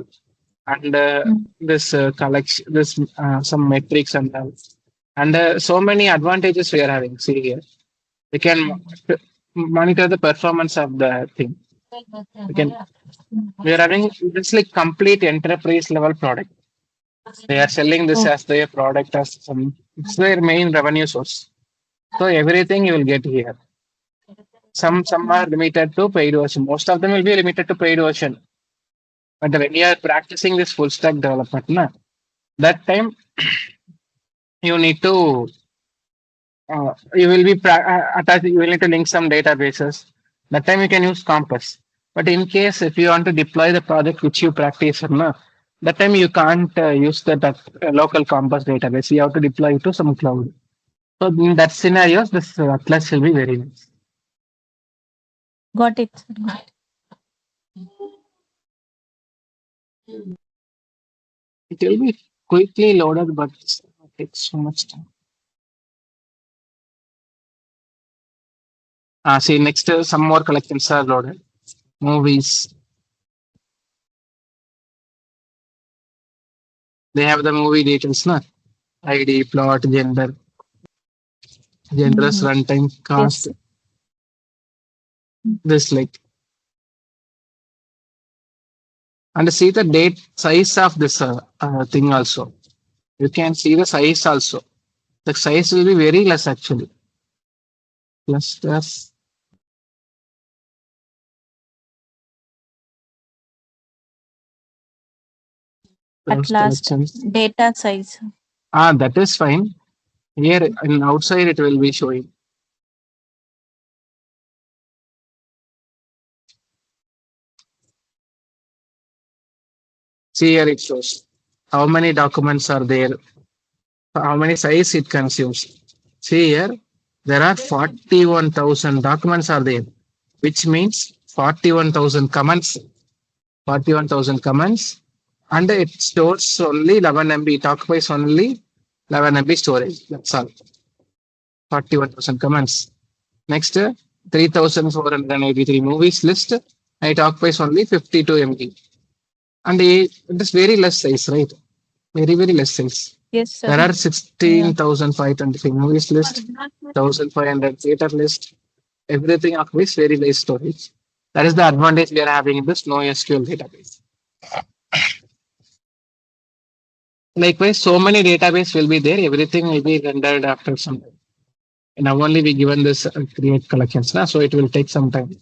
and Mm. this collection, this some metrics and all, and so many advantages we are having. See here, we can monitor the performance of the thing. We can we are having this like complete enterprise level product. They are selling this Oh, as their product as some. It's their main revenue source. So everything you will get here. Some are limited to paid version. Most of them will be limited to paid version. But when you are practicing this full stack development, na, that time you need to you will be attached. You will need to link some databases. That time you can use Compass. But in case if you want to deploy the project which you practice, na, that time you can't use that local Compass database. You have to deploy it to some cloud. So in that scenarios, this Atlas will be very nice. got it, sir. Got It will be quickly loaded, but it takes so much time. See, next some more collections are loaded. Movies. They have the movie details, na? ID, plot, genders, Mhm. runtime, cast. Yes. This like and see the date size of this thing also. You can see the size also. The size will be very less actually. Clusters, At those last, collections. data size. That is fine. Here in outside it will be showing. See here it shows. how many documents are there, how many size it consumes. See here, there are 41,000 documents are there, which means 41,000 comments, 41,000 comments, and it stores only 11 MB. It occupies only 11 MB storage. That's all. 41,000 comments. Next, 3,483 movies list. It occupies only 52 MB. And it is very less size, right? Very, very less size. Yes, sir. There are Yeah. 16,523 movies list, 1,500 theater list. Everything occupies very less storage. That is the advantage we are having in this NoSQL database. Likewise, so many database will be there. Everything will be rendered after some time. And now only we given this create collections, so it will take some time.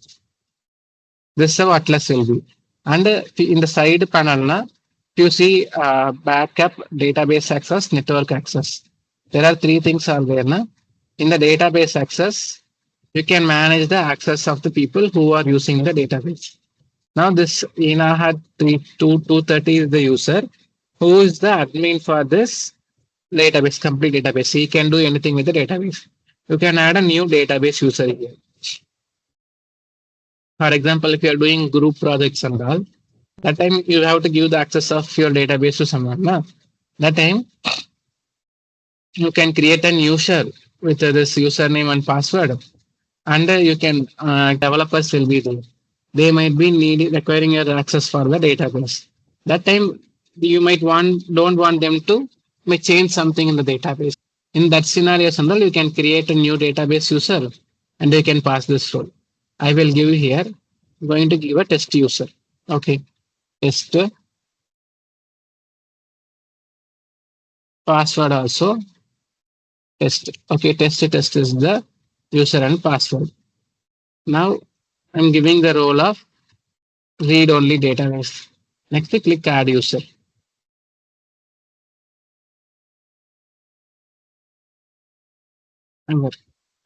This is how Atlas will be. And in the side panel, you see backup, database access, network access. There are three things are there. In the database access, you can manage the access of the people who are using the database. Now this Ina had 230 is the user who is the admin for this database, complete database. He can do anything with the database. You can add a new database user here. For example, if you are doing group projects and all, that time you have to give the access of your database to someone. That time you can create an user with this username and password, and you can developers will be there. They might be requiring your access for the database. That time you might don't want them to may change something in the database. In that scenario, you can create a new database user and you can pass this role. I will give here. I'm going to give a test user. Okay. Test password also test. Okay, test is the user and password. Now I'm giving the role of read only database. Next, click add user.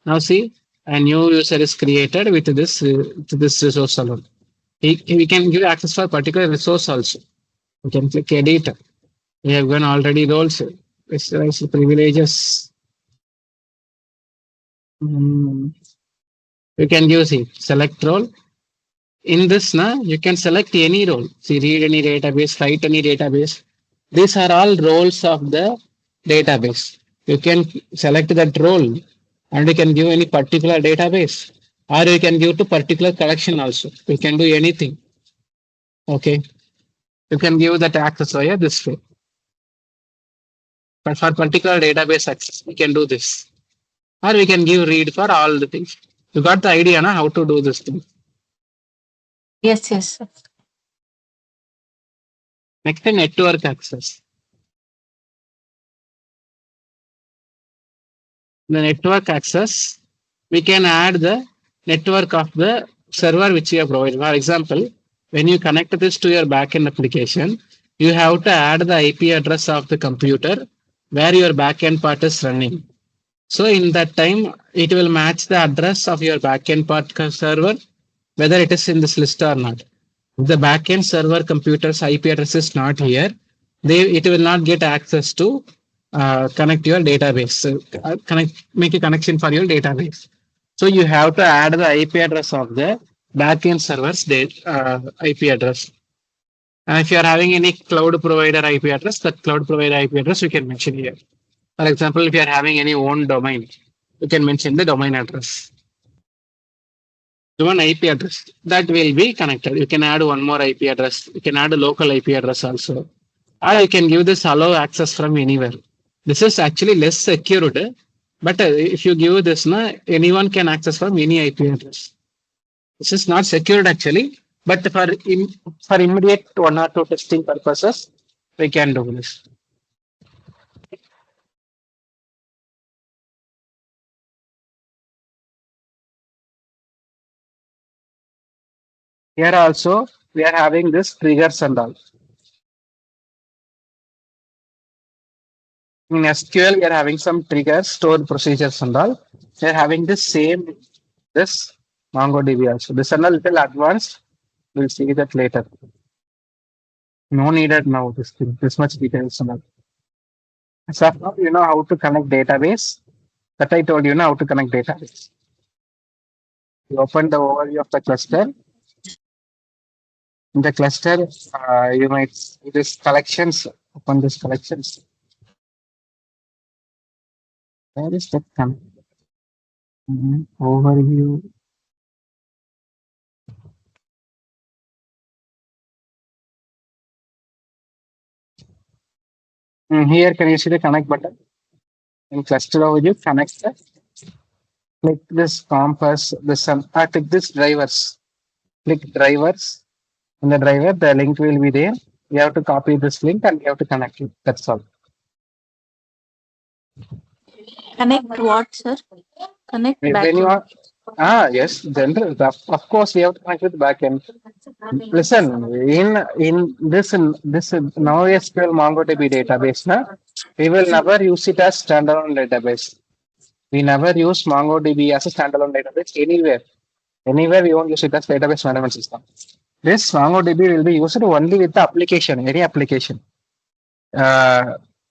Now see, a new user is created with this resource alone. We can give access for a particular resource also. We can click edit. We have given already roles. Privileges. You can give select role. In this, you can select any role. See, read any database, write any database. These are all roles of the database. You can select that role and you can give any particular database, or you can give to particular collection also. You can do anything. Okay. You can give that access via this way. But for particular database access, we can do this. Or we can give read for all the things. You got the idea na, how to do this thing. Yes, yes. Next, network access. The network access, we can add the network of the server which you have provided. For example, when you connect this to your backend application, you have to add the IP address of the computer where your backend part is running. So in that time, it will match the address of your backend part server, whether it is in this list or not. If the backend server computer's IP address is not here, it will not get access to connect your database. So, make a connection for your database. So you have to add the IP address of the backend server's IP address. And if you are having any cloud provider IP address, that cloud provider IP address you can mention here. For example, if you are having any own domain, you can mention the domain address. The one IP address that will be connected. You can add one more IP address. You can add a local IP address also. Or you can give this allow access from anywhere. This is actually less secured, but if you give this, anyone can access from any IP address. This is not secured actually, but for immediate one or two testing purposes, we can do this. Here also, we are having this triggers and all. In SQL, we are having some triggers, stored procedures and all. We are having the same, this MongoDB also. This is a little advanced. We'll see that later. No needed now. This much details. Now. So now you know how to connect database. That I told you now how to connect database. You open the overview of the cluster. In the cluster, you might see this collections. Open this collections. Where is that connect? Overview. Here, can you see the connect button? In cluster overview, connect the click this compass, this click this drivers. Click drivers. In the driver, the link will be there. You have to copy this link and you have to connect it. That's all. Connect what, sir? Connect When you backend. are yes, general of course we have to connect with backend. Listen, in this NoSQL MongoDB database, na, we will never use it as standalone database. We never use MongoDB as a standalone database anywhere. Anywhere we won't use it as database management system. This MongoDB will be used only with the application, any application.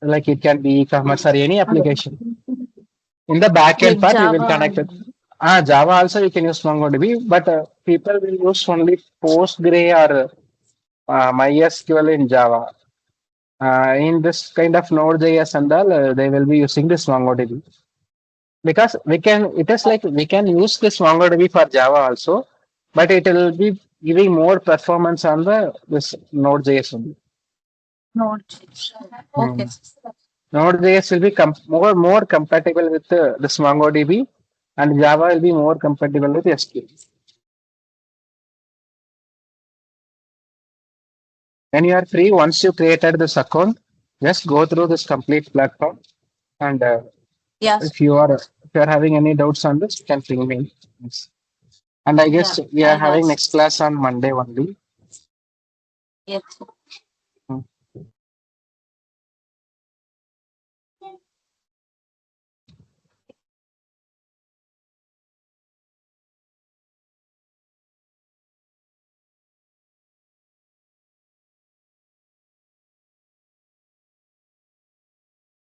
Like it can be e-commerce or any application. In the backend Like part, we will Java. connect it. Java also you can use MongoDB, but people will use only Postgre or MySQL in Java. In this kind of Node.js and all, they will be using this MongoDB because we can. It is like we can use this MongoDB for Java also, but it will be giving more performance on the this Node.js only. Node. Hmm. Okay. Node.js will be more compatible with this MongoDB, and Java will be more compatible with SQL. When you are free, once you created this account, just go through this complete platform. And Yes. if you are having any doubts on this, you can ping me. Yes. And I Yeah. guess we are I'll having ask. next class on Monday only. Yes. Hmm.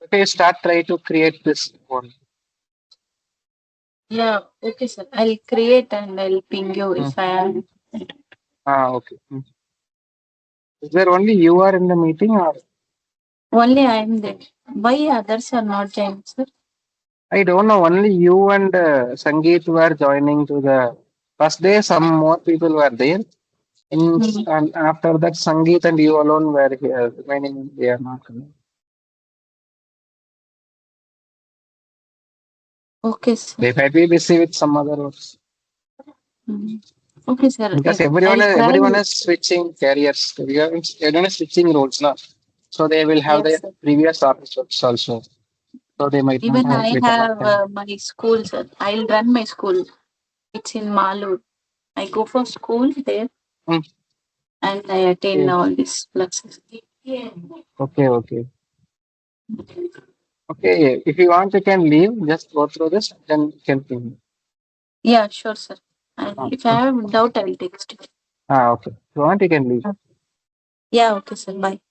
Okay, start try to create this one. Yeah. Okay, sir. I'll create and I'll ping you Hmm. if I am. Okay. Is there only you are in the meeting or Only I am there. Why others are not joining, sir? I don't know. Only you and Sangeet were joining to the first day. Some more people were there. Hmm. And after that, Sangeet and you alone were here. Remaining, they are not coming. Okay, sir. They might be busy with some other works Hmm. Okay, sir. because I'll try. everyone is switching careers. Everyone is switching roles now. So they will have Yes, their sir. previous office works also. So they might not Even have I bit of have time. my school, sir. I'll run my school. It's in Malur. I go for school there Hmm, and I attend okay, all these classes. okay. Okay, if you want, you can leave. Just go through this, then you can ping me. Yeah, sure, sir. Ah, And if I have doubt, I'll text you. okay. If you want, you can leave. Yeah, okay, sir. Bye.